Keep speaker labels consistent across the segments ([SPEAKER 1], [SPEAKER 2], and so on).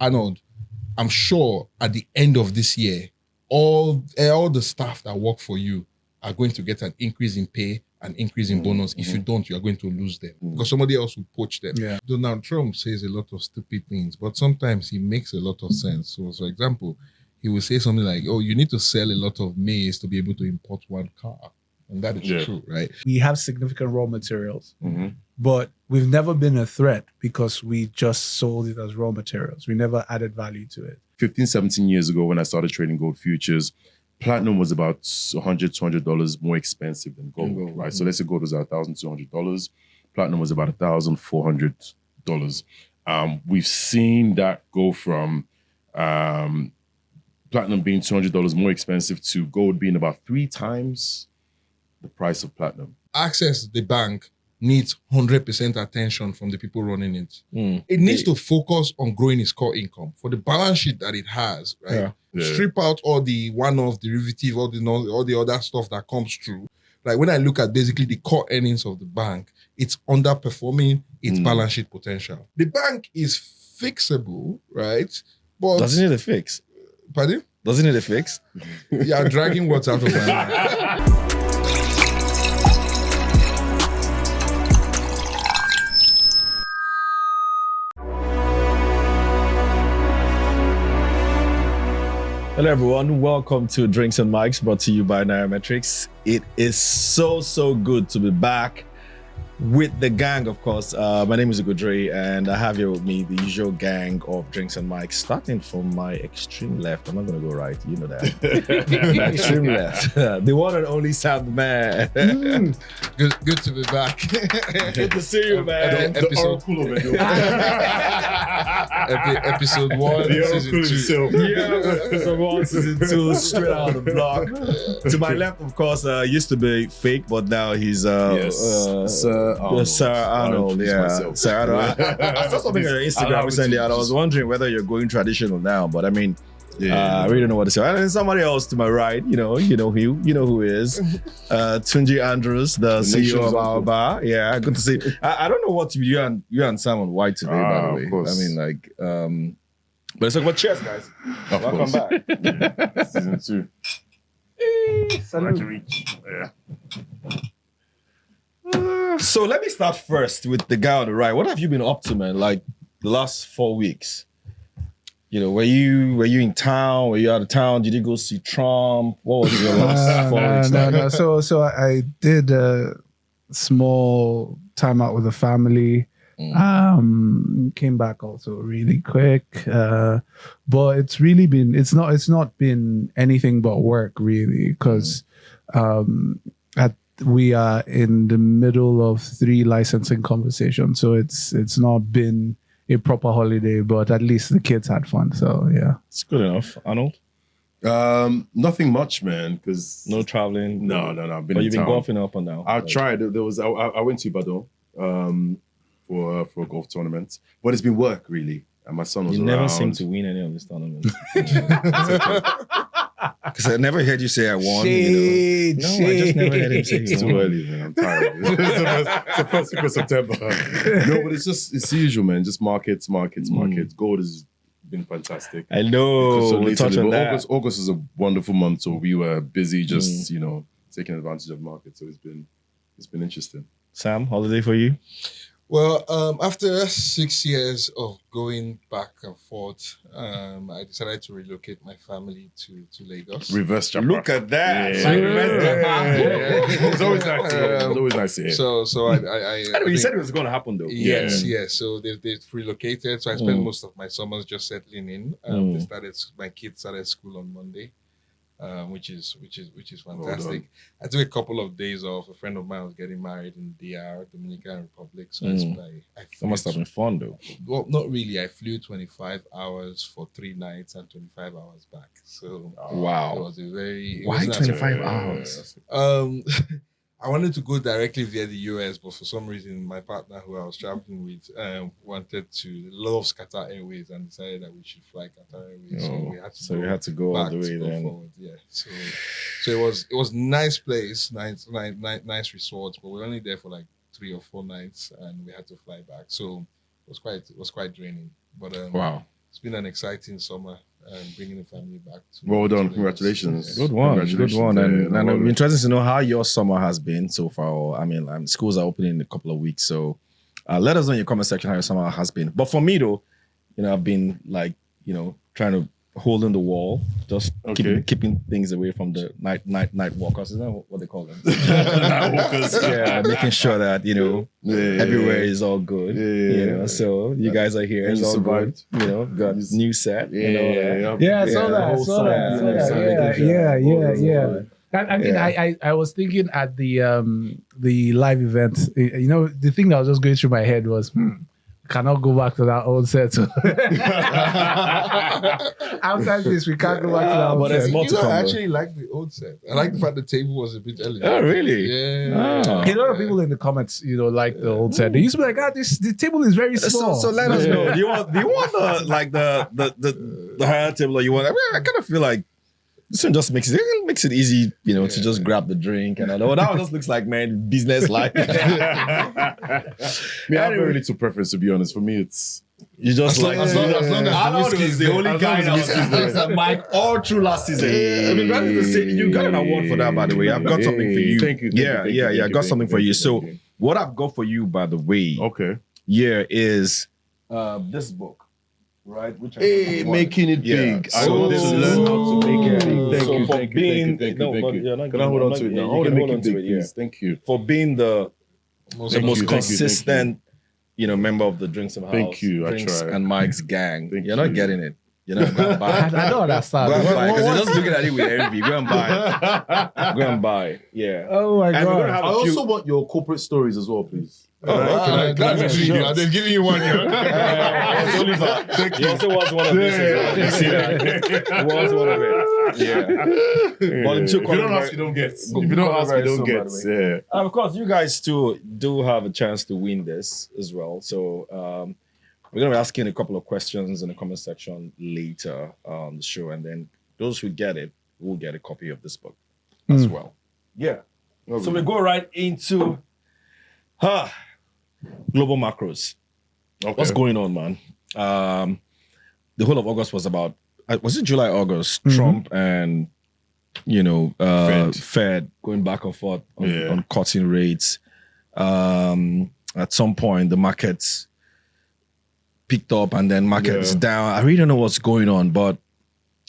[SPEAKER 1] Arnold, I'm sure at the end of this year, all the staff that work for you are going to get an increase in pay, an increase in bonus. If you don't, you are going to lose them because somebody else will poach them.
[SPEAKER 2] Yeah.
[SPEAKER 1] Donald Trump says a lot of stupid things, but sometimes he makes a lot of sense. So, for example, he will say something like, "Oh, you need to sell a lot of maize to be able to import one car," and that is true, right?
[SPEAKER 2] We have significant raw materials, but we've never been a threat because we just sold it as raw materials. We never added value to it.
[SPEAKER 3] 15, 17 years ago when I started trading gold futures, platinum was about $100, $200 more expensive than gold, right? So let's say gold was at $1,200. Platinum was about $1,400. We've seen that go from platinum being $200 more expensive to gold being about 3 times the price of platinum.
[SPEAKER 1] Access the bank needs 100% attention from the people running it. It needs to focus on growing its core income. For the balance sheet that it has, right? Strip out all the one-off derivative, all the other stuff that comes through. Like when I look at basically the core earnings of the bank, it's underperforming its balance sheet potential. The bank is fixable, right? But
[SPEAKER 4] doesn't need a fix.
[SPEAKER 1] Pardon?
[SPEAKER 4] Doesn't need a fix.
[SPEAKER 1] Yeah, dragging words out of my mouth.
[SPEAKER 4] Hello everyone, welcome to Drinks and Mics, brought to you by Naira-Metrics. It is so good to be back with the gang, of course. My name is Ugodre, and I have here with me the usual gang of Drinks and Mics, starting from my extreme left. I'm not going to go right, you know that. My extreme left. The one and only Sam, man.
[SPEAKER 1] Good to be back.
[SPEAKER 4] Good to see you, man.
[SPEAKER 1] Episode 1, season 2.
[SPEAKER 4] Yeah, episode 1, season 2, straight out of the block. To my left, of course, used to be fake, but now he's Sir Arnold. Yeah, Sir Arnold. I saw something on your Instagram recently, and I was wondering whether you're going traditional now. But I mean, I really don't know what to say. And then somebody else to my right, you know who he is, Tunji Andrews, the CEO of our bar. Yeah, good to see. I don't know what you and Sam on white today, by the way.
[SPEAKER 3] Of course.
[SPEAKER 4] I mean, like, but it's like, well, cheers, guys. Welcome back.
[SPEAKER 3] Season 2.
[SPEAKER 4] Yeah. So let me start first with the guy on the right. What have you been up to, man? Like the last 4 weeks? You know, were you in town? Were you out of town? Did you go see Trump? What was your last 4 weeks?
[SPEAKER 2] No. So I did a small time out with the family. Came back also really quick. But it's really been it's not been anything but work really, because we are in the middle of 3 licensing conversations, so it's not been a proper holiday, but at least the kids had fun. So yeah,
[SPEAKER 4] it's good enough. Arnold?
[SPEAKER 3] Nothing much, man, because
[SPEAKER 4] no traveling.
[SPEAKER 3] No. I've been.
[SPEAKER 4] But you've been golfing up and down.
[SPEAKER 3] I tried. I went to Ibadan for a golf tournament, but it's been work really. And my son was around.
[SPEAKER 4] You never seem to win any of these tournaments. Because I never heard you say I won. I just never heard him say
[SPEAKER 3] it's too early, man. I'm tired. It's the first week of September. No, but it's the usual, man. Just markets. Gold has been fantastic.
[SPEAKER 4] I know.
[SPEAKER 3] We'll touch on that. August is a wonderful month, so we were busy just taking advantage of the market. So it's been interesting.
[SPEAKER 4] Sam, holiday for you?
[SPEAKER 1] Well, after 6 years of going back and forth, I decided to relocate my family to Lagos.
[SPEAKER 3] Reverse Japan.
[SPEAKER 4] Look at that.
[SPEAKER 3] Yeah. It's always nice to hear. It's always nice to hear.
[SPEAKER 1] So
[SPEAKER 4] you said it was going to happen though.
[SPEAKER 1] Yes. So they've relocated. So I spent most of my summers just settling in. My kids started school on Monday. Which is fantastic. I took a couple of days off. A friend of mine was getting married in DR, Dominican Republic. So
[SPEAKER 4] that must have been fun though.
[SPEAKER 1] Well, not really. I flew 25 hours for 3 nights and 25 hours back. So
[SPEAKER 4] wow,
[SPEAKER 1] it was a very.
[SPEAKER 4] Why 25 hours?
[SPEAKER 1] I wanted to go directly via the US, but for some reason, my partner who I was traveling with wanted to love Qatar Airways and decided that we should fly Qatar Airways. So we had to go all the way then. Forward. Yeah. So it was nice place, nice resorts, but we were only there for like 3 or 4 nights, and we had to fly back. So it was quite draining. But
[SPEAKER 4] wow.
[SPEAKER 1] it's been an exciting summer and bringing the family back.
[SPEAKER 3] Well done, congratulations.
[SPEAKER 4] Good one,
[SPEAKER 3] Congratulations.
[SPEAKER 4] good one. And
[SPEAKER 3] well
[SPEAKER 4] I'm
[SPEAKER 3] done.
[SPEAKER 4] interested to know how your summer has been so far. I mean, schools are opening in a couple of weeks, so let us know in your comment section how your summer has been. But for me though, I've been like, trying to hold in the wall, just keeping things away from the night walkers. Is that what they call them?
[SPEAKER 3] Night walkers.
[SPEAKER 4] Yeah, making sure that everywhere is all good.
[SPEAKER 3] Yeah.
[SPEAKER 4] So you guys are here.
[SPEAKER 3] And
[SPEAKER 4] It's
[SPEAKER 3] you
[SPEAKER 4] all
[SPEAKER 3] survived.
[SPEAKER 4] good. Got new set.
[SPEAKER 2] Yeah, I saw that.
[SPEAKER 4] whole
[SPEAKER 2] Saw that.
[SPEAKER 4] side.
[SPEAKER 2] Saw that. Yeah. I mean, I was thinking at the live event, the thing that was just going through my head was, cannot go back to that old set. After this, we can't go back to that old
[SPEAKER 4] but it's
[SPEAKER 2] set.
[SPEAKER 4] more to come,
[SPEAKER 1] I
[SPEAKER 4] though.
[SPEAKER 1] actually like the old set. I like the fact the table was a bit elegant.
[SPEAKER 4] Oh, really?
[SPEAKER 1] Yeah.
[SPEAKER 4] Oh.
[SPEAKER 2] A lot of people in the comments, like the old set. They used to be like, the table is very small.
[SPEAKER 4] So let us know. Do you want the higher table, or you want? I mean, I kind of feel like this one just makes it easy, to just grab the drink and all. Well, that one just looks like, man, business like.
[SPEAKER 3] I have very little preference, to be honest. For me, it's
[SPEAKER 4] You just
[SPEAKER 1] As long as the
[SPEAKER 4] Arnold
[SPEAKER 1] whiskey
[SPEAKER 4] was
[SPEAKER 1] is
[SPEAKER 4] the
[SPEAKER 1] there.
[SPEAKER 4] only
[SPEAKER 1] As long
[SPEAKER 4] guy
[SPEAKER 1] as the
[SPEAKER 4] that
[SPEAKER 1] whiskey is
[SPEAKER 4] was a mic all through last season. I mean, that is the same. You got an award for that, by the way. I've got something for you.
[SPEAKER 3] Thank you.
[SPEAKER 4] Yeah. I got something for you. So, what I've got for you, by the way, is this book, right? Which
[SPEAKER 3] making it big. I
[SPEAKER 4] So
[SPEAKER 3] want
[SPEAKER 4] this
[SPEAKER 3] to
[SPEAKER 4] is-
[SPEAKER 3] learn how to make it big. Thank
[SPEAKER 4] So
[SPEAKER 3] you.
[SPEAKER 4] for
[SPEAKER 3] Thank
[SPEAKER 4] being-
[SPEAKER 3] you. Thank
[SPEAKER 4] no,
[SPEAKER 3] you.
[SPEAKER 4] but
[SPEAKER 3] Thank
[SPEAKER 4] you're
[SPEAKER 3] you.
[SPEAKER 4] not
[SPEAKER 3] Can I hold on to it
[SPEAKER 4] giving-
[SPEAKER 3] now?
[SPEAKER 4] you
[SPEAKER 3] I want to
[SPEAKER 4] can
[SPEAKER 3] make
[SPEAKER 4] hold
[SPEAKER 3] it
[SPEAKER 4] on to
[SPEAKER 3] big,
[SPEAKER 4] it, yeah.
[SPEAKER 3] please. Thank you.
[SPEAKER 4] for being the
[SPEAKER 1] Most
[SPEAKER 3] Thank
[SPEAKER 4] most
[SPEAKER 3] you, thank you,
[SPEAKER 4] consistent, member of the Drinks and House,
[SPEAKER 3] Thank you, I
[SPEAKER 4] Drinks
[SPEAKER 3] try.
[SPEAKER 4] and Mike's gang.
[SPEAKER 3] Thank
[SPEAKER 4] You're not
[SPEAKER 3] you.
[SPEAKER 4] getting it. You're not going to buy it.
[SPEAKER 2] I don't understand.
[SPEAKER 4] Go and buy it, 'cause you're just looking at it with envy. Go and buy it. Go and buy it. Yeah.
[SPEAKER 2] Oh my
[SPEAKER 4] And we're gonna
[SPEAKER 2] god.
[SPEAKER 4] have
[SPEAKER 3] I
[SPEAKER 4] a few.
[SPEAKER 3] also want your corporate stories as well, please.
[SPEAKER 1] that's
[SPEAKER 4] sure.
[SPEAKER 1] greedy. They're giving you one.
[SPEAKER 4] It's Oliver. He also wants one of this as well. You see that? He wants one of it. Yeah. But
[SPEAKER 3] If you don't ask, you don't get. If you don't ask, you don't get. Yeah.
[SPEAKER 4] And of course, you guys too do have a chance to win this as well. So we're going to be asking a couple of questions in the comment section later on the show. And then those who get it will get a copy of this book as well. Yeah. So we go right into global macros.
[SPEAKER 3] Okay.
[SPEAKER 4] What's going on, man? The whole of August was about, was it July, August? Trump and, Fed going back and forth on cutting rates. At some point, the markets picked up and then markets down. I really don't know what's going on, but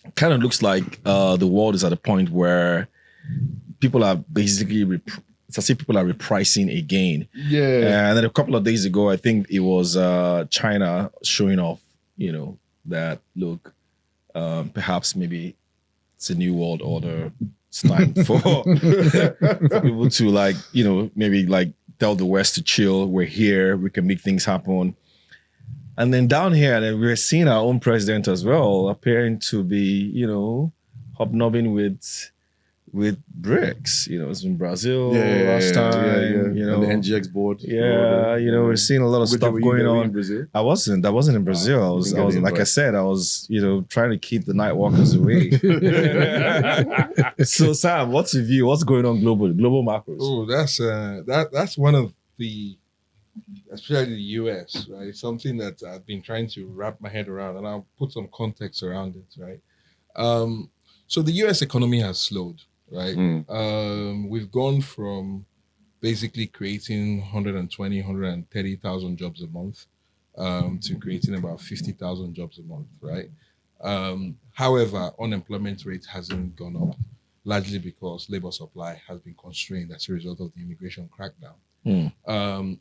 [SPEAKER 4] it kind of looks like the world is at a point where people are basically, it's as if people are repricing again.
[SPEAKER 3] Yeah.
[SPEAKER 4] And then a couple of days ago, I think it was China showing off, that look, perhaps maybe it's a new world order. It's time for people to maybe tell the West to chill. We're here. We can make things happen. And then down here, then we're seeing our own president as well appearing to be, hobnobbing with BRICS. It's in Brazil last time.
[SPEAKER 3] On the NGX board.
[SPEAKER 4] We're seeing a lot of stuff going on.
[SPEAKER 3] In Brazil?
[SPEAKER 4] I wasn't in Brazil. I was like I said, I was, trying to keep the night walkers away. So Sam, what's your view? What's going on globally? Global macros.
[SPEAKER 1] Oh, that's one of the, especially the US, right? It's something that I've been trying to wrap my head around, and I'll put some context around it, right? So the US economy has slowed, right? We've gone from basically creating 120, 130,000 jobs a month to creating about 50,000 jobs a month, right? However, unemployment rate hasn't gone up, largely because labor supply has been constrained as a result of the immigration crackdown.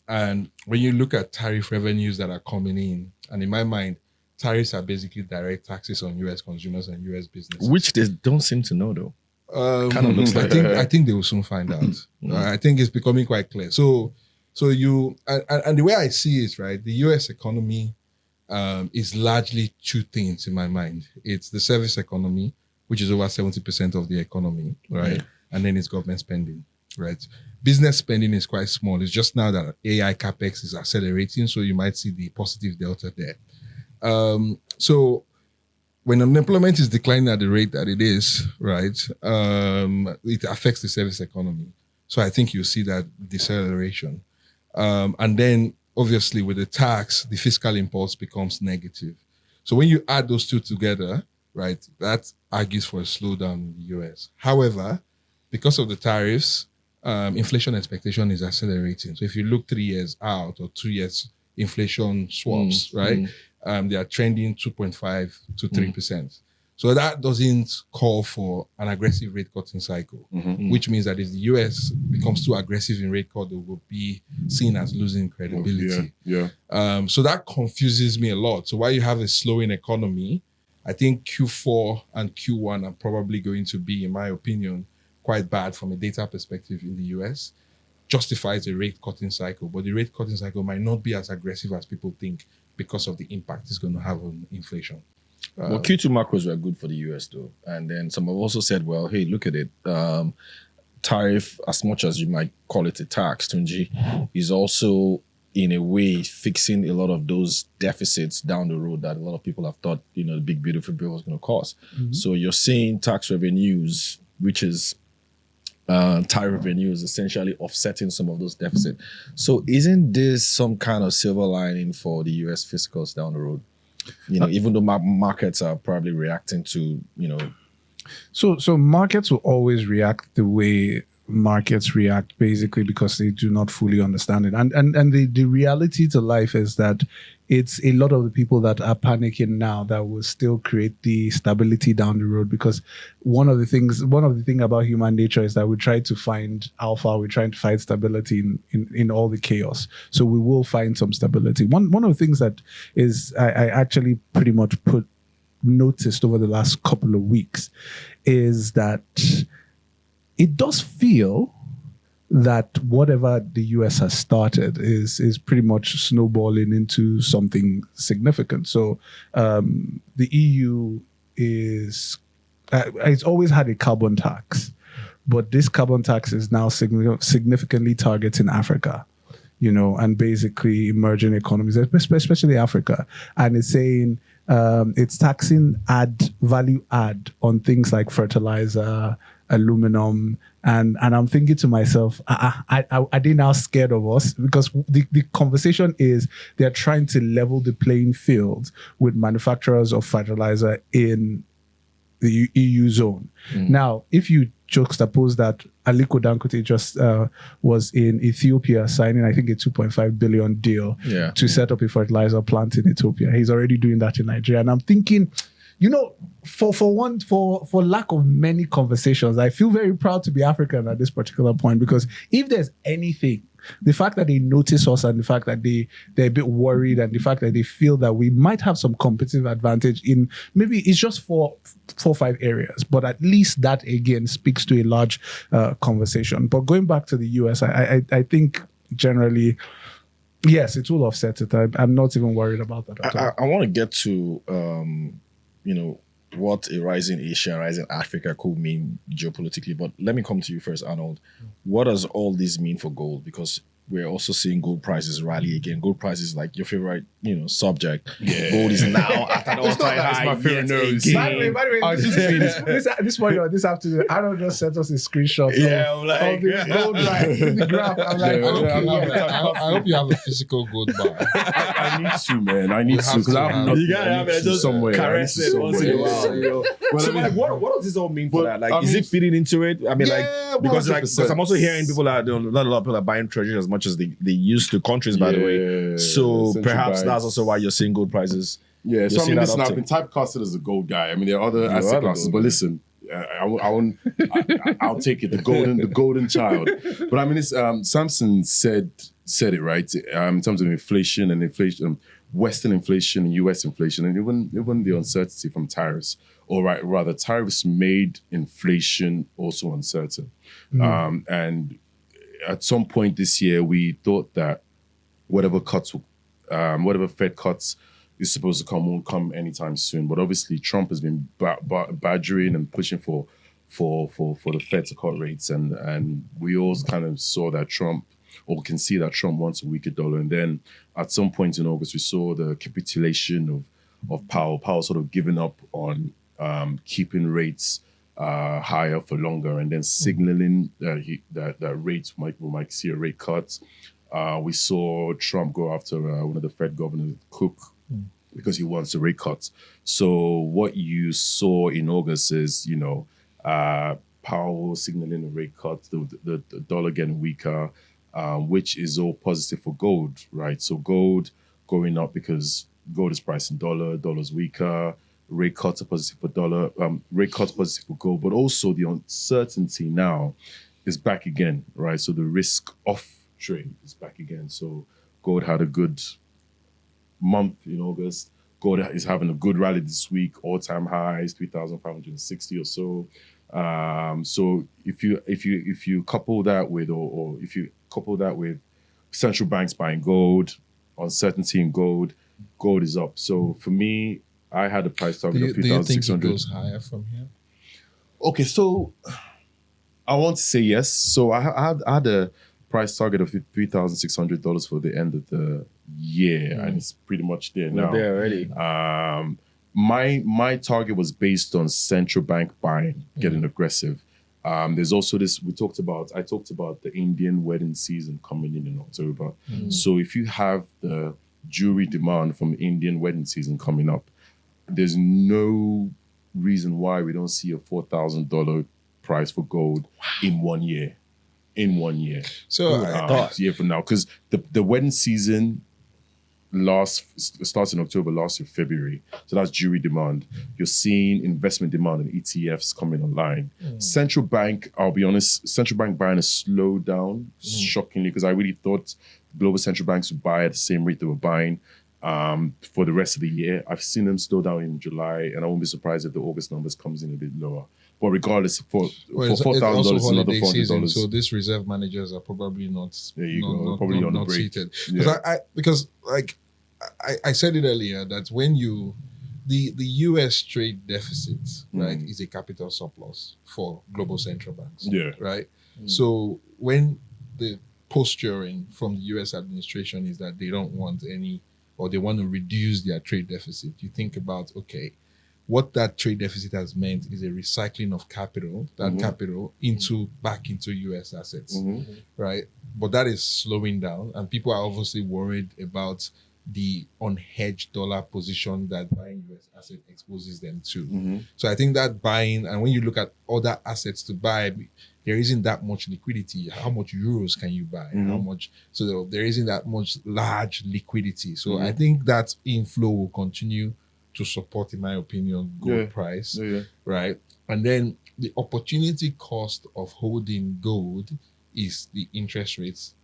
[SPEAKER 1] And when you look at tariff revenues that are coming in, and in my mind, tariffs are basically direct taxes on US consumers and US businesses.
[SPEAKER 4] Which they don't seem to know though.
[SPEAKER 1] Kind of looks like I think they will soon find out. I think it's becoming quite clear. So you and the way I see it, right, the US economy is largely two things in my mind. It's the service economy, which is over 70% of the economy, right? And then it's government spending, right? Business spending is quite small. It's just now that AI capex is accelerating, so you might see the positive delta there. So when unemployment is declining at the rate that it is, right, it affects the service economy. So I think you'll see that deceleration. And then obviously with the tax, the fiscal impulse becomes negative. So when you add those two together, right, that argues for a slowdown in the US. However, because of the tariffs, inflation expectation is accelerating. So if you look 3 years out or 2 years inflation swaps, right, they are trending 2.5 to 3%. So that doesn't call for an aggressive rate cutting cycle, which means that if the US becomes too aggressive in rate cut, it will be seen as losing credibility. So that confuses me a lot. So while you have a slowing economy, I think Q4 and Q1 are probably going to be, in my opinion, quite bad from a data perspective in the US. Justifies a rate cutting cycle, but the rate cutting cycle might not be as aggressive as people think because of the impact it's going to have on inflation.
[SPEAKER 4] Well, Q2 macros were good for the US though. And then some have also said, well, hey, look at it. Tariff, as much as you might call it a tax, Tunji, is also in a way fixing a lot of those deficits down the road that a lot of people have thought, the big beautiful bill was going to cause. So you're seeing tax revenues, which is tariff revenues essentially offsetting some of those deficits. So isn't this some kind of silver lining for the US fiscals down the road? Even though markets are probably reacting to,
[SPEAKER 2] So markets will always react the way markets react, basically because they do not fully understand it. And the reality to life is that it's a lot of the people that are panicking now that will still create the stability down the road, because one of the things about human nature is that we try to find alpha, we're trying to find stability in all the chaos. So we will find some stability. One of the things that is I actually pretty much noticed over the last couple of weeks is that it does feel that whatever the US has started is pretty much snowballing into something significant. So the EU is it's always had a carbon tax, but this carbon tax is now significantly targeting Africa, and basically emerging economies, especially Africa. And it's saying it's taxing value add on things like fertilizer, aluminum, and I'm thinking to myself, are they now scared of us? Because the conversation is they're trying to level the playing field with manufacturers of fertilizer in the EU zone. Now, if you juxtapose that, Aliko Dangote just was in Ethiopia signing, I think, a 2.5 billion deal to set up a fertilizer plant in Ethiopia. He's already doing that in Nigeria. And I'm thinking, for lack of many conversations, I feel very proud to be African at this particular point, because if there's anything, the fact that they notice us and the fact that they're a bit worried and the fact that they feel that we might have some competitive advantage in, maybe it's just 4 or 5 areas, but at least that again speaks to a large conversation. But going back to the US, I think generally, yes, it will offset it. I'm not even worried about that at all.
[SPEAKER 4] I want to get to what a rising Asia, rising Africa could mean geopolitically. But let me come to you first, Arnold. What does all this mean for gold? Because we're also seeing gold prices rally again. Gold prices, like your favorite, subject.
[SPEAKER 3] Yeah.
[SPEAKER 4] Gold is now at an all-time high.
[SPEAKER 3] my favorite news.
[SPEAKER 2] By the way, this afternoon, Arnold just sent us a screenshot.
[SPEAKER 4] Yeah, I'm like,
[SPEAKER 2] of the gold price in the graph. I'm like,
[SPEAKER 1] I hope you have a physical gold bar.
[SPEAKER 3] I need to, man. I need to, because I have
[SPEAKER 4] You gotta have it just
[SPEAKER 3] somewhere.
[SPEAKER 4] caress it once in a while. So, what does this all mean for that? Like, is it feeding into it? I mean, because I'm also hearing people not a lot of people are buying treasuries as much as they used to, countries, by the way. So perhaps that's also why you're seeing gold prices.
[SPEAKER 3] Yeah, so I've been typecasted as a gold guy. I mean, there are other asset classes, but listen, I'll take it. The golden child. But I mean, it's Samson said it right in terms of inflation and Western inflation and US inflation, and even the uncertainty from tariffs, or rather tariffs made inflation also uncertain. And at some point this year, we thought that whatever Fed cuts is supposed to won't come anytime soon. But obviously, Trump has been badgering and pushing for the Fed to cut rates, and we all kind of saw that Trump, or can see that Trump wants a weaker dollar. And then at some point in August, we saw the capitulation of Powell. Powell sort of giving up on keeping rates higher for longer, and then signaling that rates we might see a rate cut. We saw Trump go after one of the Fed governors, Cook, because he wants a rate cut. So what you saw in August is, Powell signaling a rate cut, the dollar getting weaker, which is all positive for gold, right? So gold going up because gold is priced in dollar's weaker, rate cuts are positive for dollar, rate cuts positive for gold, but also the uncertainty now is back again, right? So the risk off trade is back again. So gold had a good month in August. Gold is having a good rally this week, all-time highs, 3,560 or so. So if you couple that with, or if you couple that with central banks buying gold, uncertainty in gold is up. So for me, I had a price target of 3,600.
[SPEAKER 1] Do you think it goes higher from here?
[SPEAKER 3] Okay, so I want to say yes. So I had a price target of $3,600 for the end of the year, and it's pretty much there now.
[SPEAKER 4] There already.
[SPEAKER 3] My target was based on central bank buying, getting aggressive. There's also this I talked about the Indian wedding season coming in October. So if you have the jewelry demand from Indian wedding season coming up, there's no reason why we don't see a $4,000 price for gold in 1 year.
[SPEAKER 1] So
[SPEAKER 3] year from now, because the wedding season starts in October, last year February. So that's jewelry demand. You're seeing investment demand and ETFs coming online. Central bank, I'll be honest, central bank buying has slowed down shockingly, because I really thought global central banks would buy at the same rate they were buying for the rest of the year. I've seen them slow down in July, and I won't be surprised if the August numbers comes in a bit lower. But regardless, for $4,000, it's another $400.
[SPEAKER 1] So these reserve managers are probably not.
[SPEAKER 3] There you go. Probably on the break.
[SPEAKER 1] Seated.
[SPEAKER 3] Yeah.
[SPEAKER 1] Because I said it earlier that when the US trade deficit, right, is a capital surplus for global central banks.
[SPEAKER 3] Yeah.
[SPEAKER 1] Right. So when the posturing from the US administration is that they don't want any, or they want to reduce their trade deficit, you think about, okay, what that trade deficit has meant is a recycling of capital, capital back into US assets, right? But that is slowing down, and people are obviously worried about the unhedged dollar position that buying US asset exposes them to. So I think that buying, and when you look at other assets to buy, there isn't that much liquidity. How much euros can you buy? How much? So there isn't that much large liquidity. So I think that inflow will continue to support, in my opinion, gold price, right? And then the opportunity cost of holding gold is the interest rates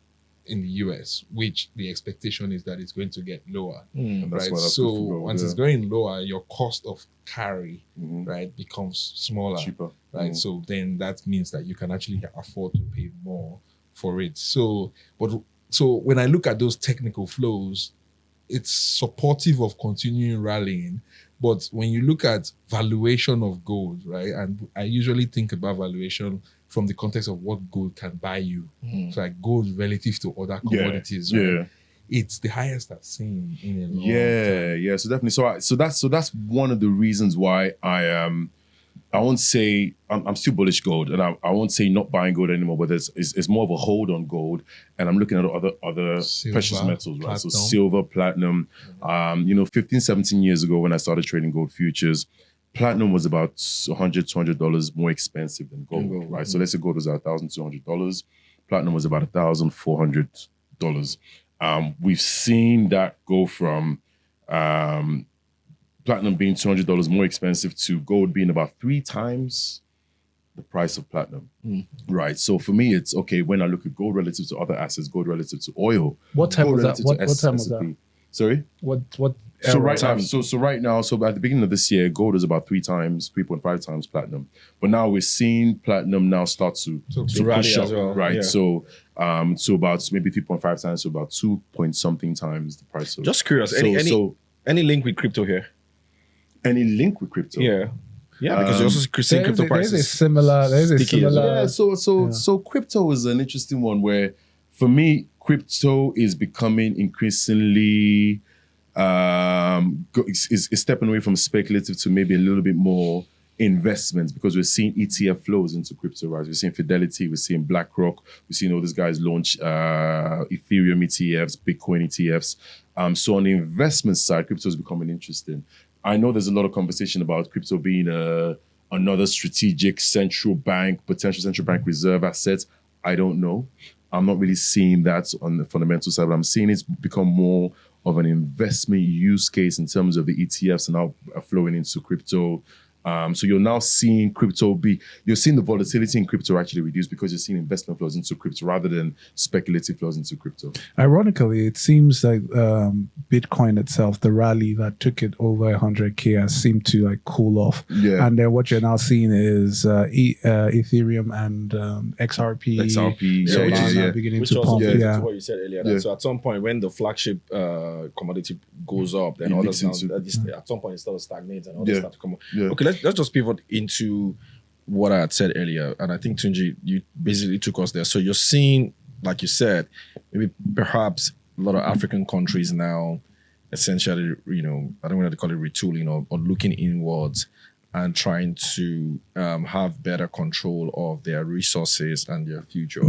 [SPEAKER 1] in the US, which the expectation is that it's going to get lower, right? So once it's going lower, your cost of carry, right, becomes smaller,
[SPEAKER 3] cheaper,
[SPEAKER 1] right? So then that means that you can actually afford to pay more for it. So when I look at those technical flows, it's supportive of continuing rallying. But when you look at valuation of gold, right, and I usually think about valuation from the context of what gold can buy you. So like gold relative to other commodities, right? It's the highest I've seen in a long time.
[SPEAKER 3] Yeah. So definitely. So that's one of the reasons why I won't say I'm still bullish gold, and I won't say not buying gold anymore, but it's more of a hold on gold, and I'm looking at other silver, precious metals, right? So silver, platinum. 15, 17 years ago when I started trading gold futures, platinum was about $100, $200 more expensive than gold, right? So let's say gold was at $1,200, platinum was about $1,400. We've seen that go from platinum being $200 more expensive to gold being about 3 times the price of platinum, right? So for me, it's okay when I look at gold relative to other assets, gold relative to oil.
[SPEAKER 2] What time was that? What time was that?
[SPEAKER 3] Sorry?
[SPEAKER 2] What?
[SPEAKER 3] So right now, so right now, so at the beginning of this year, gold is about 3.5 times platinum. But now we're seeing platinum now start to push up, as well, right? Yeah. So about maybe 3.5 times, so about 2 point something times the price of.
[SPEAKER 4] Just curious, any link with crypto here?
[SPEAKER 3] Any link with crypto?
[SPEAKER 4] Yeah, because you're also seeing crypto prices.
[SPEAKER 2] There's a similar.
[SPEAKER 3] Yeah, so crypto is an interesting one where, for me, crypto is becoming increasingly is stepping away from speculative to maybe a little bit more investments, because we're seeing ETF flows into crypto, right? We're seeing Fidelity, we're seeing BlackRock, we're seeing all these guys launch Ethereum ETFs, Bitcoin ETFs. So on the investment side, crypto is becoming interesting. I know there's a lot of conversation about crypto being another strategic potential central bank reserve asset. I don't know. I'm not really seeing that on the fundamental side, but I'm seeing it's become more of an investment use case in terms of the ETFs now flowing into crypto. So you're now seeing you're seeing the volatility in crypto actually reduce because you're seeing investment flows into crypto rather than speculative flows into crypto.
[SPEAKER 2] Ironically, it seems like Bitcoin itself, the rally that took it over 100K has seemed to like cool off.
[SPEAKER 3] Yeah.
[SPEAKER 2] And then what you're now seeing is Ethereum and XRP. Beginning
[SPEAKER 4] which
[SPEAKER 2] to
[SPEAKER 4] also
[SPEAKER 2] pump.
[SPEAKER 4] fits
[SPEAKER 2] Yeah.
[SPEAKER 4] into what you said earlier. That so at some point when the flagship commodity goes up, then others now, at some point it starts to stagnate and others start to come up.
[SPEAKER 3] Yeah.
[SPEAKER 4] Okay, let's just pivot into what I had said earlier. And I think, Tunji, you basically took us there. So you're seeing, like you said, maybe perhaps a lot of African countries now essentially, I don't want to call it retooling or looking inwards and trying to have better control of their resources and their future.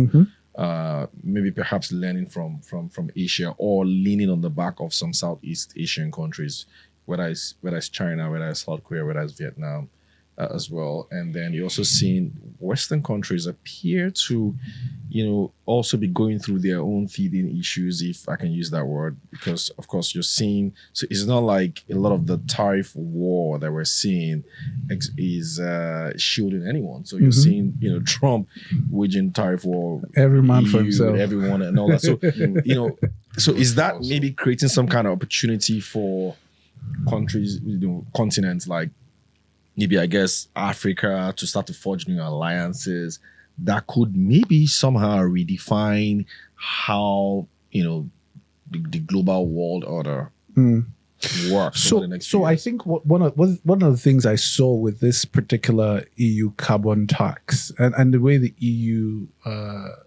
[SPEAKER 4] Maybe perhaps learning from Asia or leaning on the back of some Southeast Asian countries, whether it's China, whether it's South Korea, whether it's Vietnam as well. And then you're also seeing Western countries appear to, also be going through their own feeding issues, if I can use that word, because of course you're seeing, so it's not like a lot of the tariff war that we're seeing is shielding anyone. So you're seeing, Trump waging tariff war,
[SPEAKER 2] every man for
[SPEAKER 4] EU,
[SPEAKER 2] himself,
[SPEAKER 4] everyone and all that. So, so is that maybe creating some kind of opportunity for countries, continents like maybe, I guess, Africa to start to forge new alliances that could maybe somehow redefine how, the global world order works.
[SPEAKER 2] So I think one of the things I saw with this particular EU carbon tax and the way the EU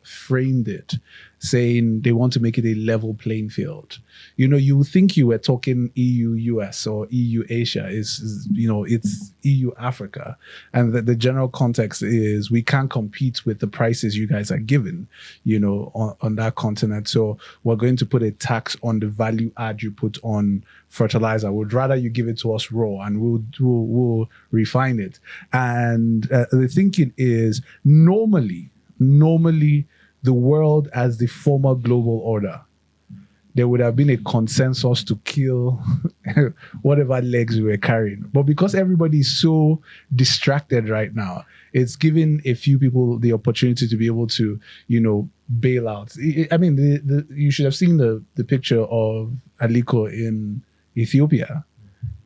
[SPEAKER 2] framed it, saying they want to make it a level playing field. You would think you were talking EU US or EU Asia. It's EU Africa, and the general context is we can't compete with the prices you guys are giving, on that continent. So we're going to put a tax on the value add you put on fertilizer. Would rather you give it to us raw, and we'll refine it. And the thinking is normally the world as the former global order, there would have been a consensus to kill whatever legs we were carrying. But because everybody is so distracted right now, it's giving a few people the opportunity to be able to, bail out. I mean, you should have seen the picture of Aliko in Ethiopia.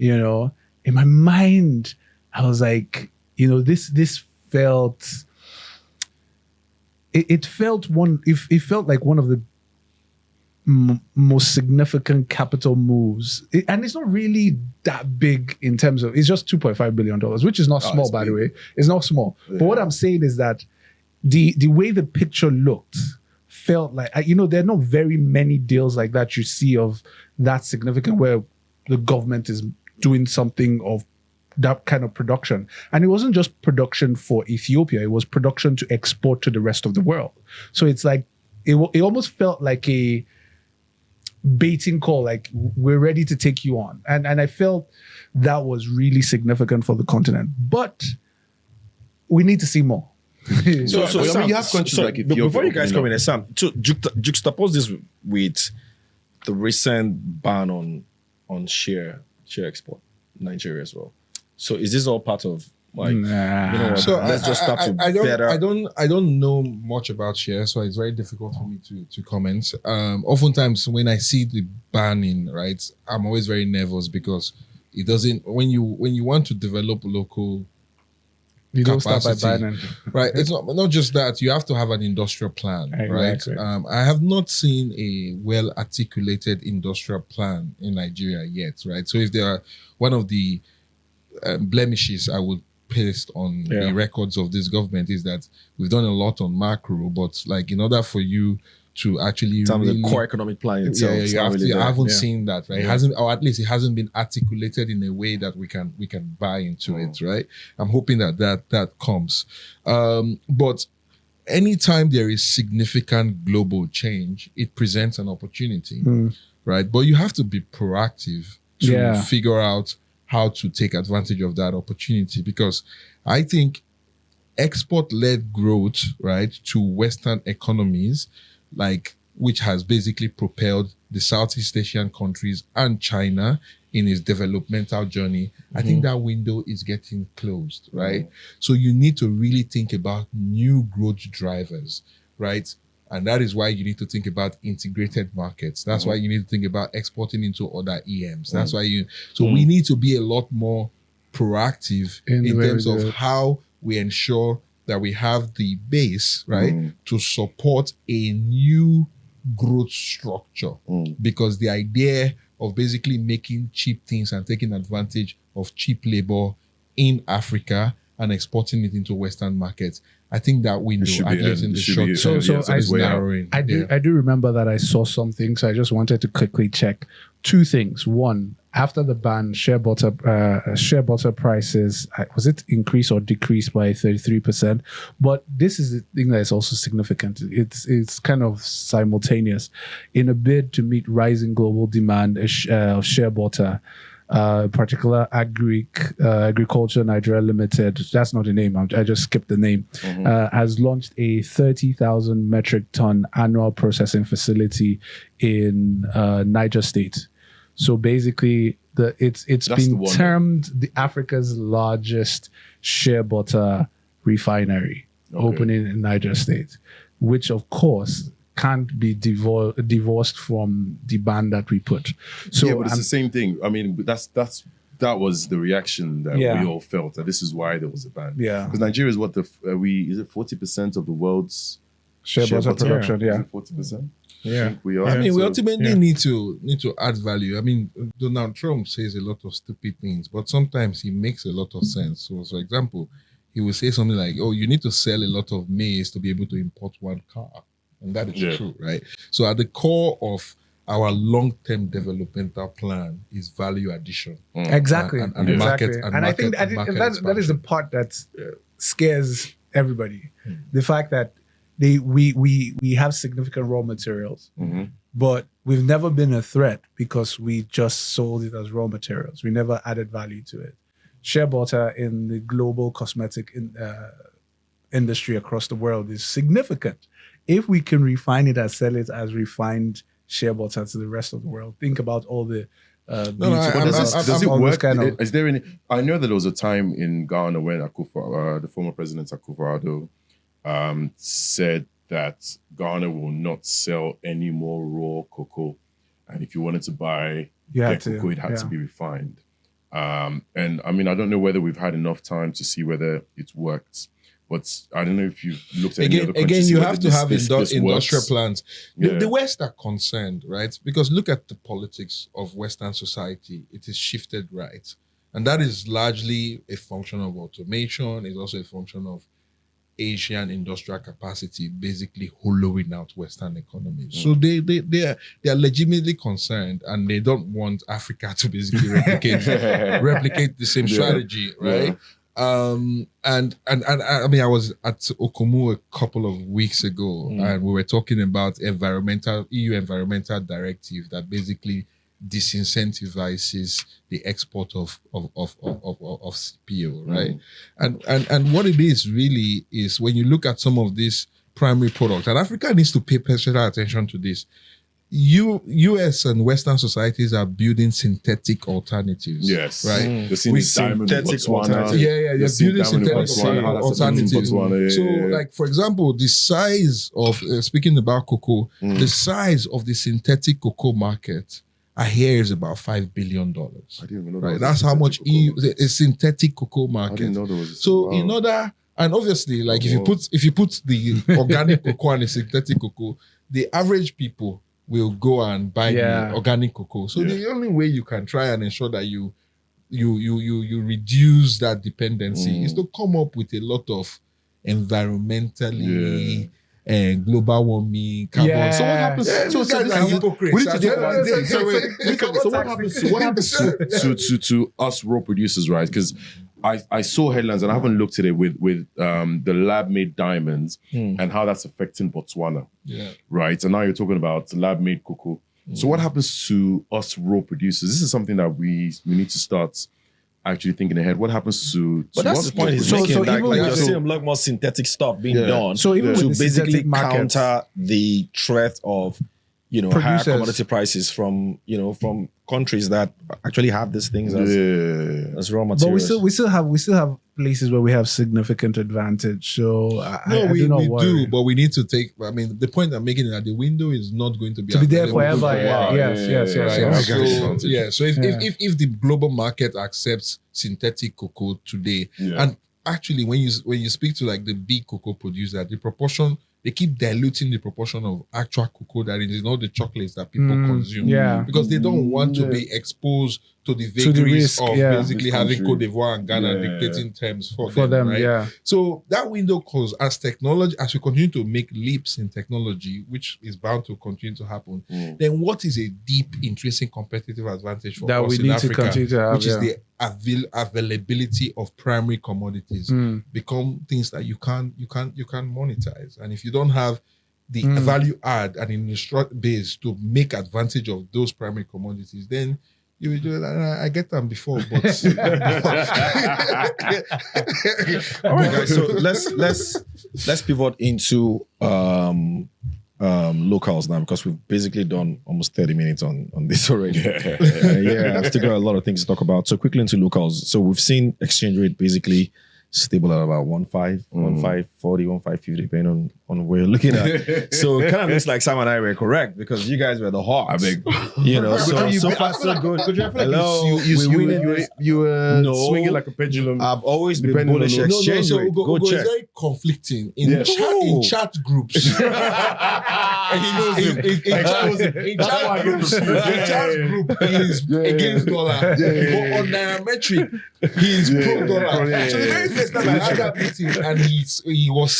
[SPEAKER 2] In my mind, I was like, this felt... It felt like one of the most significant capital moves, and it's not really that big in terms of, it's just $2.5 billion, which is not small, by the way. It's not small. Yeah. But what I'm saying is that the way the picture looked felt like, there are not very many deals like that you see of that significant where the government is doing something of that kind of production. And it wasn't just production for Ethiopia, it was production to export to the rest of the world. So it's like, it almost felt like a baiting call, like we're ready to take you on. And I felt that was really significant for the continent. But we need to see more.
[SPEAKER 3] So Sam, you have countries like Ethiopia.
[SPEAKER 4] Before you guys come in, Sam, to juxtapose this with the recent ban on share export, Nigeria as well. So is this all part of
[SPEAKER 1] So
[SPEAKER 4] let's just start to
[SPEAKER 1] I
[SPEAKER 4] better.
[SPEAKER 1] I don't know much about share, so it's very difficult for me to comment. Oftentimes when I see the banning, right, I'm always very nervous because it doesn't. When you want to develop local,
[SPEAKER 2] you don't
[SPEAKER 1] capacity,
[SPEAKER 2] start by banning,
[SPEAKER 1] right? It's not just that. You have to have an industrial plan,
[SPEAKER 2] exactly.
[SPEAKER 1] Right? I have not seen a well articulated industrial plan in Nigeria yet, right? So if there are one of the blemishes I would paste on the records of this government is that we've done a lot on macro, but like in order for you to actually
[SPEAKER 4] the core economic plan itself,
[SPEAKER 1] I haven't seen that, right? It hasn't, or at least it hasn't been articulated in a way that we can buy into it, right? I'm hoping that comes. But anytime there is significant global change, it presents an opportunity. right? But you have to be proactive to
[SPEAKER 2] Yeah.
[SPEAKER 1] figure out how to take advantage of that opportunity, because I think export-led growth, right, to Western economies, like which has basically propelled the Southeast Asian countries and China in its developmental journey, I think that window is getting closed, right? So you need to really think about new growth drivers, right? And that is why you need to think about integrated markets. That's why you need to think about exporting into other EMs. That's why we need to be a lot more proactive in terms of how we ensure that we have the base, right, to support a new growth structure. Because the idea of basically making cheap things and taking advantage of cheap labor in Africa and exporting it into Western markets, I think that window, at least in the short term, is narrowing.
[SPEAKER 2] I do remember that I saw something, so I just wanted to quickly check two things. One, after the ban, shea butter prices, was it increased or decreased by 33%? But this is the thing that is also significant. It's kind of simultaneous. In a bid to meet rising global demand of shea butter, particular Agriculture Nigeria Limited, that's not the name, I just skipped the name, has launched a 30,000 metric ton annual processing facility in Niger State. So basically, it's been termed the Africa's largest shea butter refinery, opening in Niger State, which of course can't be divorced from the ban that we put. So
[SPEAKER 3] yeah, but it's the same thing. I mean, that was the reaction that we all felt, that this is why there was a ban.
[SPEAKER 2] Yeah,
[SPEAKER 3] because Nigeria is is it 40% of the world's
[SPEAKER 2] shea butter production?
[SPEAKER 3] Yeah, 40%.
[SPEAKER 2] Yeah,
[SPEAKER 3] we are.
[SPEAKER 1] I mean, we ultimately need to add value. I mean, Donald Trump says a lot of stupid things, but sometimes he makes a lot of sense. So, for example, he will say something like, "Oh, you need to sell a lot of maize to be able to import one car," and that is true, right? So, at the core of our long-term developmental plan is value addition.
[SPEAKER 2] Exactly,
[SPEAKER 1] and
[SPEAKER 2] exactly.
[SPEAKER 1] Market,
[SPEAKER 2] and I think that is the part that scares everybody. The fact that we have significant raw materials, but we've never been a threat because we just sold it as raw materials. We never added value to it. Shea butter in the global cosmetic industry across the world is significant. If we can refine it and sell it as refined shea butter to the rest of the world, think about all the
[SPEAKER 3] does it work? Is there any? I know that there was a time in Ghana when the former president Akufo-Addo said that Ghana will not sell any more raw cocoa, and if you wanted to buy cocoa, it had to be refined. And I mean, I don't know whether we've had enough time to see whether it's worked, but I don't know if you've looked at any other countries.
[SPEAKER 1] Again, you have to have industrial plans.
[SPEAKER 3] Yeah.
[SPEAKER 1] The West are concerned, right? Because look at the politics of Western society. It is shifted right. And that is largely a function of automation. It's also a function of Asian industrial capacity basically hollowing out Western economies. So they are legitimately concerned, and they don't want Africa to basically replicate the same strategy, right? And I mean, I was at Okomu a couple of weeks ago, and we were talking about EU environmental directive that basically disincentivizes the export of CPO, right? And what it is really is, when you look at some of these primary products, and Africa needs to pay special attention to this. US and Western societies are building synthetic alternatives.
[SPEAKER 3] Yes,
[SPEAKER 1] right.
[SPEAKER 3] With synthetic alternatives.
[SPEAKER 1] They're building synthetic alternatives. So, like, for example, the size of speaking about cocoa, the size of the synthetic cocoa market here is about $5 billion.
[SPEAKER 3] I didn't even know that.
[SPEAKER 1] Right, that's how much a synthetic cocoa market.
[SPEAKER 3] I didn't know there was.
[SPEAKER 1] So in order, and obviously, like if you put the organic cocoa and the synthetic cocoa, the average people will go and buy the organic cocoa. So the only way you can try and ensure that you reduce that dependency is to come up with a lot of environmentally global warming, carbon. So what happens?
[SPEAKER 3] So what happens to us raw producers, right? Because I saw headlines, and I haven't looked at it with the lab-made diamonds and how that's affecting Botswana.
[SPEAKER 1] Yeah.
[SPEAKER 3] Right. And now you're talking about lab-made cocoa. So what happens to us raw producers? This is something that we need to start actually thinking ahead. What happens to
[SPEAKER 4] But that's
[SPEAKER 3] us
[SPEAKER 4] the point he's
[SPEAKER 3] raw
[SPEAKER 4] making.
[SPEAKER 3] producers?
[SPEAKER 4] Like you're seeing a lot more synthetic stuff being done
[SPEAKER 2] So even
[SPEAKER 4] to
[SPEAKER 2] with the
[SPEAKER 4] basically
[SPEAKER 2] synthetic markets,
[SPEAKER 4] counter the threat of higher
[SPEAKER 2] Producers.
[SPEAKER 4] commodity prices from from countries that actually have these things as raw
[SPEAKER 2] but
[SPEAKER 4] materials.
[SPEAKER 2] we still have places where we have significant advantage. So I
[SPEAKER 1] we
[SPEAKER 2] do not
[SPEAKER 1] do,
[SPEAKER 2] worry.
[SPEAKER 1] but we need to take. I mean, the point I'm making is that the window is not going to be
[SPEAKER 2] there
[SPEAKER 1] available
[SPEAKER 2] forever.
[SPEAKER 1] So if the global market accepts synthetic cocoa today, and actually when you speak to like the big cocoa producer, the proportion, they keep diluting the proportion of actual cocoa that is in all the chocolates that people consume. Because they don't want to be exposed to the vagaries of basically having Cote d'Ivoire and Ghana dictating terms for them, right? So that window closes as technology, as we continue to make leaps in technology, which is bound to continue to happen. Then what is a deep, intrinsic competitive advantage for
[SPEAKER 2] that
[SPEAKER 1] us
[SPEAKER 2] we
[SPEAKER 1] in
[SPEAKER 2] need
[SPEAKER 1] Africa,
[SPEAKER 2] to continue to have,
[SPEAKER 1] which is the availability of primary commodities become things that you can't monetize. And if you don't have the value add and industrial base to make advantage of those primary commodities, then you will do it. I get them before, but
[SPEAKER 4] all right, guys. So let's pivot into locals now, because we've basically done almost 30 minutes on this already. I've still got a lot of things to talk about. So quickly into locals. So we've seen exchange rate basically stable at about 1.5, 1.540, 1.550, depending on where you're looking at. So it kind of looks like Sam and I were correct, because you guys were the hawks. So far so good. Hello,
[SPEAKER 3] You were swinging like a pendulum.
[SPEAKER 4] I've always been bullish exchange rate. Go check.
[SPEAKER 1] It's very conflicting in chat groups. In chat group, he's against dollar. But on Nairametric, he's pro dollar. So the very first time I had that meeting and he was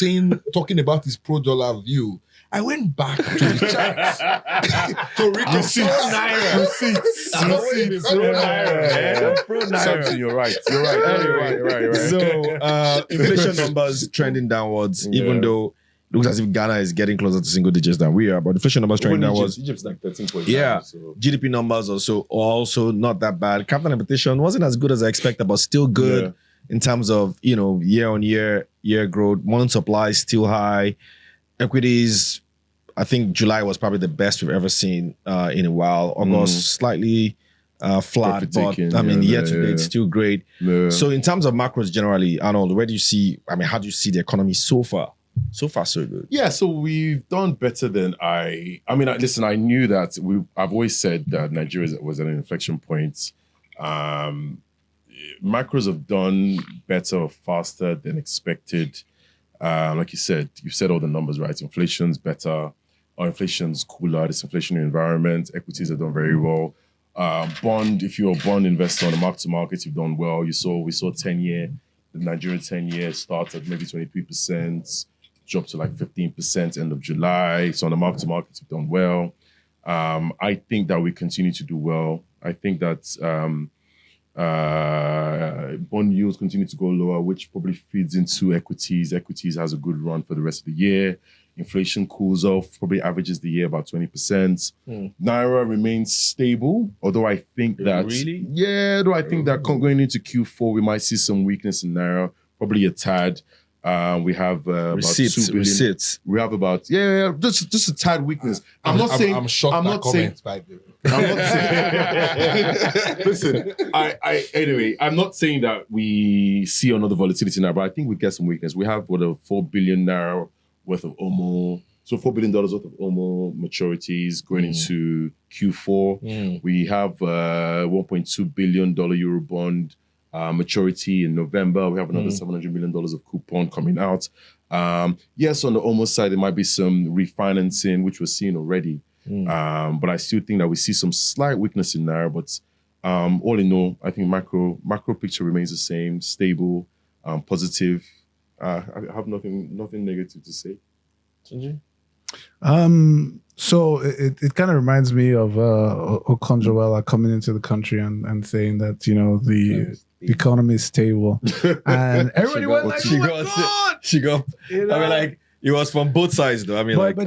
[SPEAKER 1] talking about his pro dollar view, I went back to the chat to read receipts.
[SPEAKER 3] Something, you're right. Right.
[SPEAKER 4] So inflation numbers trending downwards, even though it looks as if Ghana is getting closer to single digits than we are, but inflation numbers trending downwards.
[SPEAKER 3] Egypt's like 13.9. So.
[SPEAKER 4] GDP numbers also not that bad. Capital implementation wasn't as good as I expected, but still good in terms of year on year growth. Month supply is still high. Equities, I think July was probably the best we've ever seen in a while. August slightly flat, but year to date still great. So in terms of macros generally, Arnold, where do you see? How do you see the economy so far? So far, so good.
[SPEAKER 3] Yeah, so we've done better than listen, I knew that I've always said that Nigeria was at an inflection point. Macros have done better, faster than expected. Like you said, you've said all the numbers right. Inflation's better. Our inflation's cooler. This inflationary environment. Equities have done very well. If you're a bond investor on the mark to market, you've done well. We saw 10-year, the Nigerian 10-year start at maybe 23%, dropped to like 15% end of July. So on the mark to market, you've done well. I think that we continue to do well. I think that bond yields continue to go lower, which probably feeds into equities. Equities has a good run for the rest of the year. Inflation cools off, probably averages the year about 20%. Naira remains stable, although I think that...
[SPEAKER 4] Really?
[SPEAKER 3] Yeah, though I think that going into Q4, we might see some weakness in Naira, probably a tad. We have about 2 billion.
[SPEAKER 4] Receipts.
[SPEAKER 3] We have about just a tad weakness. I'm not saying.
[SPEAKER 1] I'm shocked.
[SPEAKER 3] I'm
[SPEAKER 1] that
[SPEAKER 3] not
[SPEAKER 1] comment,
[SPEAKER 3] saying.
[SPEAKER 1] by the way.
[SPEAKER 3] I'm not saying. Listen, anyway, I'm not saying that we see another volatility now, but I think we get some weakness. We have a 4 billion naira worth of OMO. So $4 billion worth of OMO maturities going into Q4. We have $1.2 billion Euro bond maturity in November. We have another $700 million of coupon coming out. Yes, on the OMO side, there might be some refinancing, which we're seeing already. But I still think that we see some slight weakness in Naira. But all in all, I think macro picture remains the same, stable, positive. I have nothing negative to say.
[SPEAKER 2] So it kind of reminds me of Okonjo-Iweala coming into the country and saying that the economy is stable, and everybody went like, "Oh my God!"
[SPEAKER 4] She got. I mean, like It was from both sides, though. I mean,
[SPEAKER 2] but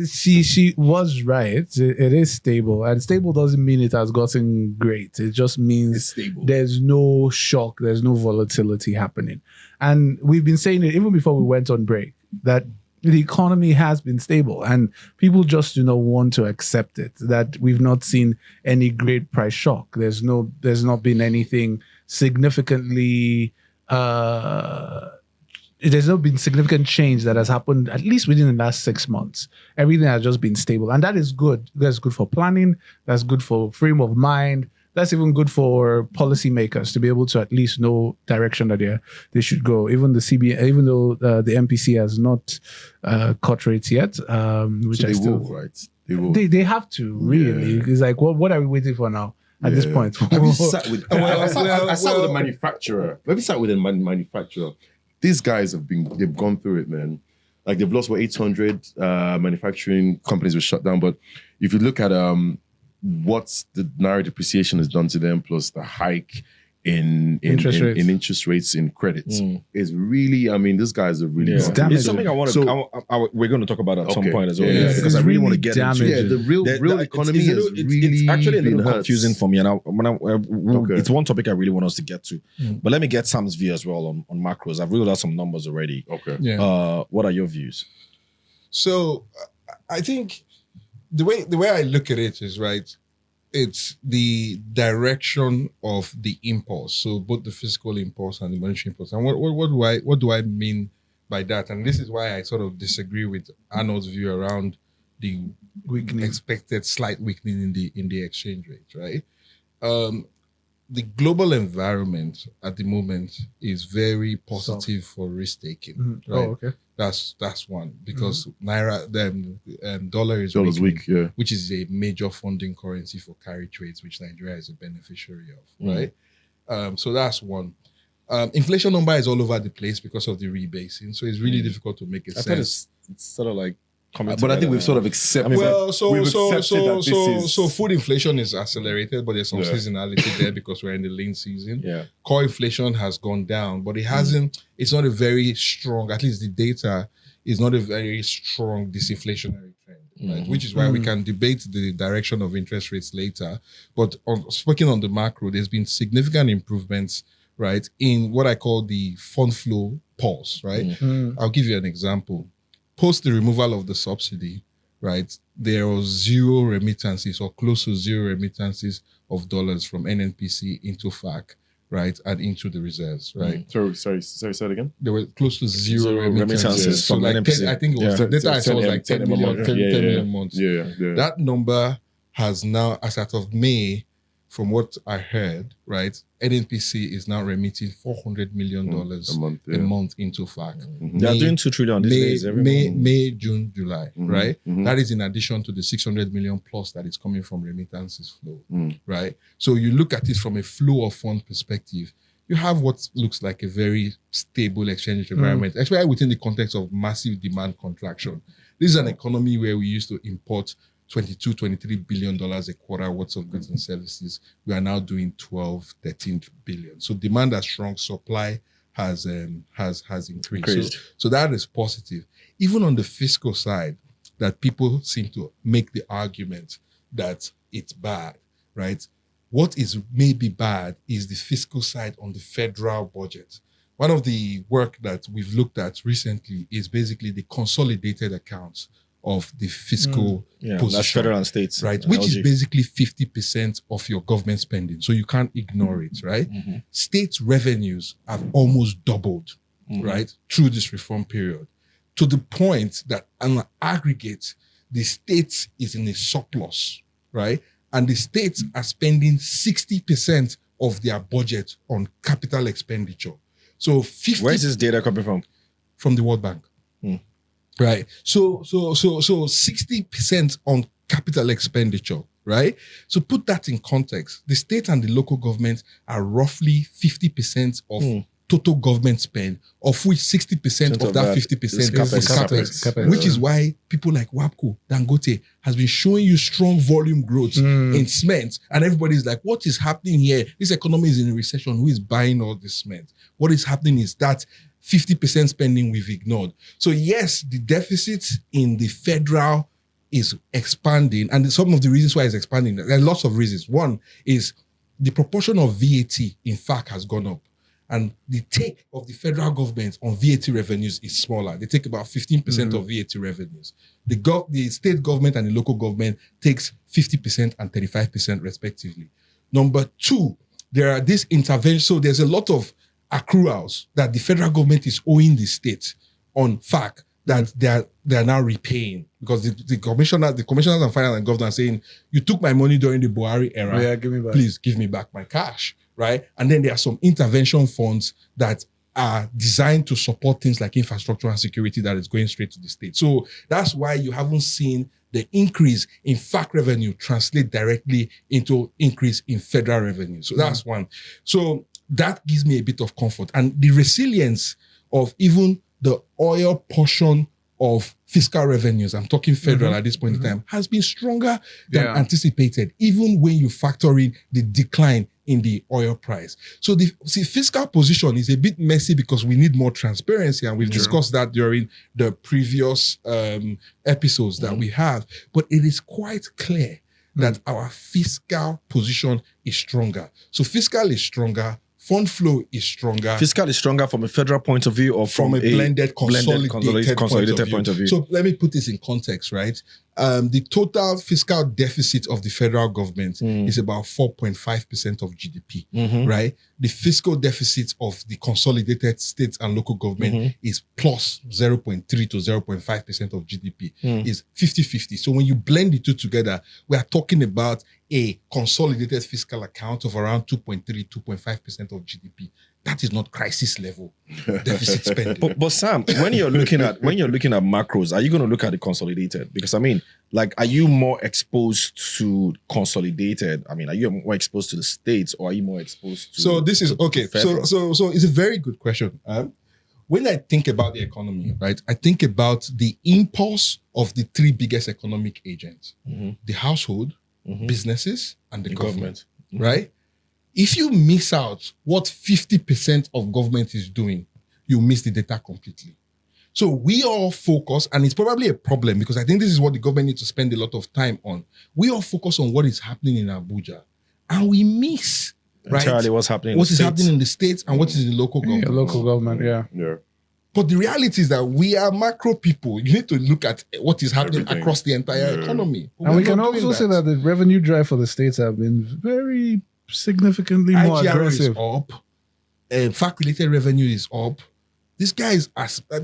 [SPEAKER 2] she was right. It is stable, and stable doesn't mean it has gotten great. It just means there's no shock, there's no volatility happening. And we've been saying it even before we went on break that the economy has been stable, and people just do not want to accept it. That we've not seen any great price shock. There's not been anything significantly. There's not been significant change that has happened, at least within the last 6 months. Everything has just been stable. And that is good. That's good for planning. That's good for frame of mind. That's even good for policymakers to be able to at least know direction that they should go. Even the CBN, even though the MPC has not cut rates yet, which
[SPEAKER 3] so
[SPEAKER 2] I still
[SPEAKER 3] will, right? They will.
[SPEAKER 2] They have to, really. Yeah. It's like, what are we waiting for now? At this point,
[SPEAKER 3] have you sat with? I sat with a manufacturer. Have you sat with a manufacturer? These guys they've gone through it, man. Like they've lost 800 manufacturing companies were shut down. But if you look at what the Naira depreciation has done to them, plus the hike in interest rates in credits, is really, I mean, these guys are really.
[SPEAKER 4] It's something I want to. We're going to talk about at some point as well, because I really want to get into it.
[SPEAKER 3] The real economy
[SPEAKER 4] it's actually a little confusing for me, and it's one topic I really want us to get to. But let me get Sam's view as well on macros. I've reeled out some numbers already.
[SPEAKER 3] Okay.
[SPEAKER 1] Yeah.
[SPEAKER 4] What are your views?
[SPEAKER 1] So, I think the way I look at it is right. It's the direction of the impulse. So both the fiscal impulse and the monetary impulse. And what do I mean by that? And this is why I sort of disagree with Arnold's view around the expected slight weakening in the exchange rate, right? The global environment at the moment is very positive for risk taking, right?
[SPEAKER 2] Oh, okay.
[SPEAKER 1] That's one, because Naira, dollar is
[SPEAKER 3] weak,
[SPEAKER 1] which is a major funding currency for carry trades, which Nigeria is a beneficiary of, right? So that's one. Inflation number is all over the place because of the rebasing, so it's really difficult to make it sense.
[SPEAKER 4] It's sort of like.
[SPEAKER 3] But I think we've sort of accepted.
[SPEAKER 1] So food inflation is accelerated, but there's some seasonality there because we're in the lean season.
[SPEAKER 4] Yeah.
[SPEAKER 1] Core inflation has gone down, but it hasn't. It's not a very strong. At least the data is not a very strong disinflationary trend, right? Which is why we can debate the direction of interest rates later. But speaking on the macro, there's been significant improvements, right, in what I call the fund flow pulse, right? I'll give you an example. Post the removal of the subsidy, right, there was zero remittances or close to zero remittances of dollars from NNPC into FAC, right, and into the reserves, right?
[SPEAKER 3] Sorry, say it again.
[SPEAKER 1] There were close to zero remittances
[SPEAKER 4] from NNPC.
[SPEAKER 1] I think it was data I saw was like 10 million a month.
[SPEAKER 3] Yeah.
[SPEAKER 1] That number has now, as of May, from what I heard, right, NNPC is now remitting $400 million a month into FAC.
[SPEAKER 4] They are doing 2 trillion these days.
[SPEAKER 1] May, June, July, right? That is in addition to the 600 million plus that is coming from remittances flow, right? So you look at it from a flow of fund perspective, you have what looks like a very stable exchange environment, especially within the context of massive demand contraction. This is an economy where we used to import $23 billion a quarter worth of goods and services. We are now doing 13 billion. So demand has shrunk, supply has increased. So that is positive. Even on the fiscal side, that people seem to make the argument that it's bad, right? What is maybe bad is the fiscal side on the federal budget. One of the work that we've looked at recently is basically the consolidated accounts of the fiscal position.
[SPEAKER 4] That's federal and states.
[SPEAKER 1] Right, which is basically 50% of your government spending. So you can't ignore it, right? State revenues have almost doubled, right, through this reform period, to the point that on aggregate, the state is in a surplus, right? And the states are spending 60% of their budget on capital expenditure. So 50.
[SPEAKER 4] Where is this data coming from?
[SPEAKER 1] From the World Bank. Right. So 60% on capital expenditure, right? So put that in context. The state and the local government are roughly 50% of total government spend, of which 60% of that 50% is capex, which is why people like WAPCO, Dangote has been showing you strong volume growth in cement. And everybody's like, what is happening here? This economy is in a recession. Who is buying all this cement? What is happening is that 50% spending we've ignored. So yes, the deficit in the federal is expanding. And some of the reasons why it's expanding, there are lots of reasons. One is the proportion of VAT, in fact, has gone up. And the take of the federal government on VAT revenues is smaller. They take about 15% of VAT revenues. The state government and the local government takes 50% and 35% respectively. Number two, there are these interventions. So there's a lot of accruals that the federal government is owing the state on fact that they are now repaying, because the commissioners and finance and governors are saying, you took my money during the Buhari era,
[SPEAKER 2] give me back.
[SPEAKER 1] Please give me back my cash, right? And then there are some intervention funds that are designed to support things like infrastructure and security that is going straight to the state. So that's why you haven't seen the increase in FAC revenue translate directly into increase in federal revenue. So that's one. So that gives me a bit of comfort. And the resilience of even the oil portion of fiscal revenues, I'm talking federal at this point in time, has been stronger than anticipated, even when you factor in the decline in the oil price. So the fiscal position is a bit messy because we need more transparency, and we've discussed that during the previous episodes that we have. But it is quite clear that our fiscal position is stronger. So fiscal is stronger. Fund flow is stronger.
[SPEAKER 4] Fiscal is stronger from a federal point of view or from
[SPEAKER 1] a blended consolidated point of view. So let me put this in context, right? The total fiscal deficit of the federal government is about 4.5% of GDP, right? The fiscal deficit of the consolidated states and local government is plus 0.3 to 0.5% of GDP, is 50-50. So when you blend the two together, we are talking about a consolidated fiscal account of around 2.3, 2.5% of GDP. That is not crisis level deficit spending.
[SPEAKER 4] But Sam, when you're looking at macros, are you going to look at the consolidated? Because I mean, like, are you more exposed to consolidated? I mean, are you more exposed to the states, or are you more exposed to?
[SPEAKER 1] So this is okay. So it's a very good question. When I think about the economy, right, I think about the impulse of the three biggest economic agents: the household, businesses, and the government. Right? If you miss out what 50% of government is doing, you miss the data completely. So we all focus, and it's probably a problem because I think this is what the government needs to spend a lot of time on. We all focus on what is happening in Abuja, and we miss
[SPEAKER 4] entirely what's happening
[SPEAKER 1] in the states and what is in the local government.
[SPEAKER 2] Local government, yeah.
[SPEAKER 1] But the reality is that we are macro people. You need to look at what is happening across the entire economy.
[SPEAKER 2] And we can also say that the revenue drive for the states have been very significantly more aggressive.
[SPEAKER 1] Is up. Fact-related revenue is up. These guys,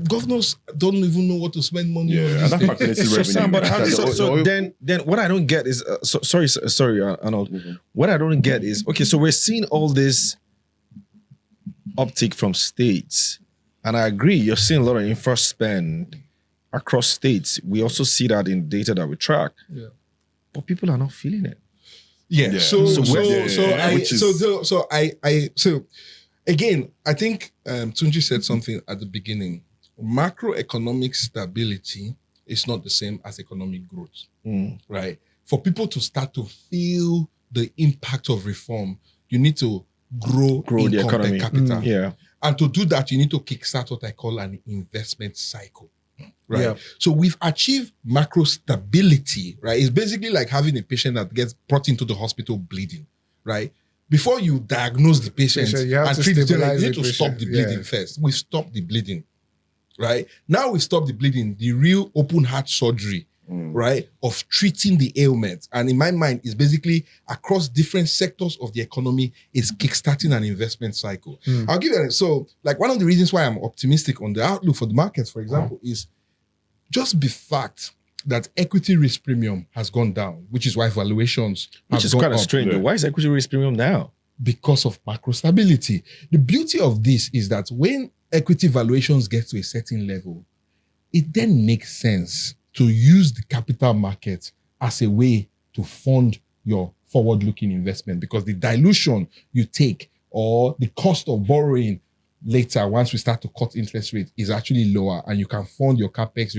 [SPEAKER 1] governors don't even know what to spend money on.
[SPEAKER 3] And that fact-related revenue.
[SPEAKER 4] So then what I don't get is, sorry, Arnold. What I don't get is, okay, so we're seeing all this uptick from states. And I agree, you're seeing a lot of infra spend across states. We also see that in data that we track. Yeah. But people are not feeling it.
[SPEAKER 1] Yeah. So again, I think Tunji said something at the beginning. Macroeconomic stability is not the same as economic growth, right? For people to start to feel the impact of reform, you need to grow
[SPEAKER 4] the economy,
[SPEAKER 1] capital. And to do that, you need to kickstart what I call an investment cycle. Right. Yeah. So we've achieved macro stability, right? It's basically like having a patient that gets brought into the hospital bleeding, right? Before you diagnose the patient and treat the patient, you need to stop the bleeding first. We've stopped the bleeding, right? Now we've stopped the bleeding, the real open heart surgery, right, of treating the ailment. And in my mind, it's basically across different sectors of the economy, is kickstarting an investment cycle. I'll give you so like one of the reasons why I'm optimistic on the outlook for the markets, for example, is just the fact that equity risk premium has gone down, which is why valuations
[SPEAKER 4] which is kind of strange. Why is equity risk premium down?
[SPEAKER 1] Because of macro stability. The beauty of this is that when equity valuations get to a certain level, it then makes sense to use the capital market as a way to fund your forward-looking investment, because the dilution you take or the cost of borrowing later, once we start to cut interest rate, is actually lower, and you can fund your capex,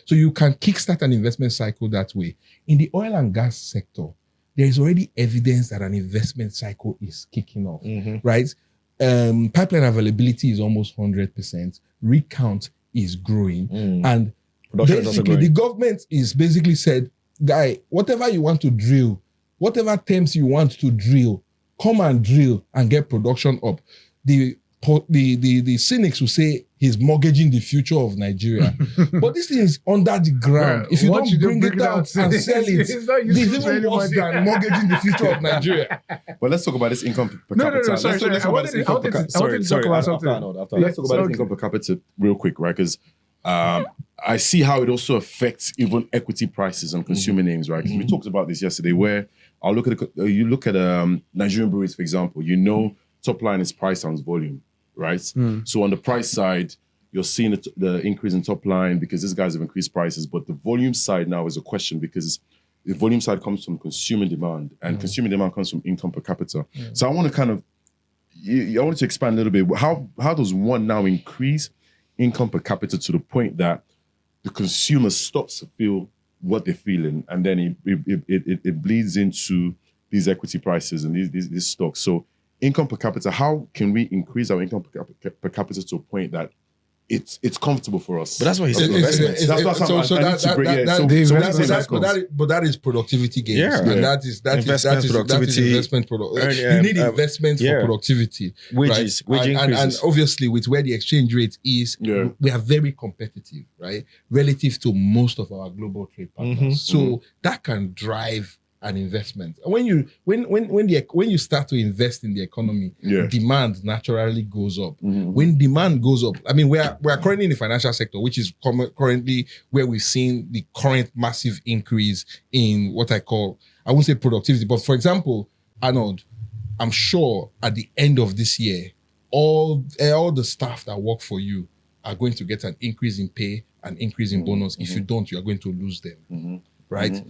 [SPEAKER 1] so you can kickstart an investment cycle that way. In the oil and gas sector, there is already evidence that an investment cycle is kicking off, right? Pipeline availability is almost 100%. Rig count is growing, and basically the government is basically said, guy, whatever you want to drill, whatever terms you want to drill, come and drill and get production up. The cynics will say he's mortgaging the future of Nigeria. But this thing is under the ground. If you don't bring it out and sell it, it's even worse than mortgaging the future of Nigeria.
[SPEAKER 3] But let's talk about this income per capita.
[SPEAKER 2] No, sorry. I wanted to talk about something.
[SPEAKER 3] Let's talk about this income per capita real quick, right? Because I see how it also affects even equity prices on consumer names, right? Because we talked about this yesterday, where you look at Nigerian Breweries, for example. Top line is price times volume, right? So on the price side, you're seeing the increase in top line because these guys have increased prices. But the volume side now is a question, because the volume side comes from consumer demand, and consumer demand comes from income per capita. So I want to I want to expand a little bit. How does one now increase income per capita to the point that the consumer stops to feel what they're feeling, and then it bleeds into these equity prices and these stocks? So income per capita, how can we increase our income per capita to a point that it's comfortable for us?
[SPEAKER 4] But that's why he said investment.
[SPEAKER 1] But that is productivity gains.
[SPEAKER 4] Yeah.
[SPEAKER 1] And that is investment productivity. You need investment for productivity.
[SPEAKER 4] Wages,
[SPEAKER 1] right?
[SPEAKER 4] wage increases.
[SPEAKER 1] And obviously, with where the exchange rate is, we are very competitive, right? Relative to most of our global trade partners. So that can drive an investment. When you start to invest in the economy, demand naturally goes up. When demand goes up, I mean, we are currently in the financial sector, which is currently where we've seen the current massive increase in what I won't say productivity, but for example, Arnold, I'm sure at the end of this year, all the staff that work for you are going to get an increase in pay, an increase in bonus. If you don't, you are going to lose them. Right?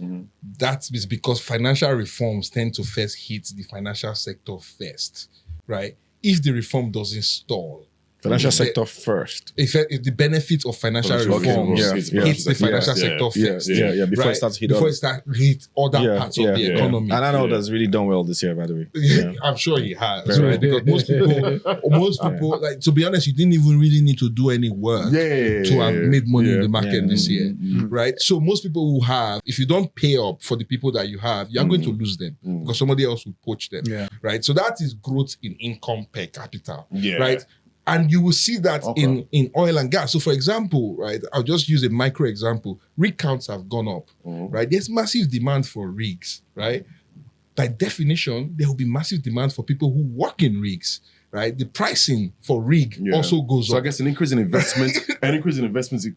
[SPEAKER 1] That is because financial reforms tend to first hit the financial sector first, right? If the reform doesn't stall,
[SPEAKER 4] financial sector first.
[SPEAKER 1] If the benefits of financial reforms hits the financial sector first.
[SPEAKER 4] Before it starts to
[SPEAKER 1] hit other parts of the economy.
[SPEAKER 4] And Arnold has really done well this year, by the way.
[SPEAKER 1] I'm sure he has, right? Because most people, like, to be honest, you didn't even really need to do any work to have made money in the market this year, right? So most people who have, if you don't pay up for the people that you have, you're going to lose them because somebody else will poach them, right? So that is growth in income per capita, right? And you will see that in oil and gas. So for example, right, I'll just use a micro example. Rig counts have gone up, right? There's massive demand for rigs, right? By definition, there will be massive demand for people who work in rigs, right? The pricing for rig also goes up.
[SPEAKER 3] So I guess an increase in investment,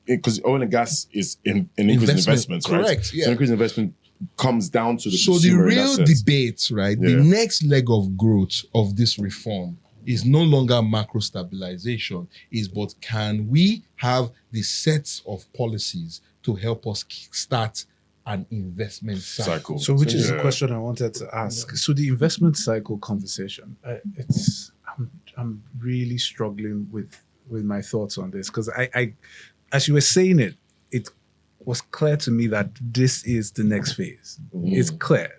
[SPEAKER 3] because oil and gas is an increase in investments, right?
[SPEAKER 1] Correct,
[SPEAKER 3] So an increase in investment comes down to the
[SPEAKER 1] So the
[SPEAKER 3] consumer
[SPEAKER 1] real debate, right? The next leg of growth of this reform is no longer macro stabilization, but can we have the sets of policies to help us kickstart an investment cycle?
[SPEAKER 2] So which is the question I wanted to ask. So the investment cycle conversation, I'm really struggling with my thoughts on this, because I as you were saying it was clear to me that this is the next phase. It's clear.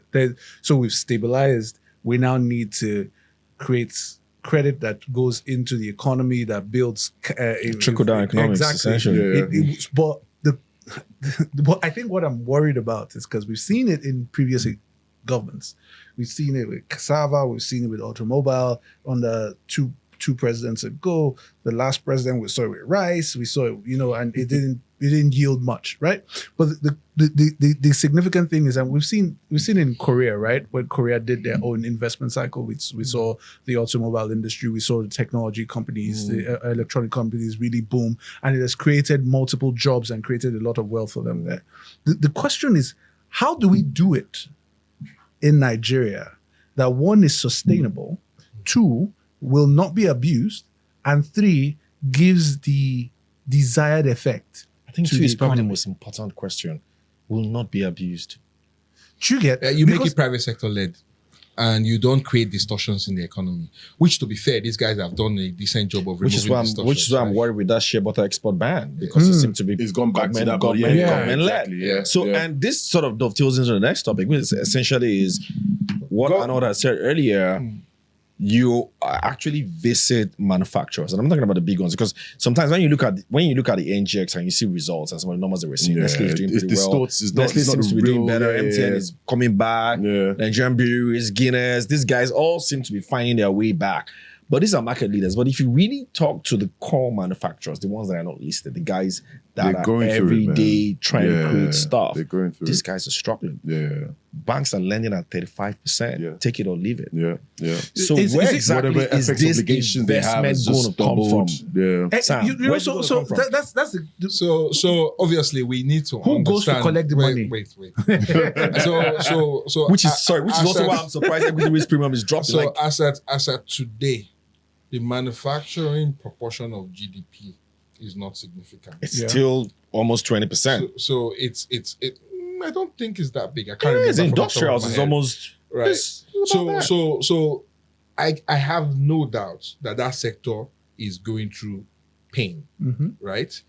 [SPEAKER 2] So we've stabilized. We now need to create credit that goes into the economy, that builds
[SPEAKER 4] trickle-down economics, essentially.
[SPEAKER 2] But I think what I'm worried about is because we've seen it in previous governments. We've seen it with cassava, we've seen it with automobile under two presidents ago. The last president we saw it with rice, we saw it, and it didn't yield much, right? But the significant thing is that we've seen in Korea, right? When Korea did their own investment cycle, we saw the automobile industry, we saw the technology companies, the electronic companies really boom, and it has created multiple jobs and created a lot of wealth for them there. The question is, how do we do it in Nigeria that, one, is sustainable, two, will not be abused, and three, gives the desired effect?
[SPEAKER 4] I think two is probably the most important question. Will not be abused.
[SPEAKER 2] You get
[SPEAKER 1] you make it private sector led. and you don't create distortions in the economy. Which, to be fair, these guys have done a decent job of removing distortions.
[SPEAKER 4] Which is why I'm worried with that shea butter export ban, because it seems to be
[SPEAKER 3] it's gone back to that
[SPEAKER 4] government-led.
[SPEAKER 3] Exactly,
[SPEAKER 4] So, and this sort of dovetails into the next topic, which essentially is what Arnold had said earlier. You actually visit manufacturers, and I'm talking about the big ones, because sometimes when you look at the NGX and you see results and some of the numbers that we're seeing, Nestlé is doing pretty well. Nestlé seems to be doing better. MTN is coming back. Nigerian Breweries, Guinness, these guys all seem to be finding their way back. But these are market leaders. But if you really talk to the core manufacturers, the ones that are not listed, the guys that are every day trying to create stuff, these guys are struggling. Banks are lending at 35%. Take it or leave it. So where exactly is this investment going to come from?
[SPEAKER 1] So obviously we need to
[SPEAKER 2] Who goes to collect the money?
[SPEAKER 1] Wait. so
[SPEAKER 4] which is also why I'm surprised equity risk premium is dropping.
[SPEAKER 1] So as at today, the manufacturing proportion of GDP is not significant.
[SPEAKER 4] It's still almost 20%.
[SPEAKER 1] So it's I don't think it's that big. I can't remember.
[SPEAKER 4] Industrials is almost
[SPEAKER 1] right. So I have no doubt that sector is going through pain, right?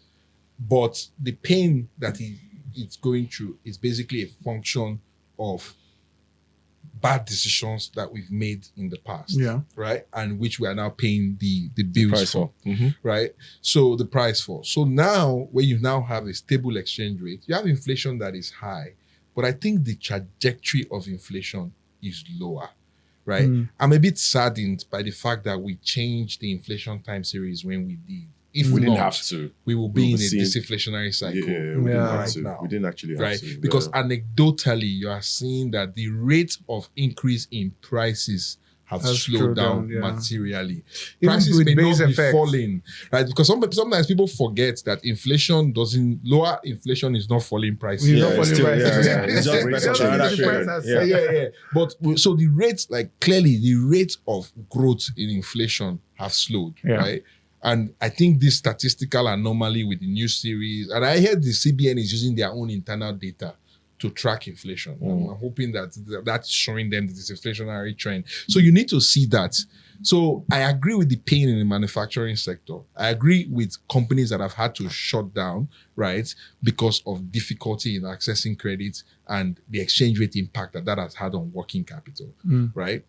[SPEAKER 1] But the pain that it's going through is basically a function of bad decisions that we've made in the past, right? And which we are now paying the bills for, right? So the price for. So now, when you now have a stable exchange rate, you have inflation that is high, but I think the trajectory of inflation is lower, right? I'm a bit saddened by the fact that we changed the inflation time series when we did. If we didn't have to, we will be in a disinflationary cycle now.
[SPEAKER 3] We didn't actually have to.
[SPEAKER 1] Because anecdotally, you are seeing that the rate of increase in prices have slowed down materially. Prices may not be falling, right? Because sometimes people forget that lower inflation is not falling prices. But so the rates, clearly the rate of growth in inflation have slowed, right? And I think this statistical anomaly with the new series, and I heard the CBN is using their own internal data to track inflation. I'm hoping that that's showing them this inflationary trend. So you need to see that. So I agree with the pain in the manufacturing sector. I agree with companies that have had to shut down, right, because of difficulty in accessing credit and the exchange rate impact that has had on working capital, right?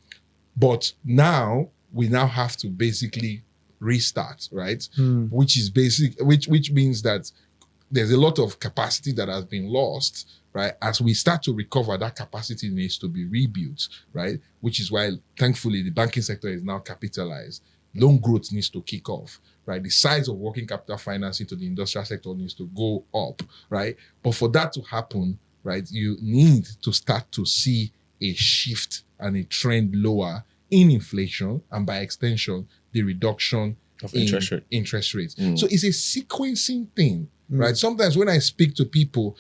[SPEAKER 1] But now we have to basically restart, right? Which means that there's a lot of capacity that has been lost, right? As we start to recover, that capacity needs to be rebuilt, right? Which is why, thankfully, the banking sector is now capitalized. Loan growth needs to kick off, right? The size of working capital financing to the industrial sector needs to go up, right? But for that to happen, right, you need to start to see a shift and a trend lower in inflation, and by extension, the reduction
[SPEAKER 4] of
[SPEAKER 1] interest rates. So it's a sequencing thing, right? Sometimes when I speak to people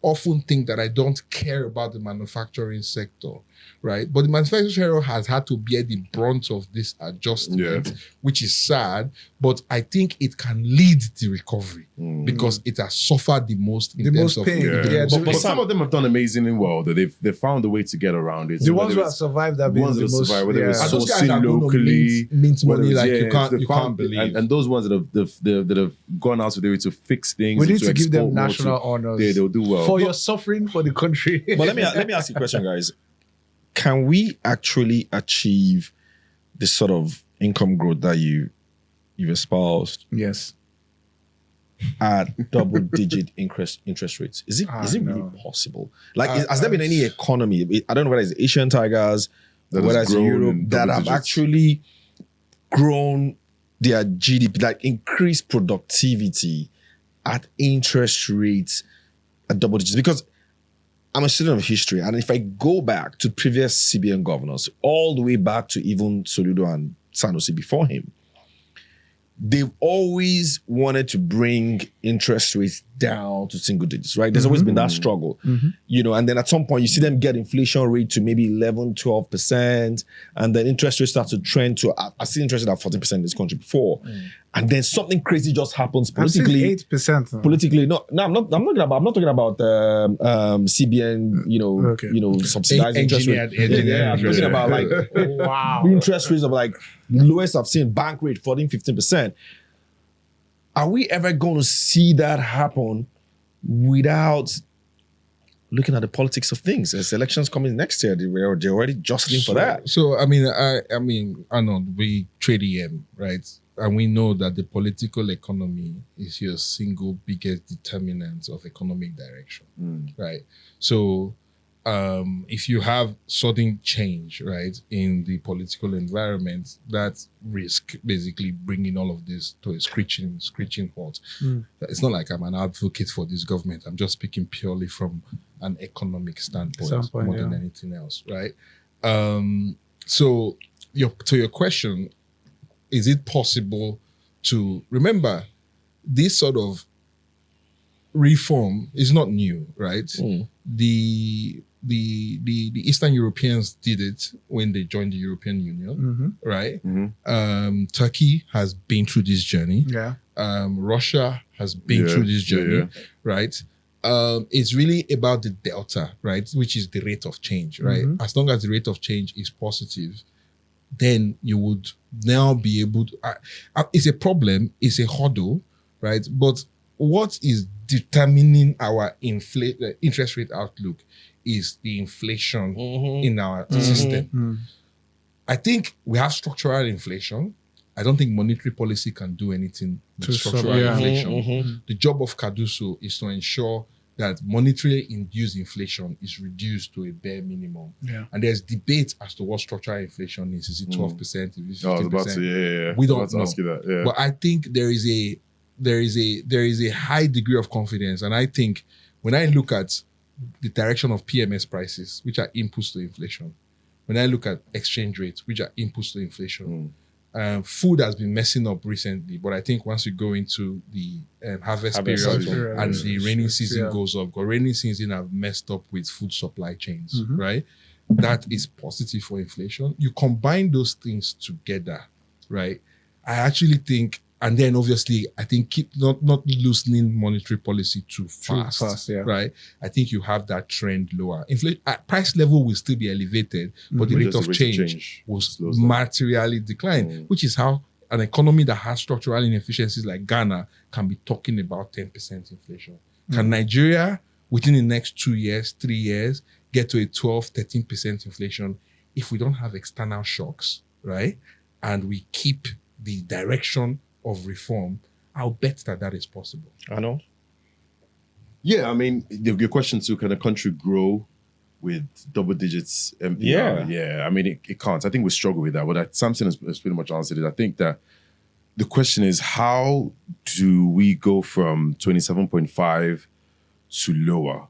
[SPEAKER 1] often think that I don't care about the manufacturing sector, right? But the manufacturing sector has had to bear the brunt of this adjustment, which is sad, but I think it can lead the recovery because it has suffered the most in terms of pain.
[SPEAKER 3] But some of them have done amazingly well. That they've found a way to get around it.
[SPEAKER 2] The ones who have survived have been the most.
[SPEAKER 3] Whether it's sourcing locally,
[SPEAKER 1] mint money like you can't believe.
[SPEAKER 3] And those ones that have gone out of their way to fix things.
[SPEAKER 2] We need to give them national honors.
[SPEAKER 3] They'll do well
[SPEAKER 2] for your suffering for the country.
[SPEAKER 4] But let me ask you a question, guys. Can we actually achieve the sort of income growth that you've espoused?
[SPEAKER 2] Yes.
[SPEAKER 4] At double-digit interest rates, is it really possible? Has there been any economy? I don't know whether it's Asian tigers, whether it's Europe, that have actually grown their GDP, like increased productivity at interest rates at double digits? Because I'm a student of history, and if I go back to previous CBN governors, all the way back to even Soludo and Sanusi before him, they've always wanted to bring interest rates down to single digits, right? There's always been that struggle, and then at some point you see them get inflation rate to maybe 11, 12%, and then interest rates start to trend to, I've seen interest rate at 14% in this country before. and then something crazy just happens politically.
[SPEAKER 2] 8%.
[SPEAKER 4] Politically, no, I'm not talking about CBN, subsidizing interest rate. I'm talking about like interest rates of like lowest I've seen, bank rate 14-15%. Are we ever going to see that happen without looking at the politics of things? As elections coming next year, they're already jostling for that.
[SPEAKER 1] So I know we trade EM, right? And we know that the political economy is your single biggest determinant of economic direction, right? So if you have sudden change, right, in the political environment, that risk basically bringing all of this to a screeching halt. It's not like I'm an advocate for this government. I'm just speaking purely from an economic standpoint more than anything else, right? So to your question, is it possible to remember this sort of reform is not new, right? The Eastern Europeans did it when they joined the European Union, right? Turkey has been through this journey. Russia has been through this journey, right? It's really about the delta, right? Which is the rate of change, right? As long as the rate of change is positive, then you would now be able to. It's a problem, it's a hurdle, right? But what is determining our interest rate outlook is the inflation in our system. I think we have structural inflation. I don't think monetary policy can do anything with structural inflation. The job of Caduso is to ensure that monetary induced inflation is reduced to a bare minimum. And there's debate as to what structural inflation is. Is it 12%? Is it 15%? We don't know. But I think there is a high degree of confidence. And I think when I look at the direction of PMS prices, which are inputs to inflation, when I look at exchange rates, which are inputs to inflation, food has been messing up recently, but I think once we go into the harvest period and the rainy season goes up, because rainy season have messed up with food supply chains, right? That is positive for inflation. You combine those things together, right? I actually think, and then obviously, I think keep not loosening monetary policy too fast, right? I think you have that trend lower. Price level will still be elevated, but the rate of change will materially decline, which is how an economy that has structural inefficiencies like Ghana can be talking about 10% inflation. Can Nigeria, within the next 2 years, 3 years, get to a 12, 13% inflation if we don't have external shocks, right? And we keep the direction of reform? I'll bet that is possible.
[SPEAKER 4] I know.
[SPEAKER 3] Yeah, I mean, your question too, can a country grow with double digits MPR? Yeah, I mean, it can't. I think we struggle with that. But Samson has pretty much answered it. I think that the question is, how do we go from 27.5 to lower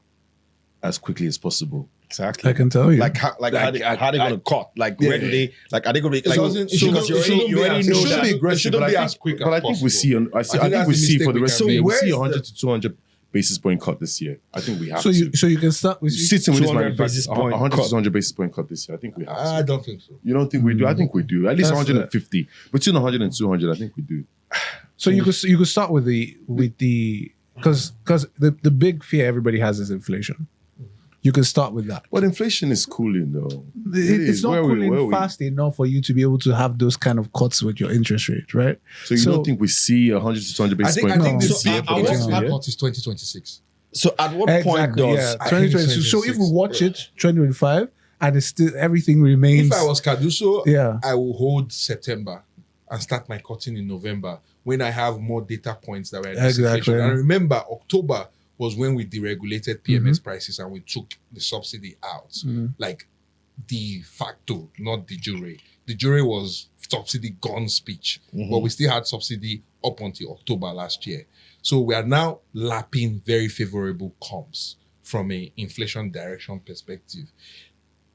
[SPEAKER 3] as quickly as possible?
[SPEAKER 2] Exactly. I can tell you.
[SPEAKER 4] How are they going to cut? Where do they? Are they going to be? You already know that.
[SPEAKER 3] It shouldn't be as quick. But I think we see. I think we see for the rest of the year. We see 100 to 200 basis point cut this year. I think we have. So
[SPEAKER 2] you can start with
[SPEAKER 3] sitting with 100 basis point 100 to 200 basis point cut this year. I think we have.
[SPEAKER 1] I don't think so.
[SPEAKER 3] You don't think we do? I think we do. At least 150. Between 100 and 200, I think we do.
[SPEAKER 2] So you could start with the because the big fear everybody has is inflation. You can start with that.
[SPEAKER 3] But inflation is cooling, though.
[SPEAKER 2] It's not cooling fast enough for you to be able to have those kind of cuts with your interest rate, right?
[SPEAKER 3] So you don't think we see 100 to 200 basis points?
[SPEAKER 1] I think this year for the next cut is 2026.
[SPEAKER 4] So at what point does
[SPEAKER 2] 2026? So if we watch it 2025 and it's still everything remains.
[SPEAKER 1] If I was Caduso, I will hold September and start my cutting in November when I have more data points that were in this inflation. And remember, October was when we deregulated PMS prices and we took the subsidy out. Like de facto, not de jure. De jure was subsidy gone speech, but we still had subsidy up until October last year. So we are now lapping very favorable comps from an inflation direction perspective.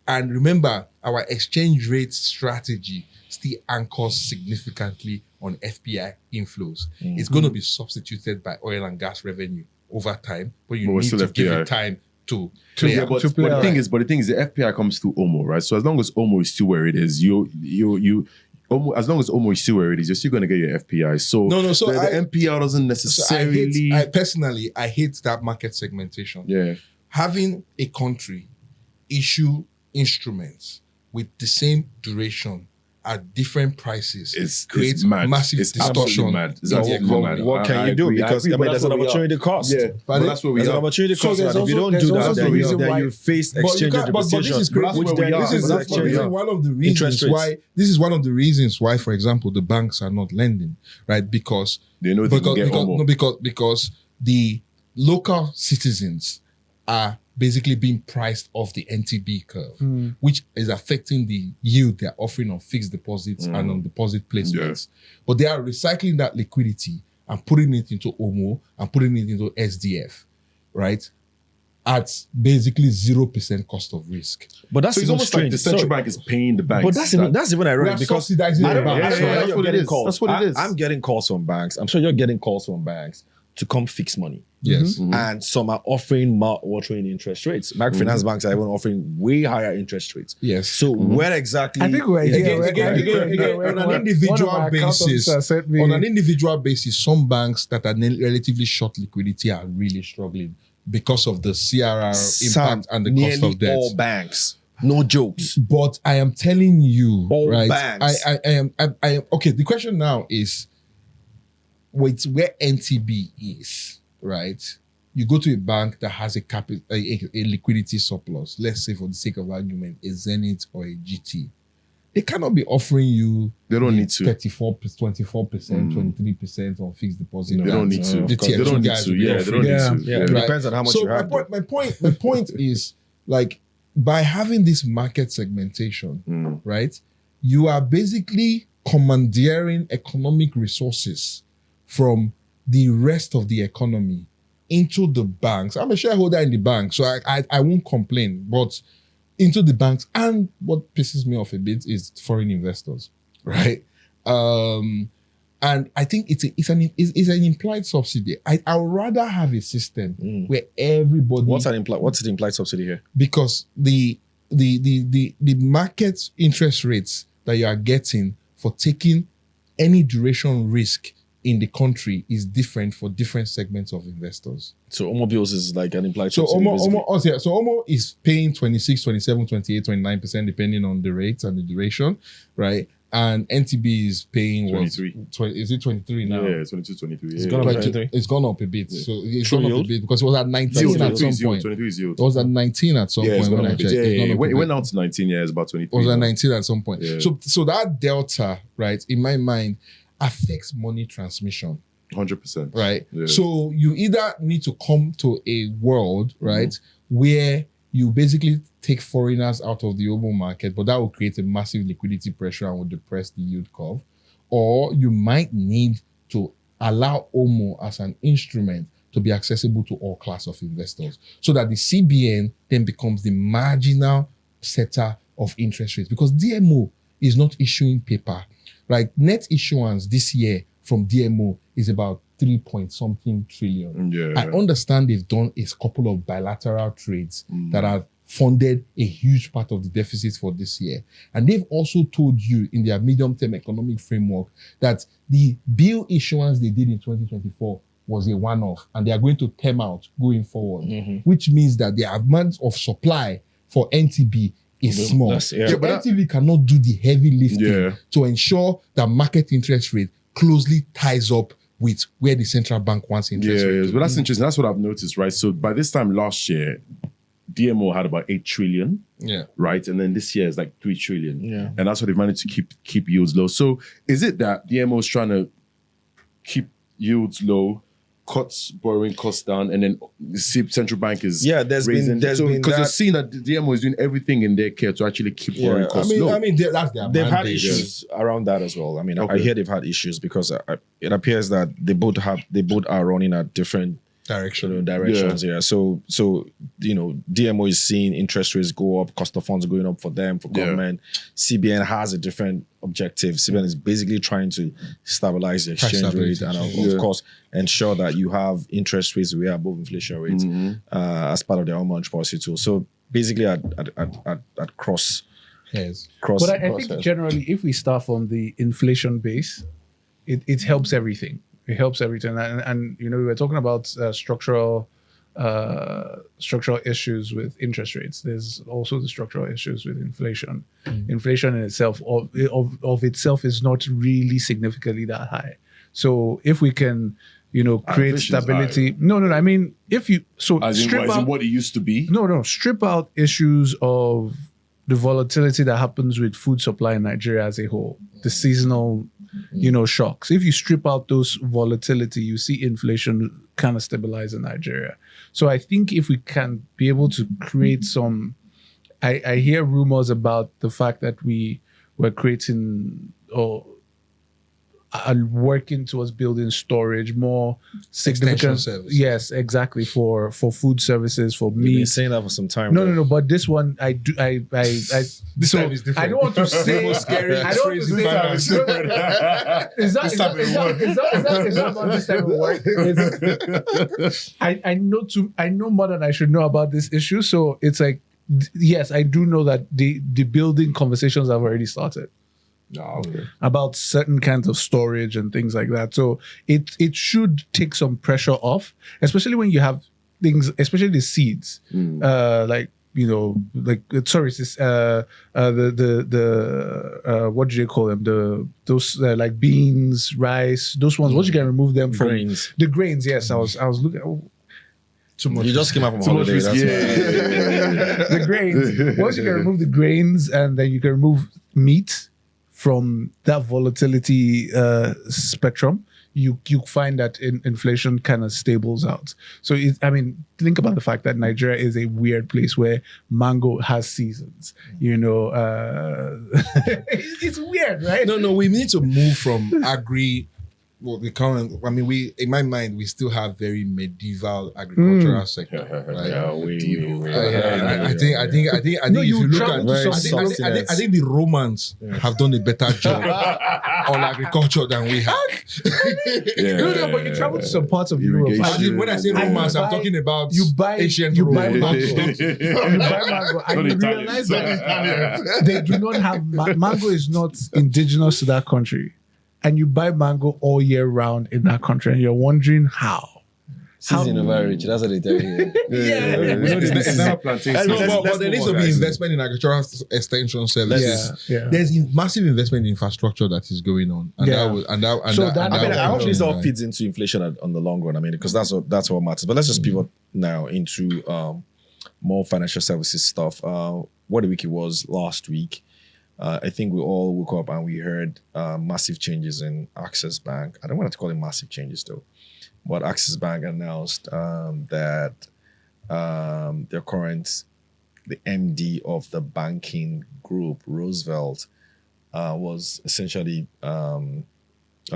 [SPEAKER 1] And remember, our exchange rate strategy still anchors significantly on FPI inflows. It's going to be substituted by oil and gas revenue over time, but you need to give it time to play out.
[SPEAKER 3] But the thing is, the FPI comes through OMO, right? So as long as OMO is still where it is, as long as Omo is still where it is, you're still going to get your FPI. So
[SPEAKER 1] So
[SPEAKER 3] the MPR doesn't necessarily.
[SPEAKER 1] I hate that market segmentation.
[SPEAKER 3] Yeah.
[SPEAKER 1] Having a country issue instruments with the same duration at different prices creates massive distortion.
[SPEAKER 4] What can you do? Because there's an opportunity cost.
[SPEAKER 3] Yeah, but that's what we
[SPEAKER 4] There's an opportunity cost. If you don't do that, then you face exchange depreciation.
[SPEAKER 1] This is one of the reasons why. This is one of the reasons why, for example, the banks are not lending, right? Because
[SPEAKER 3] they know they can get more.
[SPEAKER 1] Because the local citizens are basically being priced off the NTB curve, which is affecting the yield they're offering on fixed deposits and on deposit placements. But they are recycling that liquidity and putting it into OMO and putting it into SDF, right? At basically 0% cost of risk.
[SPEAKER 4] But that's
[SPEAKER 3] it's almost like the central bank is paying the banks.
[SPEAKER 4] But that's even ironic because
[SPEAKER 1] subsidizing the banks.
[SPEAKER 3] That's what it is. That's what it is.
[SPEAKER 4] I'm getting calls from banks. I'm sure you're getting calls from banks to come fix money.
[SPEAKER 1] Yes.
[SPEAKER 4] And some are offering mouth-watering interest rates. Microfinance banks are even offering way higher interest rates.
[SPEAKER 1] Yes.
[SPEAKER 4] So where exactly?
[SPEAKER 2] I think we're
[SPEAKER 1] on an individual basis, some banks that are relatively short liquidity are really struggling because of the CRR impact and the cost of debt.
[SPEAKER 4] All banks. No jokes.
[SPEAKER 1] But I am telling you,
[SPEAKER 4] all
[SPEAKER 1] right?
[SPEAKER 4] Banks.
[SPEAKER 1] I am okay. The question now is, where NTB is, right? You go to a bank that has a liquidity surplus. Let's say, for the sake of argument, a Zenith or a GT. They cannot be offering you.
[SPEAKER 3] They don't need to
[SPEAKER 1] 24%, 23% on fixed deposit.
[SPEAKER 3] They don't need to.
[SPEAKER 1] The tier 2 guys.
[SPEAKER 3] They don't need to.
[SPEAKER 4] Yeah, it depends on how much you have.
[SPEAKER 1] My point is, like, by having this market segmentation, right? You are basically commandeering economic resources from the rest of the economy into the banks. I'm a shareholder in the bank, so I won't complain, but into the banks. And what pisses me off a bit is foreign investors, right? And I think it's an implied subsidy. I would rather have a system where everybody.
[SPEAKER 4] What's the implied subsidy here? Because
[SPEAKER 1] the market interest rates that you are getting for taking any duration risk in the country is different for different segments of investors.
[SPEAKER 4] So Omo Bills is like an implied subsidy.
[SPEAKER 1] So Omo is paying 26, 27, 28, 29% depending on the rates and the duration, right? And NTB is paying
[SPEAKER 3] 23.
[SPEAKER 1] Is it 23 now?
[SPEAKER 3] Yeah, 22, 23.
[SPEAKER 4] It's gone up 23.
[SPEAKER 1] It's gone up a bit. So it's
[SPEAKER 4] True
[SPEAKER 1] gone up
[SPEAKER 4] yield?
[SPEAKER 1] a bit because it was at 19 at some point.
[SPEAKER 3] 23 is yield.
[SPEAKER 1] It was at 19 at some point when I checked.
[SPEAKER 3] It went down to 19, it's about 23.
[SPEAKER 1] It was at 19 at some point.
[SPEAKER 3] Yeah.
[SPEAKER 1] So that delta, right, in my mind, affects money transmission.
[SPEAKER 3] 100%.
[SPEAKER 1] Right?
[SPEAKER 3] Yeah.
[SPEAKER 1] So you either need to come to a world, right, where you basically take foreigners out of the open market, but that will create a massive liquidity pressure and will depress the yield curve. Or you might need to allow OMO as an instrument to be accessible to all class of investors so that the CBN then becomes the marginal setter of interest rates, because DMO is not issuing paper. Right? Net issuance this year from DMO is about 3-point-something trillion.
[SPEAKER 3] Yeah.
[SPEAKER 1] I understand they've done a couple of bilateral trades that have funded a huge part of the deficit for this year. And they've also told you in their medium-term economic framework that the bill issuance they did in 2024 was a one-off, and they are going to term out going forward, which means that the amount of supply for NTB is small. But NTB cannot do the heavy lifting to ensure that market interest rate closely ties up with where the central bank wants interest rate.
[SPEAKER 3] But that's interesting. That's what I've noticed, right? So by this time last year, DMO had about 8 trillion, right? And then this year is like 3 trillion.
[SPEAKER 4] Yeah.
[SPEAKER 3] And that's what they've managed to keep yields low. So is it that DMO is trying to keep yields low, cuts borrowing costs down, and then the central bank is raising? Because you're seeing that the DMO is doing everything in their care to actually keep borrowing costs low.
[SPEAKER 1] I mean, that's their
[SPEAKER 4] they've had issues around that as well. I mean, I hear they've had issues because it appears that they both are running at different directions. Yeah. So DMO is seeing interest rates go up, cost of funds going up for them, for government. CBN has a different objective. CBN is basically trying to stabilize the exchange rate and of course ensure that you have interest rates way above inflation rates as part of their own monetary policy tool. So basically at cross
[SPEAKER 1] Yes.
[SPEAKER 2] But I think generally, if we start from the inflation base, it helps everything. It helps everything. And we were talking about structural issues with interest rates. There's also the structural issues with inflation. Inflation in itself of itself is not really significantly that high. So if we can, create stability. No. I mean, if you strip out
[SPEAKER 3] what it used to be.
[SPEAKER 2] No. Strip out issues of the volatility that happens with food supply in Nigeria as a whole, the seasonal, shocks. If you strip out those volatility, you see inflation kind of stabilize in Nigeria. So I think if we can be able to create some, I hear rumors about the fact that we were creating or working towards building storage, more significant
[SPEAKER 1] service.
[SPEAKER 2] Yes, exactly, for food services, for meat.
[SPEAKER 4] You've been saying that for some time.
[SPEAKER 2] No. But this one, I do.
[SPEAKER 1] This time is different.
[SPEAKER 2] I don't want to say.
[SPEAKER 1] Scary.
[SPEAKER 2] I don't want to say. Is that about this type of work? I know more than I should know about this issue. So it's like, yes, I do know that the building conversations have already started. About certain kinds of storage and things like that. So it should take some pressure off, especially when you have things, especially the seeds, what do you call them? Those like beans, rice, those ones. Once you can remove them from
[SPEAKER 4] grains.
[SPEAKER 2] The grains, yes. I was looking.
[SPEAKER 1] Too much.
[SPEAKER 4] You just came out from holiday. That's
[SPEAKER 2] The grains. Once you can remove the grains, and then you can remove meat from that volatility spectrum, you find that inflation kind of stables out. So, think about the fact that Nigeria is a weird place where mango has seasons. It's weird, right?
[SPEAKER 1] No, we need to move from in my mind, we still have very medieval agricultural sector. Right? I think if you look at, I think the Romans have done a better job on agriculture than we have.
[SPEAKER 2] No, but you travel to some parts of Europe.
[SPEAKER 1] When I say Romans, I'm talking about ancient
[SPEAKER 2] Rome.
[SPEAKER 1] Rome.
[SPEAKER 2] You buy mango, and you realize that they do not have mango is not indigenous to that country. And you buy mango all year round in that country, and you're wondering how.
[SPEAKER 4] Season over rich. That's what they tell you.
[SPEAKER 1] It's not plantation. But there needs to be investment in agricultural extension services. There's massive investment in infrastructure that is going on, and I
[SPEAKER 4] hope this all feeds into inflation on the long run. Because that's what matters. But let's just pivot now into more financial services stuff. What a week it was last week. I think we all woke up and we heard massive changes in Access Bank. I don't want to call it massive changes though, but Access Bank announced that the MD of the banking group, Roosevelt, was essentially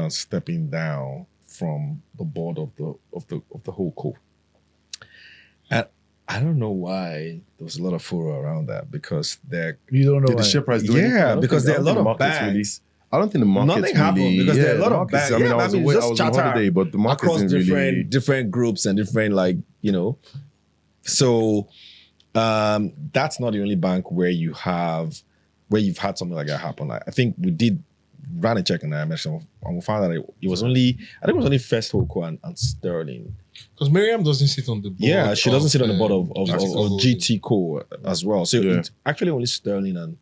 [SPEAKER 4] stepping down from the board of the whole co. And I don't know why there was a lot of furor around that, because
[SPEAKER 2] you don't know
[SPEAKER 3] did the share price do anything?
[SPEAKER 4] Because there are a lot of banks.
[SPEAKER 3] I don't think the market's
[SPEAKER 4] nothing happened because there are a lot of banks.
[SPEAKER 3] I was on holiday, but the market
[SPEAKER 4] across
[SPEAKER 3] isn't
[SPEAKER 4] different groups and different So that's not the only bank where you've had something like that happen. Like, I think we ran a check on that and we found that it was only First Holdco and Sterling.
[SPEAKER 1] Because Miriam doesn't sit on the board.
[SPEAKER 4] Yeah, she doesn't sit on the board of GT Co as well. So it's actually only Sterling and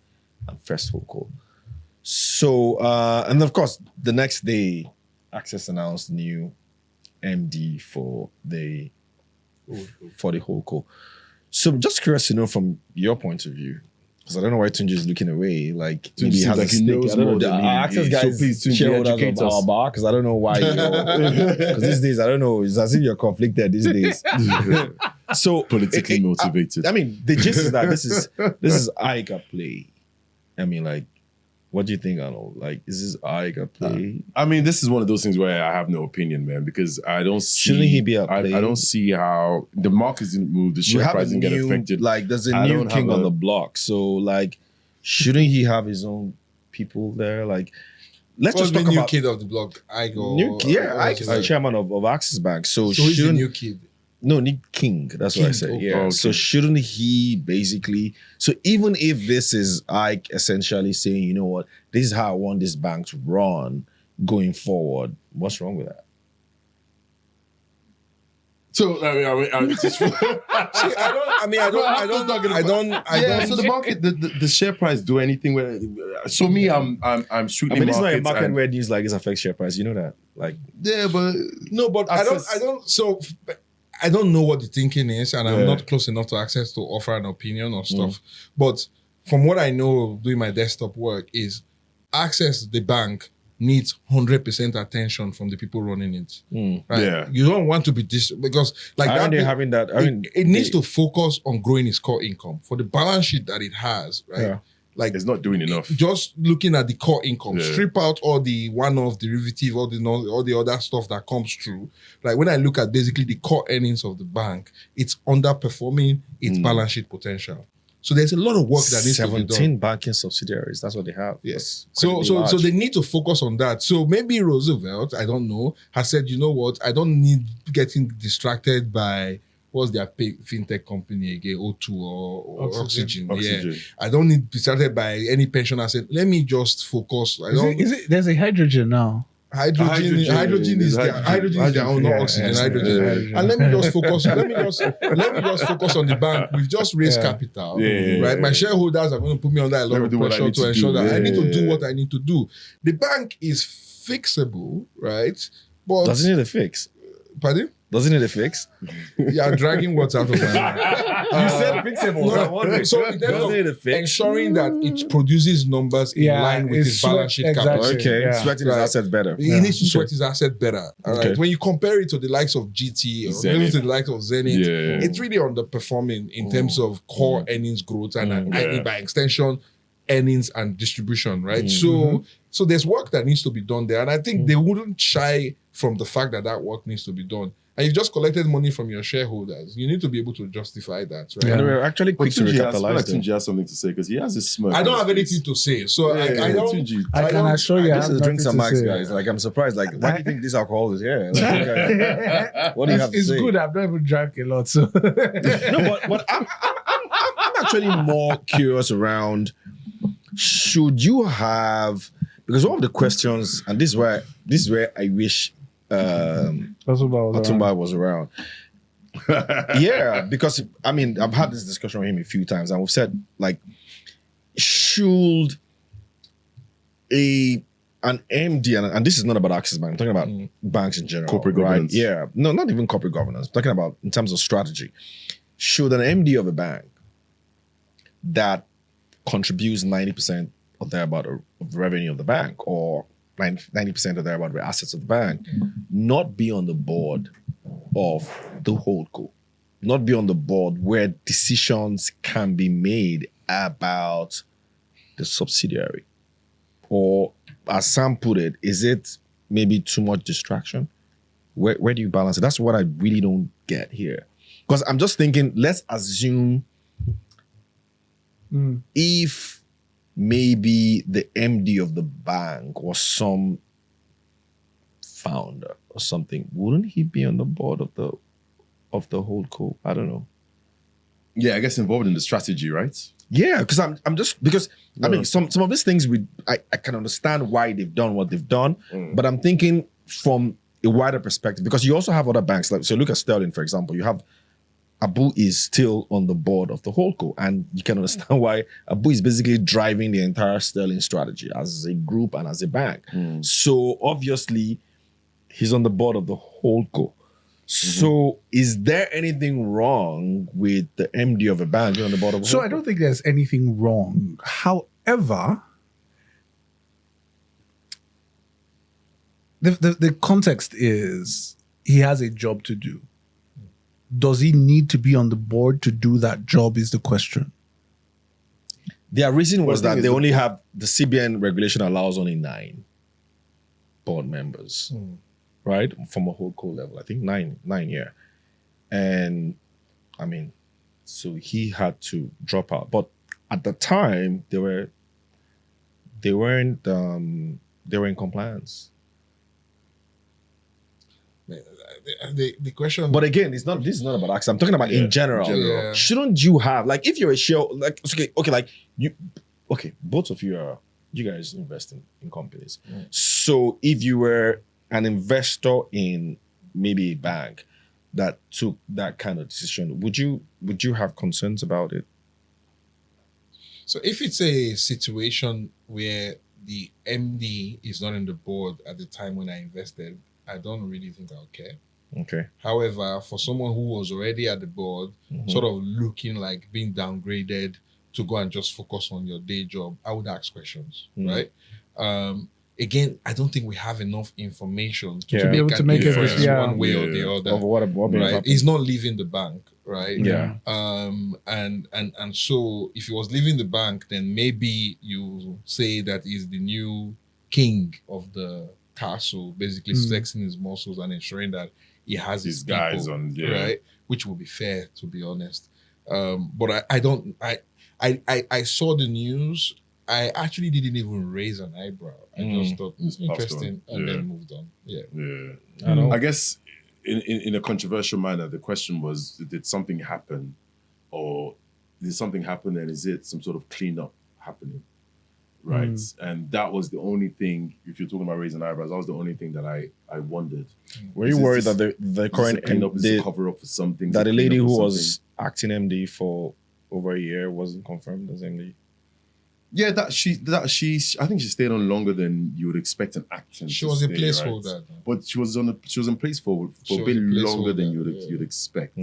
[SPEAKER 4] First Holdco. So and of course the next day, Access announced new MD for the Holdco. So I'm just curious to know from your point of view, because I don't know why Tunji is looking away. Like maybe he has a stake. I don't know. Access guys, so please, Tunji, shareholders of our bar, because I don't know why. Because these days I don't know. It's as if you're conflicted these days. So
[SPEAKER 3] politically motivated.
[SPEAKER 4] The gist is that this is AiG at play. What do you think, Arnold? Is this AiG at play?
[SPEAKER 3] This is one of those things where I have no opinion, man, because I don't see...
[SPEAKER 4] Shouldn't he be at play?
[SPEAKER 3] I don't see how... The markets didn't move, the share price didn't get affected.
[SPEAKER 4] There's a new king on the block. So, shouldn't he have his own people there? Let's just talk
[SPEAKER 1] the new
[SPEAKER 4] about...
[SPEAKER 1] kid of the block, AiG.
[SPEAKER 4] AiG is the chairman of Access Bank. So
[SPEAKER 1] he's the new kid.
[SPEAKER 4] No, Nick King. That's what I said.
[SPEAKER 1] okay.
[SPEAKER 4] Yeah.
[SPEAKER 3] Oh, okay.
[SPEAKER 4] So shouldn't he basically? So even if this is Ike essentially saying, you know what, this is how I want this bank to run going forward. What's wrong with that?
[SPEAKER 3] So I mean,
[SPEAKER 1] See, I don't.
[SPEAKER 3] So the market, the share price do anything with it. So me, I'm strictly.
[SPEAKER 4] I mean, it's not a
[SPEAKER 3] markets
[SPEAKER 4] market
[SPEAKER 3] and-
[SPEAKER 4] where news like this affects share price. You know that, like.
[SPEAKER 3] Yeah, but
[SPEAKER 1] No, but I don't. So I don't know what the thinking is, and I'm
[SPEAKER 3] Yeah.
[SPEAKER 1] not close enough to access to offer an opinion or stuff. But from what I know, doing my desktop work is access the bank needs 100% attention from the people running it. Right?
[SPEAKER 3] Yeah.
[SPEAKER 1] You don't want to be because like
[SPEAKER 4] Aren't
[SPEAKER 1] that.
[SPEAKER 4] they having that? I mean,
[SPEAKER 1] it needs to focus on growing its core income for the balance sheet that it has. Right.
[SPEAKER 4] Yeah.
[SPEAKER 1] Like
[SPEAKER 3] it's not doing enough.
[SPEAKER 1] just looking at the core income,
[SPEAKER 3] Yeah.
[SPEAKER 1] strip out all the one-off derivative, all the other stuff that comes through. Like when I look at basically the core earnings of the bank, it's underperforming its balance sheet potential. So there's a lot of work that needs to be done.
[SPEAKER 4] 17 banking subsidiaries. That's what they have.
[SPEAKER 1] Yes.
[SPEAKER 4] That's
[SPEAKER 1] So
[SPEAKER 4] incredibly
[SPEAKER 1] so
[SPEAKER 4] large.
[SPEAKER 1] they need to focus on that. So maybe Roosevelt, I don't know, has said, you know what, I don't need getting distracted by what's their fintech company again, O2 or Oxygen.
[SPEAKER 3] Oxygen.
[SPEAKER 1] Yeah. I don't need to be distracted by any pension. I said, let me just focus. I don't
[SPEAKER 2] Is it? There's a hydrogen now.
[SPEAKER 1] hydrogen is their own, not oxygen, hydrogen.
[SPEAKER 3] Yeah.
[SPEAKER 1] And let me just focus. let me just focus on the bank. We've just raised capital,
[SPEAKER 3] Yeah.
[SPEAKER 1] right? My shareholders are going to put me under a lot
[SPEAKER 3] Let me
[SPEAKER 1] of
[SPEAKER 3] do what I
[SPEAKER 1] pressure
[SPEAKER 3] need
[SPEAKER 1] to
[SPEAKER 3] to
[SPEAKER 1] ensure
[SPEAKER 3] do.
[SPEAKER 1] that I need to do
[SPEAKER 3] Yeah.
[SPEAKER 1] what I need to do. The bank is fixable, right? But
[SPEAKER 4] Doesn't need a fix.
[SPEAKER 1] pardon?
[SPEAKER 4] Doesn't need a fix.
[SPEAKER 1] You are dragging words out of my mouth.
[SPEAKER 4] You said fixable.
[SPEAKER 1] No,
[SPEAKER 4] I'm wondering.
[SPEAKER 1] so in terms
[SPEAKER 4] Doesn't
[SPEAKER 1] of
[SPEAKER 4] need a fix.
[SPEAKER 1] ensuring that it produces numbers in
[SPEAKER 2] Yeah,
[SPEAKER 1] line with
[SPEAKER 2] it's
[SPEAKER 1] its balance sheet
[SPEAKER 2] exactly.
[SPEAKER 1] capital.
[SPEAKER 4] Okay,
[SPEAKER 2] Yeah.
[SPEAKER 4] sweating his
[SPEAKER 1] Right.
[SPEAKER 4] assets better.
[SPEAKER 1] He needs to sweat his asset better. All right.
[SPEAKER 4] Okay.
[SPEAKER 1] When you compare it to the likes of GT or
[SPEAKER 3] Zenith.
[SPEAKER 1] even to the likes of Zenith,
[SPEAKER 3] Yeah.
[SPEAKER 1] it's really underperforming in terms of core earnings growth and
[SPEAKER 3] Yeah.
[SPEAKER 1] by extension, earnings and distribution, right? So there's work that needs to be done there. And I think they wouldn't shy from the fact that work needs to be done. And you've just collected money from your shareholders. You need to be able to justify that, right?
[SPEAKER 4] And we're actually
[SPEAKER 3] But
[SPEAKER 4] quick to
[SPEAKER 3] Tunji has, I feel like
[SPEAKER 4] recapitalize them.
[SPEAKER 3] Tunji has something to say because he has this smirk.
[SPEAKER 1] I don't
[SPEAKER 3] on
[SPEAKER 1] have
[SPEAKER 3] his
[SPEAKER 1] anything
[SPEAKER 3] face.
[SPEAKER 1] to say. So I don't.
[SPEAKER 3] Tunji.
[SPEAKER 2] I can assure you, I
[SPEAKER 4] This
[SPEAKER 2] have
[SPEAKER 4] is Drinks and
[SPEAKER 2] nothing to
[SPEAKER 4] Mics,
[SPEAKER 2] say.
[SPEAKER 4] guys. Like, I'm surprised. Like, why do you think this alcohol is here? Like, what do you have to
[SPEAKER 2] It's
[SPEAKER 4] say?
[SPEAKER 2] good. I've never drank a lot, so
[SPEAKER 4] No, but I'm actually more curious around, should you have, because one of the questions, and this is where I wish Otumba was around. Yeah, because I mean, I've had this discussion with him a few times, and we've said, like, should an MD, and this is not about Access Bank, I'm talking about banks in general.
[SPEAKER 3] Corporate
[SPEAKER 4] right?
[SPEAKER 3] governance.
[SPEAKER 4] Yeah. No, not even corporate governance. I'm talking about in terms of strategy. Should an MD of a bank that contributes 90% or thereabout of the revenue of the bank, or 90% or thereabout of the assets of the bank, not be on the board of the holdco, not be on the board where decisions can be made about the subsidiary? Or as Sam put it, is it maybe too much distraction? Where do you balance it? That's what I really don't get here. Because I'm just thinking, let's assume if maybe the MD of the bank was some founder or something, wouldn't he be on the board of the holdco? I don't know.
[SPEAKER 3] Yeah, I guess involved in the strategy, right?
[SPEAKER 4] Yeah, because I'm just because I mean some of these things I can understand why they've done what they've done, but I'm thinking from a wider perspective, because you also have other banks, like, so look at Sterling, for example. You have Abu is still on the board of the holdco, and you can understand why Abu is basically driving the entire Sterling strategy as a group and as a bank. So obviously he's on the board of the holdco. So is there anything wrong with the MD of a bank being on the board of a
[SPEAKER 2] So
[SPEAKER 4] holdco?
[SPEAKER 2] I don't think there's anything wrong. However, the context is he has a job to do. Does he need to be on the board to do that job is the question.
[SPEAKER 4] Their reason was
[SPEAKER 3] Well, the
[SPEAKER 4] that
[SPEAKER 3] thing
[SPEAKER 4] they
[SPEAKER 3] is
[SPEAKER 4] only have, the CBN regulation allows only 9 board members, right? From a holdco level, I think 9, yeah. And I mean, so he had to drop out. But at the time, they were in compliance.
[SPEAKER 1] The question,
[SPEAKER 4] But again, this is not about access. I'm talking about in general.
[SPEAKER 1] Yeah.
[SPEAKER 4] Shouldn't you have, like, if you're a share, like, both of you guys invest in companies. So if you were an investor in maybe a bank that took that kind of decision, would you have concerns about it?
[SPEAKER 1] so if it's a situation where the MD is not in the board at the time when I invested, I don't really think I'll care.
[SPEAKER 4] Okay.
[SPEAKER 1] However, for someone who was already at the board, sort of looking like being downgraded to go and just focus on your day job, I would ask questions, right? Again, I don't think we have enough information to be able to make a decision one way or the other.
[SPEAKER 4] Of what
[SPEAKER 1] right? He's not leaving the bank, right?
[SPEAKER 4] Yeah.
[SPEAKER 1] And so if he was leaving the bank, then maybe you say that he's the new king of the castle, basically flexing his muscles and ensuring that he has his
[SPEAKER 3] guys
[SPEAKER 1] people,
[SPEAKER 3] on,
[SPEAKER 1] right? Which would be fair, to be honest. But I saw the news. I actually didn't even raise an eyebrow. I just thought it's interesting and then moved on. Yeah.
[SPEAKER 3] I guess in a controversial manner, the question was, did something happen, or did something happen, and is it some sort of cleanup happening? Right. And that was the only thing, if you're talking about raising eyebrows, that was the only thing that I wondered.
[SPEAKER 4] Were you worried that the current
[SPEAKER 3] cleanup is a cover up for something?
[SPEAKER 4] That the lady who was acting MD for over a year wasn't confirmed as MD?
[SPEAKER 3] Yeah, I think she stayed on longer than you would expect an acting.
[SPEAKER 1] She was a placeholder,
[SPEAKER 3] right? But she was in place for a bit longer than you'd expect.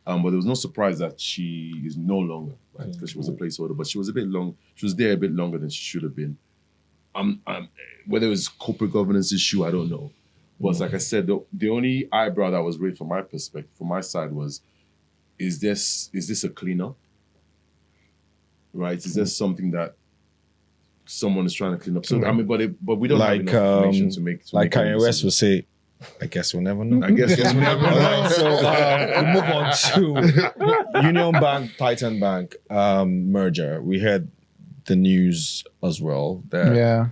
[SPEAKER 3] But there was no surprise that she is no longer, right? Because she was a placeholder, but she was a bit long. She was there a bit longer than she should have been. Whether it was corporate governance issue, I don't know. But like I said, the only eyebrow that was raised from my perspective, from my side, was, is this a cleanup? Right? Is there something that someone is trying to clean up? So I mean, but we don't have enough information to make.
[SPEAKER 4] Kanye West would say, "I guess we'll never know." I guess we'll never know. So we move on to Union Bank, Titan Bank merger. We heard the news as well that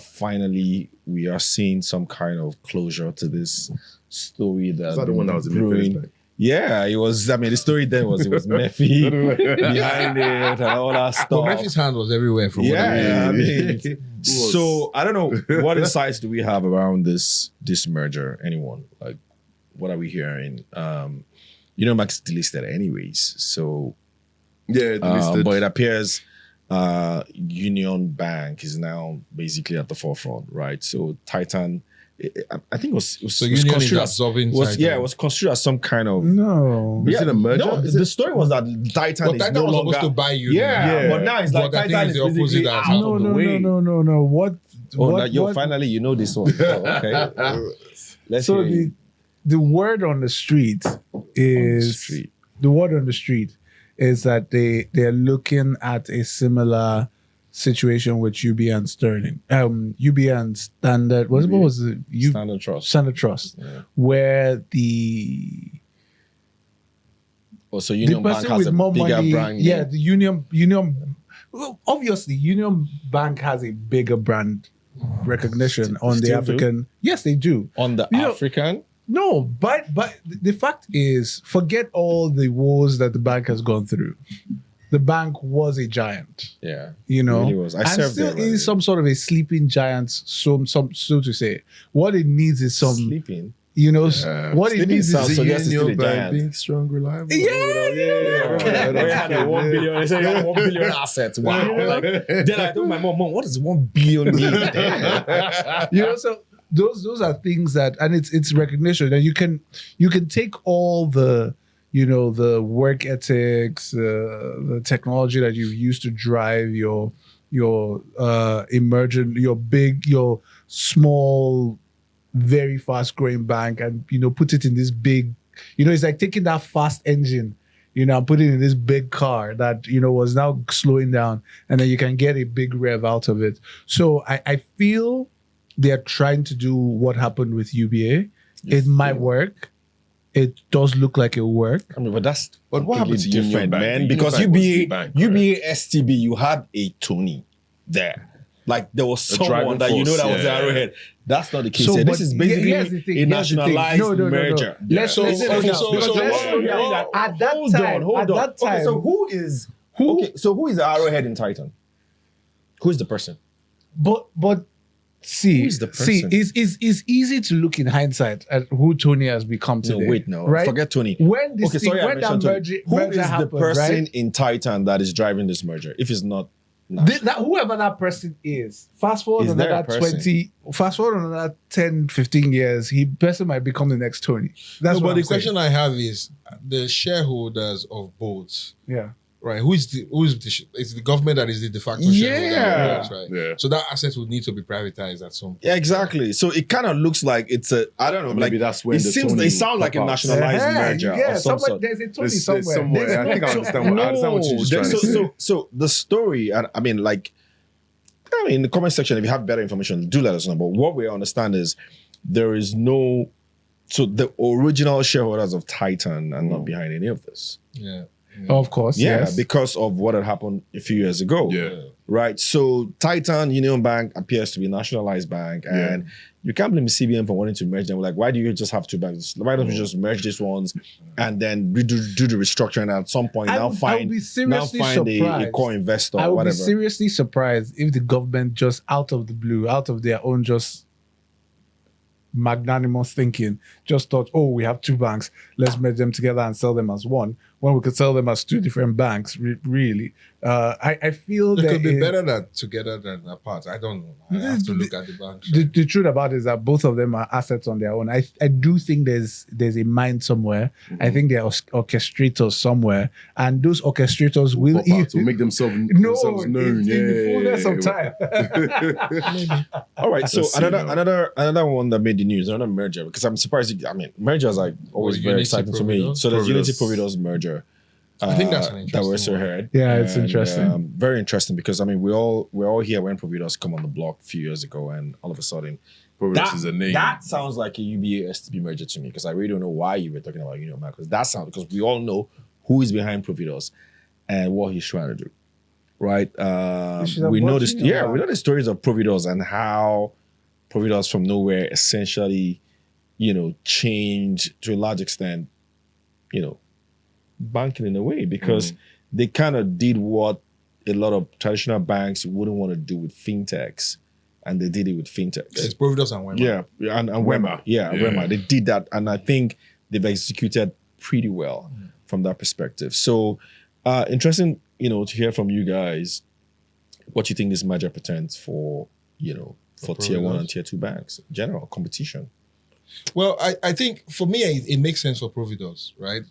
[SPEAKER 4] finally we are seeing some kind of closure to this story.
[SPEAKER 3] Is that the one that was in the Facebook?
[SPEAKER 4] Yeah, it was. I mean, the story then was it was Murphy behind it and all that stuff.
[SPEAKER 1] But Murphy's hand was everywhere from what
[SPEAKER 4] I mean. So I don't know, what insights do we have around this merger? Anyone? Like, what are we hearing? Max delisted anyways. So delisted. But it appears Union Bank is now basically at the forefront, right? So Titan. I think it was
[SPEAKER 1] Union is absorbing Titan.
[SPEAKER 4] Yeah, it was construed as some kind of
[SPEAKER 3] Is it a merger?
[SPEAKER 4] No, the story was that Titan is no
[SPEAKER 1] was
[SPEAKER 4] longer
[SPEAKER 1] supposed to buy Union.
[SPEAKER 4] Yeah, but now it's like Titan is the opposite out of the way.
[SPEAKER 2] No. What?
[SPEAKER 4] Finally you know this one. Okay. Let's
[SPEAKER 2] so
[SPEAKER 4] hear
[SPEAKER 2] the word on the street is that they're looking at a similar situation with UBA and Sterling, UBA and Standard. What was it?
[SPEAKER 4] Standard Trust.
[SPEAKER 2] Standard Trust, where
[SPEAKER 4] so Union Bank has a bigger brand.
[SPEAKER 2] Yeah, the Union. Well, obviously, Union Bank has a bigger brand recognition on the African. Yes, they do
[SPEAKER 4] on the African.
[SPEAKER 2] No, but the fact is, forget all the wars that the bank has gone through. The bank was a giant.
[SPEAKER 4] Yeah.
[SPEAKER 2] It
[SPEAKER 4] really was.
[SPEAKER 2] And still is some sort of a sleeping giant, so to say. What it needs is some
[SPEAKER 4] sleeping.
[SPEAKER 2] What it needs is
[SPEAKER 3] a Union Bank being strong, reliable.
[SPEAKER 2] Yeah.
[SPEAKER 4] They had a 1 billion. They said you have 1 billion assets. Wow. Then I told my mom, what does 1 billion mean?
[SPEAKER 2] So those are things that, and it's recognition that you can take all the the work ethics, the technology that you've used to drive your emergent, your small, very fast growing bank, and put it in this big, it's like taking that fast engine, and put it in this big car that was now slowing down, and then you can get a big rev out of it. So I feel they're trying to do what happened with UBA. It might work. It does look like it worked.
[SPEAKER 4] I mean, but
[SPEAKER 3] what happened to
[SPEAKER 4] different, man? Because UBA STB, you had a Tony there. Like there was someone
[SPEAKER 3] driving
[SPEAKER 4] that you know
[SPEAKER 3] force,
[SPEAKER 4] that was the
[SPEAKER 3] yeah.
[SPEAKER 4] arrowhead. That's not the case.
[SPEAKER 2] So,
[SPEAKER 4] here.
[SPEAKER 2] but
[SPEAKER 4] This is basically
[SPEAKER 2] here's the thing,
[SPEAKER 4] a nationalized
[SPEAKER 2] No.
[SPEAKER 4] merger.
[SPEAKER 2] Let's
[SPEAKER 1] So-
[SPEAKER 2] let's
[SPEAKER 1] so-
[SPEAKER 2] slow down,
[SPEAKER 1] so-
[SPEAKER 2] because
[SPEAKER 1] so-
[SPEAKER 2] let's
[SPEAKER 1] so-
[SPEAKER 2] slow down.
[SPEAKER 1] hold
[SPEAKER 2] At that
[SPEAKER 4] Hold
[SPEAKER 2] time,
[SPEAKER 4] on.
[SPEAKER 2] at that time,
[SPEAKER 4] Okay, so who is the arrowhead in Titan? Who is the person?
[SPEAKER 2] but see,
[SPEAKER 4] Who is the person?
[SPEAKER 2] it's easy to look in hindsight at who Tony has become today.
[SPEAKER 4] No.
[SPEAKER 2] right?
[SPEAKER 4] Forget Tony.
[SPEAKER 2] When this
[SPEAKER 4] Okay,
[SPEAKER 2] thing,
[SPEAKER 4] sorry, I
[SPEAKER 2] when that
[SPEAKER 4] mentioned Tony.
[SPEAKER 2] merger,
[SPEAKER 4] Who
[SPEAKER 2] merger
[SPEAKER 4] is the
[SPEAKER 2] happened,
[SPEAKER 4] person
[SPEAKER 2] right?
[SPEAKER 4] in Titan that is driving this merger? If it's not,
[SPEAKER 2] Whoever that person is, fast forward
[SPEAKER 4] Is there a
[SPEAKER 2] another
[SPEAKER 4] person?
[SPEAKER 2] fast forward another 10, 15 years, person might become the next Tony. That's
[SPEAKER 1] No,
[SPEAKER 2] what
[SPEAKER 1] but the
[SPEAKER 2] I'm saying.
[SPEAKER 1] question I have is the shareholders of both,
[SPEAKER 2] Yeah.
[SPEAKER 1] right? It's the government that is the de facto shareholder
[SPEAKER 4] Yeah.
[SPEAKER 1] of those, right?
[SPEAKER 3] Yeah.
[SPEAKER 1] So that asset would need to be privatized at some point.
[SPEAKER 4] yeah, exactly. So it kind of looks like it's I don't know,
[SPEAKER 3] Maybe
[SPEAKER 4] like
[SPEAKER 3] that's when
[SPEAKER 4] it
[SPEAKER 3] the
[SPEAKER 4] seems
[SPEAKER 3] Tony
[SPEAKER 4] it sounds like a
[SPEAKER 3] pop out.
[SPEAKER 4] nationalized merger
[SPEAKER 2] Yeah,
[SPEAKER 4] of some
[SPEAKER 2] somewhere,
[SPEAKER 4] sort.
[SPEAKER 2] there's a Tony
[SPEAKER 3] There's
[SPEAKER 2] somewhere.
[SPEAKER 3] somewhere.
[SPEAKER 2] There's
[SPEAKER 3] I think I
[SPEAKER 2] no-
[SPEAKER 3] understand what you're just trying to say.
[SPEAKER 4] So the story, and I mean, in the comment section, if you have better information, do let us know. But what we understand is there is no, so the original shareholders of Titan are not behind any of this.
[SPEAKER 1] Yeah.
[SPEAKER 2] Of course,
[SPEAKER 4] Yeah,
[SPEAKER 2] yes.
[SPEAKER 4] because of what had happened a few years ago.
[SPEAKER 3] Yeah.
[SPEAKER 4] Right. So Titan Union Bank appears to be a nationalized bank, and you can't blame the CBN for wanting to merge them. Like, why do you just have two banks? Why don't you just merge these ones and then do the restructuring, and at some point
[SPEAKER 2] I
[SPEAKER 4] now
[SPEAKER 2] would
[SPEAKER 4] find
[SPEAKER 2] be seriously
[SPEAKER 4] a
[SPEAKER 2] surprised.
[SPEAKER 4] core investor
[SPEAKER 2] I
[SPEAKER 4] or
[SPEAKER 2] would be
[SPEAKER 4] whatever.
[SPEAKER 2] seriously surprised if the government just out of the blue, out of their own just magnanimous thinking, just thought, oh, we have two banks, let's merge them together and sell them as one, when we could sell them as two different banks, really. I feel
[SPEAKER 1] It
[SPEAKER 2] that
[SPEAKER 1] could be better that together than apart. I don't know. I have to look at the banks.
[SPEAKER 2] the truth about it is that both of them are assets on their own. I do think there's a mind somewhere. I think there are orchestrators somewhere, and those orchestrators will
[SPEAKER 3] Pop out to make themselves known.
[SPEAKER 2] in the fullness of time.
[SPEAKER 4] All right, so
[SPEAKER 3] Let's see now.
[SPEAKER 4] another one that made the news, another merger, because I'm surprised. I mean, mergers are always
[SPEAKER 1] Well,
[SPEAKER 4] very
[SPEAKER 1] Unity
[SPEAKER 4] exciting to me.
[SPEAKER 1] Providus?
[SPEAKER 4] So there's Unity
[SPEAKER 3] Providus.
[SPEAKER 4] Providus merger.
[SPEAKER 1] I think that's an
[SPEAKER 4] that we
[SPEAKER 1] interesting
[SPEAKER 4] also
[SPEAKER 1] one.
[SPEAKER 4] heard.
[SPEAKER 2] Yeah, it's
[SPEAKER 4] And,
[SPEAKER 2] interesting.
[SPEAKER 4] very interesting because I mean we're all here when Providus come on the block a few years ago, and all of a sudden
[SPEAKER 3] Providus is a name.
[SPEAKER 4] that sounds like a UBA STB merger to me, because I really don't know why you were talking about Union Bank, because we all know who is behind Providus and what he's trying to do, right?
[SPEAKER 2] should have
[SPEAKER 4] We know
[SPEAKER 2] bought
[SPEAKER 4] this.
[SPEAKER 2] Union
[SPEAKER 4] Yeah,
[SPEAKER 2] Bank.
[SPEAKER 4] we know the stories of Providus and how Providus from nowhere essentially, changed to a large extent, banking in a way, because they kind of did what a lot of traditional banks wouldn't want to do with fintechs, and they did it with fintechs.
[SPEAKER 1] It's Providus and Wema.
[SPEAKER 4] Yeah, and Wema. Yeah, Wema. They did that, and I think they've executed pretty well from that perspective. So, interesting, to hear from you guys what you think this merger portends for, for tier one
[SPEAKER 1] Providus.
[SPEAKER 4] and tier two banks, general competition.
[SPEAKER 1] Well, I think for me, it makes sense for Providus, right?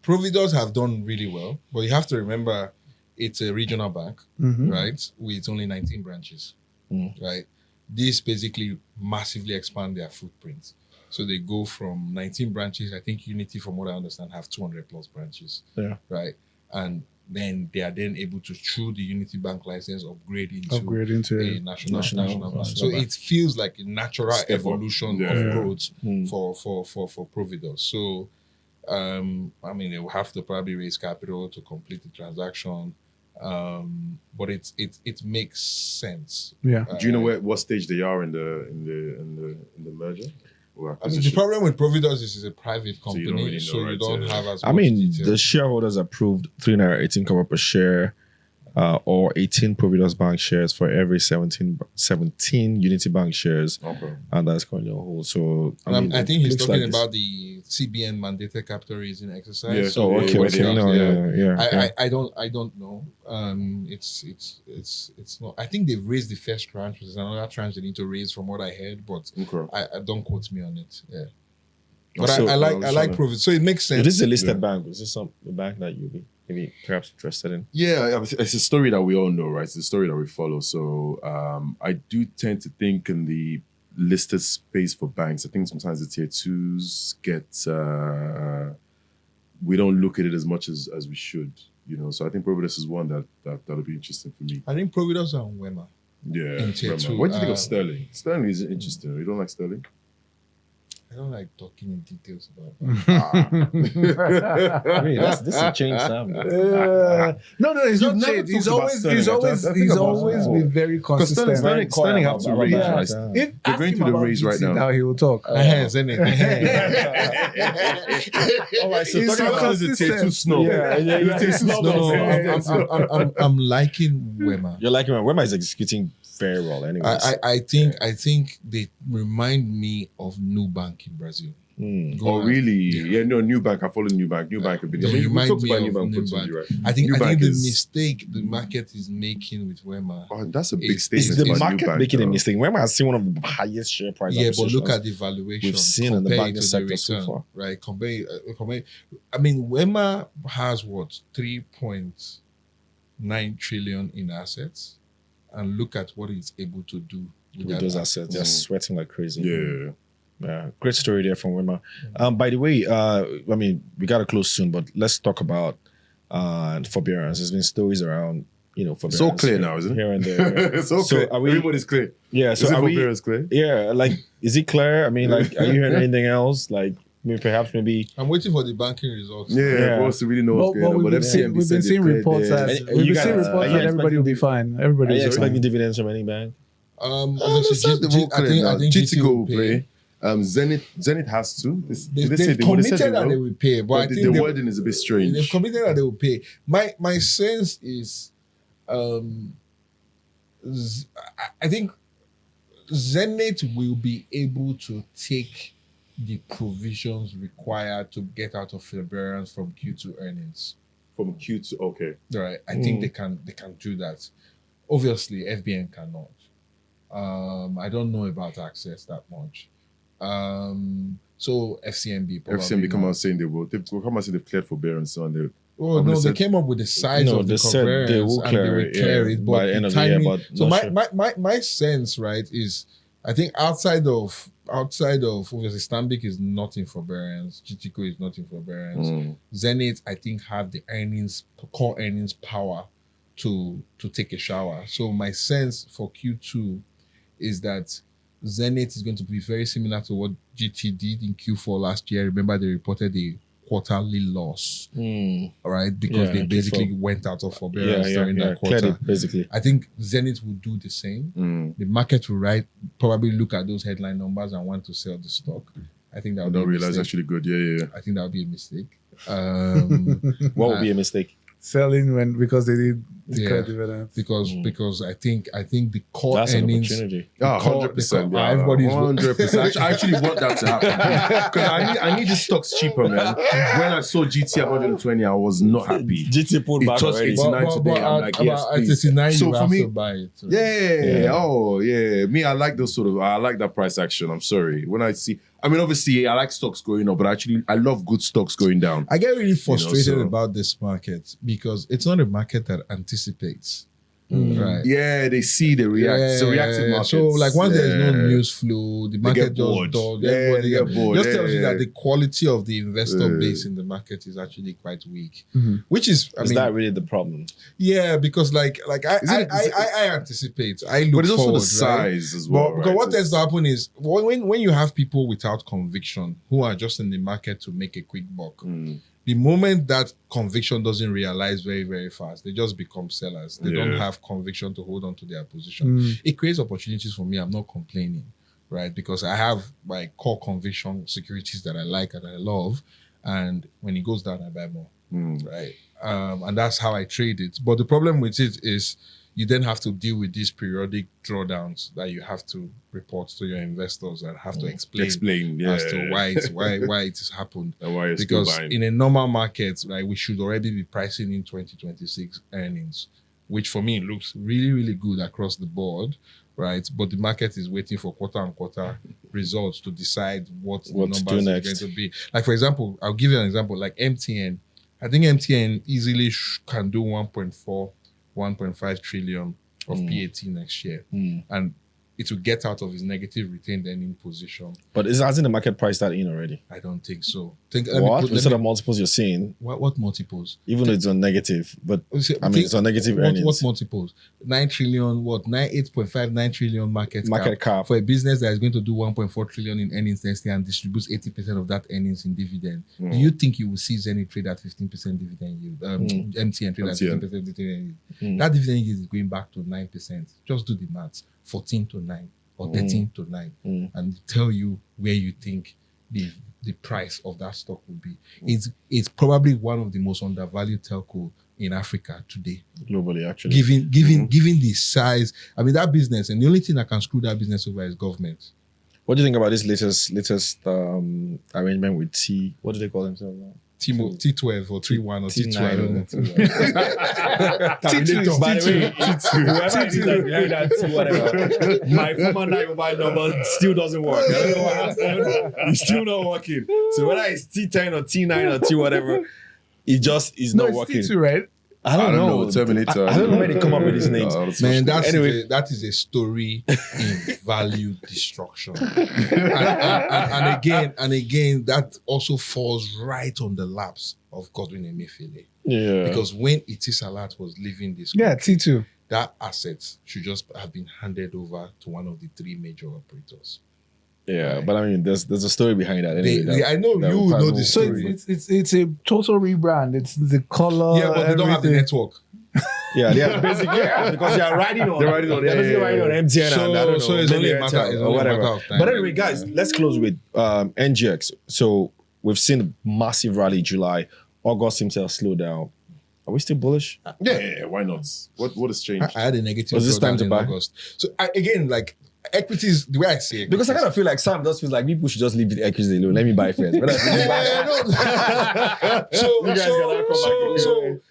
[SPEAKER 1] Providus have done really well, but you have to remember it's a regional bank, right? With only 19 branches, right? This basically massively expand their footprint. So they go from 19 branches. I think Unity, from what I understand, have 200 plus branches, right? And then they are then able to, through the Unity Bank license, upgrade into a national bank. So it feels like a natural
[SPEAKER 3] Step up.
[SPEAKER 1] evolution of growth for Providus. So I mean, they will have to probably raise capital to complete the transaction, but it makes sense.
[SPEAKER 2] Yeah.
[SPEAKER 3] Do you know what stage they are in the merger? Or
[SPEAKER 1] I mean, the
[SPEAKER 3] acquisition?
[SPEAKER 1] problem with Providus is it's a private
[SPEAKER 3] So you
[SPEAKER 1] company,
[SPEAKER 3] don't really know,
[SPEAKER 1] so you
[SPEAKER 3] right,
[SPEAKER 1] don't have as much
[SPEAKER 4] I mean,
[SPEAKER 1] detail.
[SPEAKER 4] the shareholders approved 3.18 Naira per share, or 18 Providus Bank shares for every 17 Unity Bank shares,
[SPEAKER 3] Okay.
[SPEAKER 4] and that's currently on hold. So I
[SPEAKER 1] think he's
[SPEAKER 4] looks
[SPEAKER 1] talking
[SPEAKER 4] like
[SPEAKER 1] about the CBN mandated capital raising exercise.
[SPEAKER 3] Yeah.
[SPEAKER 1] So
[SPEAKER 4] Okay,
[SPEAKER 3] where
[SPEAKER 4] okay,
[SPEAKER 3] they are.
[SPEAKER 4] no,
[SPEAKER 1] I don't know. It's not. I think they've raised the first tranche. There's another tranche they need to raise, from what I heard, but
[SPEAKER 3] Okay.
[SPEAKER 1] I don't quote me on it. Yeah, but
[SPEAKER 4] So-
[SPEAKER 1] I like Providus, so it makes sense.
[SPEAKER 4] If this is a listed bank, is this a bank that you'll be maybe perhaps interested in?
[SPEAKER 3] Yeah, it's a story that we all know, right? It's a story that we follow. So I do tend to think in the listed space for banks, I think sometimes the tier twos get, we don't look at it as much as we should, So I think Providus is one that'll be interesting for me.
[SPEAKER 1] I think Providus and Wema.
[SPEAKER 3] Yeah.
[SPEAKER 1] In tier
[SPEAKER 3] Rema.
[SPEAKER 1] two,
[SPEAKER 3] What do you think of Sterling? Sterling is interesting. You don't like Sterling?
[SPEAKER 1] I don't like talking in details about that.
[SPEAKER 4] I mean, this is a change, Sam.
[SPEAKER 2] No, he's
[SPEAKER 3] You've
[SPEAKER 2] not
[SPEAKER 3] never
[SPEAKER 2] changed. He's
[SPEAKER 3] talked about
[SPEAKER 2] always
[SPEAKER 3] Sterling.
[SPEAKER 2] he's
[SPEAKER 3] about
[SPEAKER 2] always
[SPEAKER 3] that.
[SPEAKER 2] been very
[SPEAKER 3] Because
[SPEAKER 2] consistent.
[SPEAKER 3] Sterling have to raise, right?
[SPEAKER 2] If
[SPEAKER 3] They're
[SPEAKER 2] ask
[SPEAKER 3] going
[SPEAKER 2] him
[SPEAKER 3] through the
[SPEAKER 2] about
[SPEAKER 3] raise right
[SPEAKER 2] GT
[SPEAKER 3] now.
[SPEAKER 2] he will talk.
[SPEAKER 4] All right, so
[SPEAKER 2] He's
[SPEAKER 4] talking about
[SPEAKER 2] consistent.
[SPEAKER 3] Too snob.
[SPEAKER 1] I'm liking Wema.
[SPEAKER 4] You're liking Wema is executing very well, anyways.
[SPEAKER 1] I think they remind me of Nubank in Brazil.
[SPEAKER 3] Oh, really? Yeah, no, Nubank. I follow Nubank. Nubank have been.
[SPEAKER 1] They
[SPEAKER 3] I mean, we
[SPEAKER 1] remind
[SPEAKER 3] talked
[SPEAKER 1] me
[SPEAKER 3] about
[SPEAKER 1] of
[SPEAKER 3] Nubank.
[SPEAKER 1] Nubank.
[SPEAKER 3] Right?
[SPEAKER 1] I think
[SPEAKER 3] Nubank
[SPEAKER 1] the
[SPEAKER 3] is-
[SPEAKER 1] mistake the market is making with Wema.
[SPEAKER 3] Oh, that's a big
[SPEAKER 1] It's
[SPEAKER 3] statement.
[SPEAKER 4] Is the
[SPEAKER 3] about
[SPEAKER 4] market
[SPEAKER 3] Nubank,
[SPEAKER 4] making a
[SPEAKER 3] though.
[SPEAKER 4] mistake? Wema has seen one of the highest share price
[SPEAKER 1] Yeah, but look
[SPEAKER 4] appreciations
[SPEAKER 1] at the valuation
[SPEAKER 4] we've seen in the
[SPEAKER 1] compared
[SPEAKER 4] banking
[SPEAKER 1] to
[SPEAKER 4] sector
[SPEAKER 1] the
[SPEAKER 4] so
[SPEAKER 1] return,
[SPEAKER 4] far.
[SPEAKER 1] right? Compare. I mean, Wema has what 3.9 trillion in assets, and look at what it's able to do
[SPEAKER 4] with
[SPEAKER 1] that
[SPEAKER 4] those assets. They're sweating like crazy.
[SPEAKER 3] Yeah.
[SPEAKER 4] Great story there from Wema. By the way, I mean, we got to close soon, but let's talk about forbearance. There's been stories around, forbearance.
[SPEAKER 3] It's all clear now, isn't it?
[SPEAKER 4] Here and there.
[SPEAKER 3] It's all
[SPEAKER 4] So
[SPEAKER 3] clear.
[SPEAKER 4] are we-
[SPEAKER 3] Everybody's clear.
[SPEAKER 4] Yeah, so
[SPEAKER 3] Is it
[SPEAKER 4] are we?
[SPEAKER 3] forbearance clear?
[SPEAKER 4] Yeah, like, is it clear? I mean, like, are you hearing anything else? Like, maybe.
[SPEAKER 1] I'm waiting for the banking results.
[SPEAKER 3] Yeah, for us to really know what's going on.
[SPEAKER 2] we've
[SPEAKER 3] But
[SPEAKER 2] been seeing,
[SPEAKER 3] FCMB
[SPEAKER 2] we've been
[SPEAKER 3] said
[SPEAKER 2] seeing
[SPEAKER 3] they
[SPEAKER 2] reports
[SPEAKER 3] cleared
[SPEAKER 2] that
[SPEAKER 3] their-
[SPEAKER 4] And
[SPEAKER 2] we've
[SPEAKER 4] you
[SPEAKER 2] been seeing
[SPEAKER 4] guys-
[SPEAKER 2] reports
[SPEAKER 4] are you
[SPEAKER 2] that everybody will be fine.
[SPEAKER 4] Are
[SPEAKER 2] Everybody
[SPEAKER 4] you
[SPEAKER 2] will be
[SPEAKER 4] expecting
[SPEAKER 2] fine.
[SPEAKER 4] dividends from any bank?
[SPEAKER 1] Obviously,
[SPEAKER 3] Said they will clear now.
[SPEAKER 1] I think
[SPEAKER 3] GT
[SPEAKER 1] GT
[SPEAKER 3] will
[SPEAKER 1] will pay.
[SPEAKER 3] play. Zenith has to. Did they
[SPEAKER 1] They've
[SPEAKER 3] say they
[SPEAKER 1] committed
[SPEAKER 3] said
[SPEAKER 1] that they
[SPEAKER 3] will?
[SPEAKER 1] will pay, but I
[SPEAKER 3] But
[SPEAKER 1] think
[SPEAKER 3] the
[SPEAKER 1] they-
[SPEAKER 3] wording is a bit strange.
[SPEAKER 1] they've committed that they will pay. My sense is, I think Zenith will be able to take the provisions required to get out of forbearance from Q2 earnings.
[SPEAKER 3] From Q2, okay.
[SPEAKER 1] Right. I think they can do that. Obviously, FBN cannot. I don't know about access that much. So FCMB probably.
[SPEAKER 3] FCMB come
[SPEAKER 1] not.
[SPEAKER 3] out saying they will. They've come out saying they've cleared forbearance on the.
[SPEAKER 1] Oh no, they came up with the size
[SPEAKER 4] No,
[SPEAKER 1] of
[SPEAKER 4] they
[SPEAKER 1] the
[SPEAKER 4] said they
[SPEAKER 1] forbearance
[SPEAKER 4] will
[SPEAKER 1] and
[SPEAKER 4] clear
[SPEAKER 1] they will
[SPEAKER 4] it,
[SPEAKER 1] clear
[SPEAKER 4] yeah,
[SPEAKER 1] it,
[SPEAKER 4] by
[SPEAKER 1] but
[SPEAKER 4] the
[SPEAKER 1] the
[SPEAKER 4] end of the year,
[SPEAKER 1] timing.
[SPEAKER 4] but
[SPEAKER 1] So
[SPEAKER 4] not
[SPEAKER 1] my sense, right, is I think outside of obviously Stanbic is not in forbearance, GTCO is not in forbearance. Zenith, I think, have the core earnings power to take a shower. So my sense for Q2 is that Zenith is going to be very similar to what GT did in Q4 last year. Remember, they reported a quarterly loss, all right, because
[SPEAKER 4] Yeah,
[SPEAKER 1] they basically
[SPEAKER 4] Q4.
[SPEAKER 1] went out of forbearance during that
[SPEAKER 4] cleared
[SPEAKER 1] quarter.
[SPEAKER 4] it, basically.
[SPEAKER 1] I think Zenith will do the same. The market will probably look at those headline numbers and want to sell the stock. I think that
[SPEAKER 3] I
[SPEAKER 1] would
[SPEAKER 3] don't
[SPEAKER 1] be a
[SPEAKER 3] realize
[SPEAKER 1] mistake.
[SPEAKER 3] actually good. Yeah.
[SPEAKER 1] I think that would be a mistake.
[SPEAKER 4] What would be a mistake?
[SPEAKER 2] Selling because they did
[SPEAKER 1] Yeah.
[SPEAKER 2] declare dividends.
[SPEAKER 1] Because I think the core
[SPEAKER 4] That's an
[SPEAKER 1] earnings.
[SPEAKER 4] opportunity.
[SPEAKER 3] Yeah,
[SPEAKER 1] core-
[SPEAKER 3] 100%.
[SPEAKER 1] the core-
[SPEAKER 3] Yeah,
[SPEAKER 1] everybody's
[SPEAKER 3] 100%. I actually want that to happen because I need the stocks cheaper, man. When I saw GT at 120, I was not happy.
[SPEAKER 4] GT pulled
[SPEAKER 3] It
[SPEAKER 4] back
[SPEAKER 3] touched
[SPEAKER 4] already.
[SPEAKER 3] 89 today. I'm like, yes,
[SPEAKER 1] at
[SPEAKER 3] please.
[SPEAKER 1] 89,
[SPEAKER 3] So
[SPEAKER 1] you
[SPEAKER 3] for
[SPEAKER 1] have
[SPEAKER 3] me-
[SPEAKER 1] to buy it. Right?
[SPEAKER 3] Yeah. Oh, yeah. Me, I like those I like that price action. I'm sorry. When I see, obviously, I like stocks going up, but actually, I love good stocks going down.
[SPEAKER 1] I get really frustrated
[SPEAKER 3] so-
[SPEAKER 1] about this market because it's not a market that anticipates. Right.
[SPEAKER 3] Yeah, they see, they react. It's a reactive market.
[SPEAKER 1] So, like, once there's no
[SPEAKER 3] Yeah.
[SPEAKER 1] news flow, the market
[SPEAKER 3] get
[SPEAKER 1] just
[SPEAKER 3] bored.
[SPEAKER 1] dull.
[SPEAKER 3] Yeah,
[SPEAKER 1] Everybody
[SPEAKER 3] they get bored.
[SPEAKER 1] just
[SPEAKER 3] Yeah,
[SPEAKER 1] tells you
[SPEAKER 3] yeah.
[SPEAKER 1] that the quality of the investor
[SPEAKER 3] Yeah.
[SPEAKER 1] base in the market is actually quite weak. Which is,
[SPEAKER 4] Is that really the problem?
[SPEAKER 1] yeah, because like I anticipate. I look
[SPEAKER 3] But it's also
[SPEAKER 1] forward,
[SPEAKER 3] the size as well.
[SPEAKER 1] But because
[SPEAKER 3] right?
[SPEAKER 1] what tends to happen is when you have people without conviction who are just in the market to make a quick buck, the moment that conviction doesn't realize very, very fast, they just become sellers. They don't have conviction to hold on to their position. It creates opportunities for me. I'm not complaining, right? Because I have my core conviction securities that I like and I love. And when it goes down, I buy more, right? And that's how I trade it. But the problem with it is you then have to deal with these periodic drawdowns that you have to report to your investors and have to explain
[SPEAKER 3] yeah.
[SPEAKER 1] as to why it has happened.
[SPEAKER 3] And why you're still
[SPEAKER 1] Because
[SPEAKER 3] buying.
[SPEAKER 1] in a normal market, right, we should already be pricing in 2026 earnings, which for me looks really, really good across the board, right? But the market is waiting for quarter-on-quarter results to decide what the
[SPEAKER 4] What to
[SPEAKER 1] numbers
[SPEAKER 4] do
[SPEAKER 1] are
[SPEAKER 4] next.
[SPEAKER 1] going to be. Like, for example, I'll give you an example, like MTN. I think MTN easily can do 1.4, 1.5 trillion of PAT next year. And it will get out of its negative retained earning position.
[SPEAKER 4] But hasn't the market priced that in already?
[SPEAKER 1] I don't think so.
[SPEAKER 4] Instead of multiples you're seeing?
[SPEAKER 1] What multiples?
[SPEAKER 4] Even though it's on negative, but it's on negative earnings.
[SPEAKER 1] What multiples? 9 trillion, 8.59 trillion market
[SPEAKER 4] cap
[SPEAKER 1] for a business that is going to do 1.4 trillion in earnings next year and distributes 80% of that earnings in dividend. Do you think you will see Zenith trade at 15% dividend yield? MTN trade at 15% dividend yield? That dividend yield is going back to 9%. Just do the maths. 14 to 9 or 13 to 9 and tell you where you think the price of that stock will be. It's probably one of the most undervalued telco in Africa today.
[SPEAKER 4] Globally, actually.
[SPEAKER 1] Given the size. I mean, that business, and the only thing that can screw that business over is government.
[SPEAKER 4] What do you think about this latest arrangement with T? What do they call themselves now?
[SPEAKER 1] T12 or T1 or
[SPEAKER 4] T9
[SPEAKER 1] T2.
[SPEAKER 4] By the way, whoever it is that's behind that T whatever, my former mobile number still doesn't work. I don't know what happened. It's still not working. So whether it's T10 or T9 or T whatever, it just is not working.
[SPEAKER 2] It's T2, right?
[SPEAKER 3] I don't know. Terminator.
[SPEAKER 4] I don't know where they come up with these names.
[SPEAKER 1] Man, that is a story in value destruction. and again, that also falls right on the laps of Godwin Emefiele.
[SPEAKER 4] Yeah.
[SPEAKER 1] Because when Etisalat was leaving this country,
[SPEAKER 2] T2.
[SPEAKER 1] that asset should just have been handed over to one of the 3 major operators.
[SPEAKER 4] Yeah, right. But I mean, there's a story behind that. Anyway,
[SPEAKER 1] I know you know the story.
[SPEAKER 2] So it's a total rebrand. It's the color.
[SPEAKER 1] Yeah, but they don't have the network.
[SPEAKER 4] Yeah, basically, because they're riding on MTN and I don't know.
[SPEAKER 1] So it's only a matter of time.
[SPEAKER 4] But anyway, guys, let's close with NGX. So we've seen a massive rally in July. August seems to have slowed down. Are we still bullish?
[SPEAKER 3] Yeah, why not? What has changed?
[SPEAKER 1] I had a negative.
[SPEAKER 4] Was this time to buy?
[SPEAKER 1] August. So again, like equities, the way I see it.
[SPEAKER 4] Because I kind of feel like Sam just feels like people should just leave the equities alone. Let me buy first.
[SPEAKER 1] So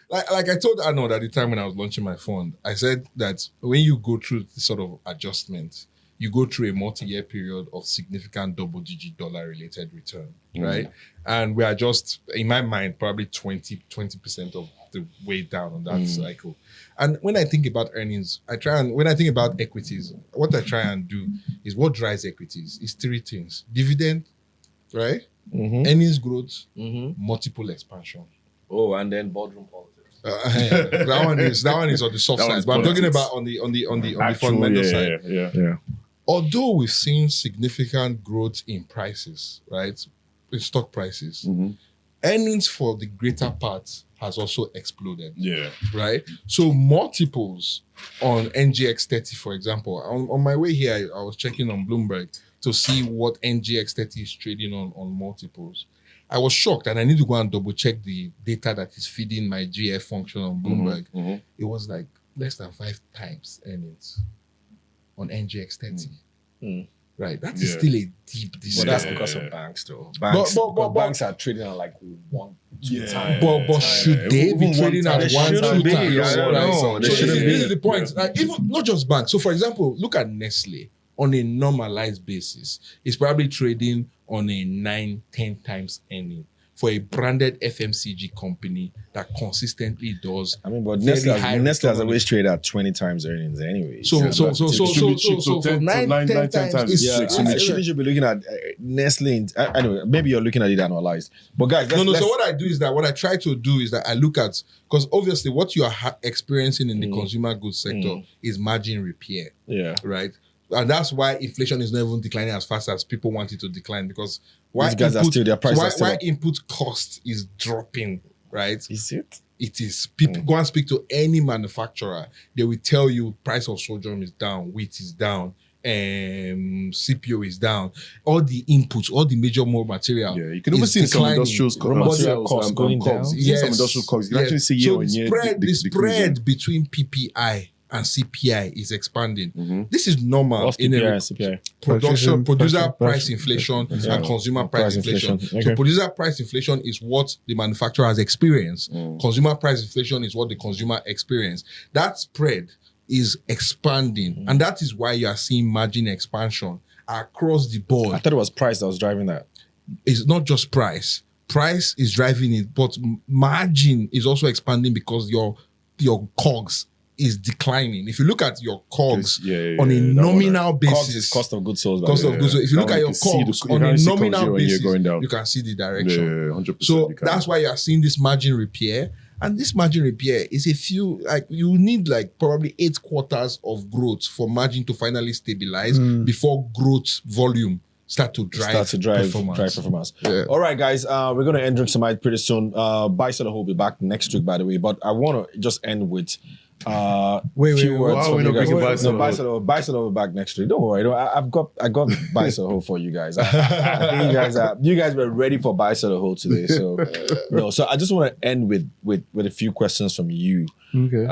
[SPEAKER 1] like I told Arnold at the time when I was launching my fund, I said that when you go through this sort of adjustment, you go through a multi-year period of significant double-digit dollar-related return, right? And we are just, in my mind, probably 20% of the way down on that cycle. And when I think about earnings, when I think about equities, what I try and do is what drives equities is 3 things. Dividend, right? Earnings growth, multiple expansion.
[SPEAKER 4] Oh, and then boardroom politics.
[SPEAKER 1] That one is on the soft side, but I'm talking about on the fundamental side.
[SPEAKER 3] Yeah.
[SPEAKER 1] Although we've seen significant growth in prices, right, in stock prices, earnings for the greater part has also exploded.
[SPEAKER 3] Yeah.
[SPEAKER 1] Right? So multiples on NGX 30, for example. On my way here, I was checking on Bloomberg to see what NGX 30 is trading on multiples. I was shocked, and I need to go and double check the data that is feeding my GF function on Bloomberg. It was like less than 5 times earnings on NGX 30. Right, that is still a deep discount.
[SPEAKER 4] But that's because of banks, though. Banks are trading at like 1-2 times.
[SPEAKER 1] But should they be trading at 1-2 times?
[SPEAKER 4] No, they shouldn't be.
[SPEAKER 1] This is the point. Like, even not just banks. So, for example, look at Nestlé. On a normalized basis, it's probably trading on a 9-10 times earning for a branded FMCG company that consistently does.
[SPEAKER 4] I mean, but Nestlé has always traded at 20 times earnings anyway.
[SPEAKER 1] So 9-10 times.
[SPEAKER 4] Shouldn't you be looking at Nestlé? Anyway, maybe you're looking at it annualized. But guys,
[SPEAKER 1] so what I do is that what I try to do is that I look at, because obviously what you are experiencing in the consumer goods sector is margin repair. Yeah. Right. And that's why inflation is not even declining as fast as people want it to decline, because why input cost is dropping, right?
[SPEAKER 4] Is it?
[SPEAKER 1] It is. People go and speak to any manufacturer. They will tell you price of sorghum is down, wheat is down, CPO is down. All the inputs, all the major raw material.
[SPEAKER 3] Yeah, you can almost see some industrial costs
[SPEAKER 4] going down.
[SPEAKER 3] Yes, some industrial costs. You can actually see year on year.
[SPEAKER 1] The spread between PPI and CPI is expanding. This is normal.
[SPEAKER 4] What's
[SPEAKER 1] in
[SPEAKER 4] PPI
[SPEAKER 1] and producer price inflation and consumer price inflation.
[SPEAKER 4] Okay.
[SPEAKER 1] So producer price inflation is what the manufacturer has experienced. Consumer price inflation is what the consumer experienced. That spread is expanding, and that is why you are seeing margin expansion across the board.
[SPEAKER 4] I thought it was price that was driving that.
[SPEAKER 1] It's not just price. Price is driving it, but margin is also expanding because your COGS is declining. If you look at your COGS on a nominal basis,
[SPEAKER 4] cost of goods sold.
[SPEAKER 1] Cost of goods. If you look at your COGS on a nominal basis,
[SPEAKER 3] going down.
[SPEAKER 1] you can see the direction.
[SPEAKER 3] 100%.
[SPEAKER 1] So that's why you are seeing this margin repair. And this margin repair is you need like probably 8 quarters of growth for margin to finally stabilize before growth volume start to drive performance. Yeah.
[SPEAKER 4] All right, guys, we're going to end Drinks and Mics pretty soon. Buy Sell or Hold will be back next week, by the way. But I want to just end with few words from you guys. Buy Sell or Hold will be back next week. Don't worry. I got Buy Sell or Hold for you guys. I think you guys were ready for Buy Sell or Hold today. So so I just want to end with a few questions from you.
[SPEAKER 2] Okay.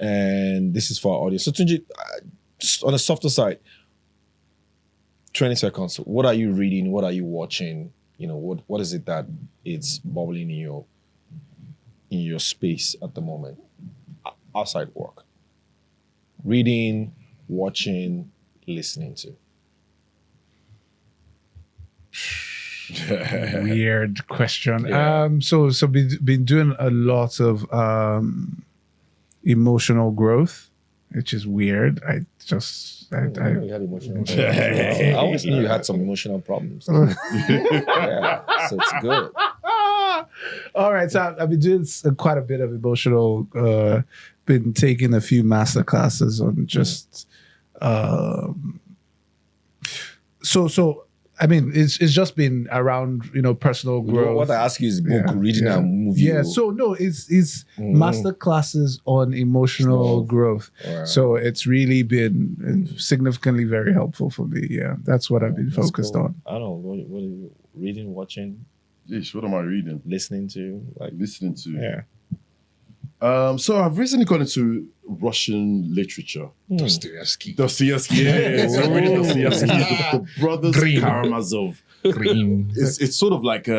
[SPEAKER 4] And this is for our audience. So Tunji, just on the softer side, 20 seconds. What are you reading? What are you watching? What is it that it's bubbling in your space at the moment? Outside work. Reading, watching, listening to.
[SPEAKER 2] Weird question.
[SPEAKER 4] Yeah.
[SPEAKER 2] So been doing a lot of emotional growth, which is weird. I
[SPEAKER 4] you had emotional problems. I always knew you had some emotional problems. Yeah, so it's good.
[SPEAKER 2] All right, so I've been doing quite a bit of emotional. Been taking a few master classes on just. So I mean, it's just been around personal growth.
[SPEAKER 4] What I ask you is book reading and movie.
[SPEAKER 2] Yeah, so no, it's master classes on emotional growth. Right. So it's really been significantly very helpful for me. Yeah, that's what I've been focused on.
[SPEAKER 4] I don't know. What are you reading, watching?
[SPEAKER 3] Yes, what am I reading?
[SPEAKER 4] Listening to?
[SPEAKER 3] Listening to.
[SPEAKER 4] Yeah.
[SPEAKER 3] So I've recently gone into Russian literature.
[SPEAKER 1] Dostoevsky.
[SPEAKER 3] Yeah. So I'm reading Dostoevsky. The brothers Karamazov. It's sort of like I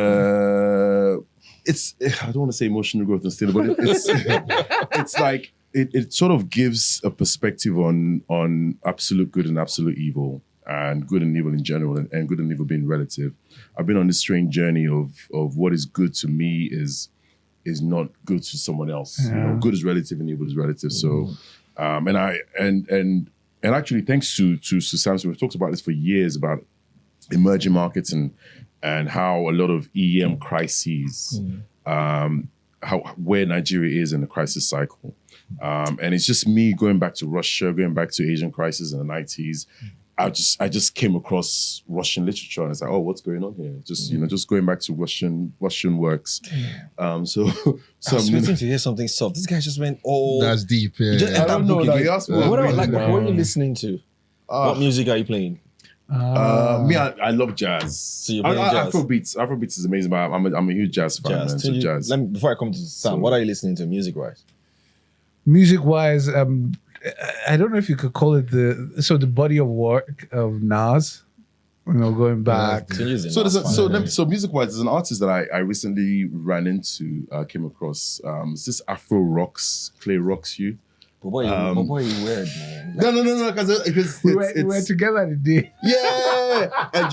[SPEAKER 3] don't want to say emotional growth and still, but it's like it sort of gives a perspective on absolute good and absolute evil, and good and evil in general, and good and evil being relative. I've been on this strange journey of what is good to me is not good to someone else.
[SPEAKER 2] Yeah.
[SPEAKER 3] Good is relative and evil is relative. So, and actually, thanks to Samson, we've talked about this for years about emerging markets and how a lot of EM crises, where Nigeria is in the crisis cycle, and it's just me going back to Russia, going back to Asian crisis in the 90s. I just came across Russian literature and it's like, oh, what's going on here? Just going back to Russian works. So
[SPEAKER 4] I was waiting to hear something soft. This guy just went all.
[SPEAKER 1] That's deep. Yeah.
[SPEAKER 3] I don't know. He asked me
[SPEAKER 4] what are you listening to? What music are you playing?
[SPEAKER 3] I love jazz.
[SPEAKER 4] So you're playing jazz.
[SPEAKER 3] Afrobeats is amazing, but I'm a huge jazz fan. Man, so jazz.
[SPEAKER 4] Before I come to Sam, what are you listening to music-wise?
[SPEAKER 2] Music-wise, I don't know if you could call it the body of work of Nas. Going back.
[SPEAKER 3] So music-wise, there's an artist that I recently ran into, came across. It's this Afro Rocks, Clay Rocks you.
[SPEAKER 4] But boy, you weird, man.
[SPEAKER 3] No, because
[SPEAKER 2] we were together today.
[SPEAKER 3] Yeah, and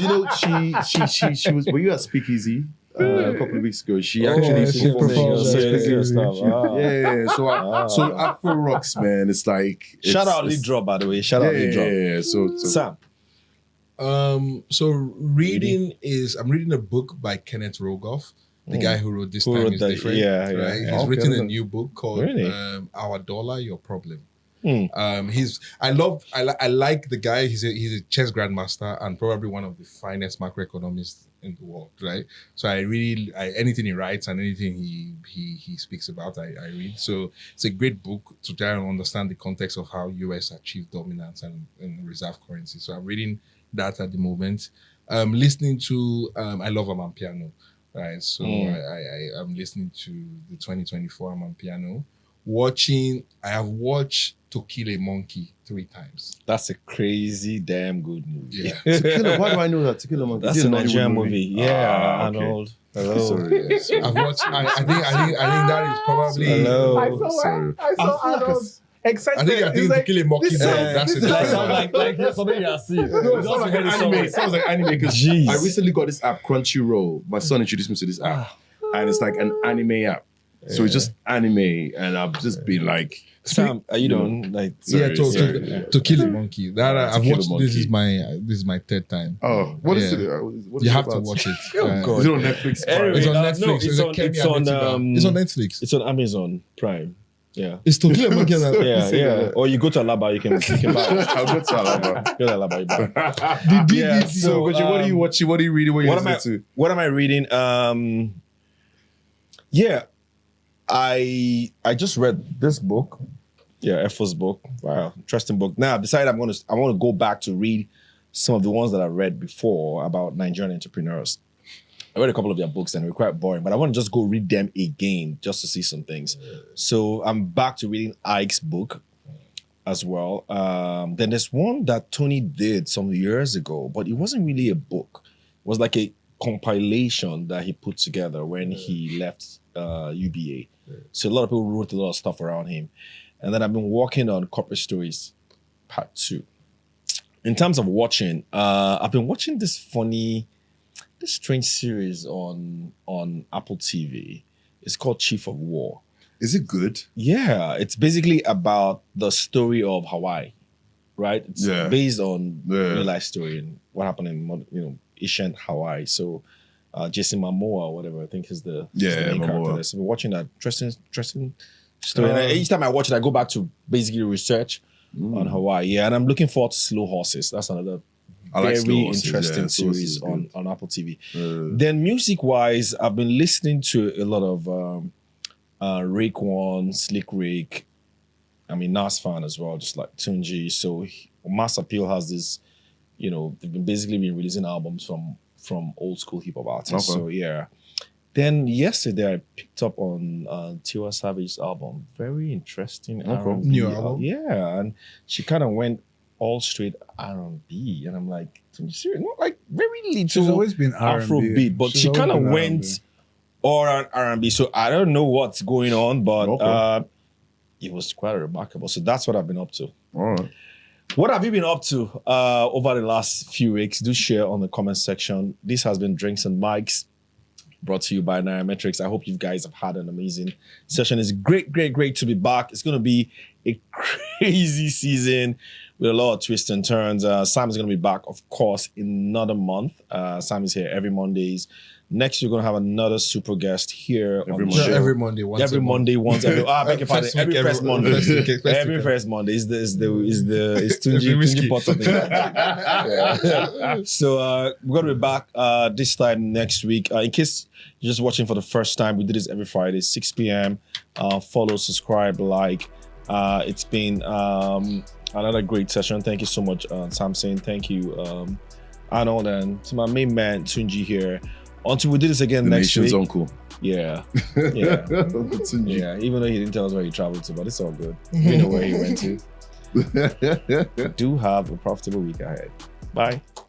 [SPEAKER 3] she was. Were you at Speakeasy? A couple of weeks ago, she actually performed
[SPEAKER 2] stuff.
[SPEAKER 3] Yeah. So Afro Rocks, man, it's like
[SPEAKER 4] shout out Lead Drop, by the way. Shout out Lead Drop.
[SPEAKER 3] Yeah. So
[SPEAKER 4] Sam.
[SPEAKER 1] So reading I'm reading a book by Kenneth Rogoff, the guy who wrote This Time Is Different. Right? He's written a new book called Our Dollar, Your Problem. I like the guy. He's a chess grandmaster and probably one of the finest macroeconomists in the world, right? So I anything he writes and anything he speaks about, I read. So it's a great book to try and understand the context of how US achieved dominance and reserve currency. So I'm reading that at the moment. Listening to I love Amapiano, right? So I'm listening to the 2024 Amapiano. I have watched To Kill a Monkey 3 times.
[SPEAKER 4] That's a crazy damn good movie.
[SPEAKER 3] Yeah. Why do I know that? To Kill a Monkey.
[SPEAKER 4] That's a Nigerian movie. Yeah, Arnold. Hello.
[SPEAKER 3] Sorry.
[SPEAKER 1] I've watched. I think that is probably.
[SPEAKER 4] Hello.
[SPEAKER 2] I saw Arnold. Excited.
[SPEAKER 1] I think To Kill a Monkey. That's it.
[SPEAKER 4] Sounds like something you have seen.
[SPEAKER 3] No, it sounds like anime. It sounds like anime because I recently got this app, Crunchyroll. My son introduced me to this app, and it's like an anime app. So it's just anime, and I've just been like,
[SPEAKER 4] Sam, are you done? Like,
[SPEAKER 1] Yeah,
[SPEAKER 3] sorry.
[SPEAKER 1] to kill a monkey. That I've
[SPEAKER 3] Kill a
[SPEAKER 1] watched.
[SPEAKER 3] Monkey.
[SPEAKER 1] This is my third time.
[SPEAKER 3] oh, what is
[SPEAKER 1] Yeah.
[SPEAKER 3] it? What is
[SPEAKER 1] You
[SPEAKER 3] it
[SPEAKER 1] have to
[SPEAKER 3] about?
[SPEAKER 1] watch it.
[SPEAKER 4] God.
[SPEAKER 3] Is it on Netflix?
[SPEAKER 4] Anyway,
[SPEAKER 1] It's on
[SPEAKER 4] no,
[SPEAKER 1] Netflix.
[SPEAKER 4] it's
[SPEAKER 1] a
[SPEAKER 4] on-
[SPEAKER 1] Kenya
[SPEAKER 4] it's on,
[SPEAKER 1] native. It's on Netflix.
[SPEAKER 4] It's on Amazon Prime. Yeah.
[SPEAKER 1] It's to kill a monkey.
[SPEAKER 4] Yeah,
[SPEAKER 3] Say
[SPEAKER 4] yeah.
[SPEAKER 3] that.
[SPEAKER 4] Or you go to Alaba, you can buy it.
[SPEAKER 3] I'll go to Alaba.
[SPEAKER 4] Go to Alaba, you buy it.
[SPEAKER 1] The
[SPEAKER 4] Yeah,
[SPEAKER 1] DVD.
[SPEAKER 3] So, what are you watching? What are you reading? What are you
[SPEAKER 4] What am I?
[SPEAKER 3] listening to?
[SPEAKER 4] What am I reading? I just read this book. Yeah, Effo's book. Wow, interesting book. Now I've decided I want to go back to read some of the ones that I read before about Nigerian entrepreneurs. I read a couple of their books and they were quite boring, but I want to just go read them again just to see some things. So I'm back to reading AiG's book as well. Then there's one that Tony did some years ago, but it wasn't really a book. It was like a compilation that he put together when he left UBA. So a lot of people wrote a lot of stuff around him. And then I've been working on Corporate Stories Part 2. In terms of watching, I've been watching this strange series on Apple TV. It's called Chief of War.
[SPEAKER 3] Is it good?
[SPEAKER 4] Yeah, it's basically about the story of Hawaii, right? It's based on real life story and what happened in ancient Hawaii. So Jason Momoa or whatever, I think is the main character. So I've been watching that interesting story. And each time I watch it, I go back to basically research on Hawaii. Yeah, and I'm looking forward to Slow Horses. That's another very interesting series on Apple TV. Then music-wise, I've been listening to a lot of Rake One, Slick Rick. I mean, Nas fan as well, just like Tunji. So Mass Appeal has this, they've been releasing albums from old school hip hop artists.
[SPEAKER 3] Okay.
[SPEAKER 4] So yeah. Then yesterday I picked up on Tiwa Savage's album. Very interesting R&B.
[SPEAKER 1] New album?
[SPEAKER 4] Yeah, and she kind of went all straight R&B, and I'm like, are you serious? Not like very little.
[SPEAKER 2] She's always been R&B.
[SPEAKER 4] Afrobeat, but she kind of went all around R&B. So I don't know what's going on, but it was quite remarkable. So that's what I've been up to.
[SPEAKER 3] All right.
[SPEAKER 4] What have you been up to over the last few weeks? Do share on the comment section. This has been Drinks and Mics, brought to you by Naira-Metrics. I hope you guys have had an amazing session. It's great to be back. It's going to be a crazy season with a lot of twists and turns. Sam is going to be back, of course, in another month. Sam is here every Mondays. Next, we're going to have another super guest here on the show.
[SPEAKER 1] Every Monday, once
[SPEAKER 4] every
[SPEAKER 1] a month.
[SPEAKER 4] Monday, once every. Beg your pardon. Every first Monday. Every
[SPEAKER 1] week.
[SPEAKER 4] first Monday is Tunji Potter thing. Yeah. So we're gonna be back this time next week. In case you're just watching for the first time, we do this every Friday, 6 p.m. Follow, subscribe, like. It's been another great session. Thank you so much, Samson. Thank you, Arnold, and to my main man Tunji here. Until we do this again next week.
[SPEAKER 3] Uncle.
[SPEAKER 4] Yeah. Yeah. Even though he didn't tell us where he traveled to, but it's all good. We know where he went to. Do have a profitable week ahead. Bye.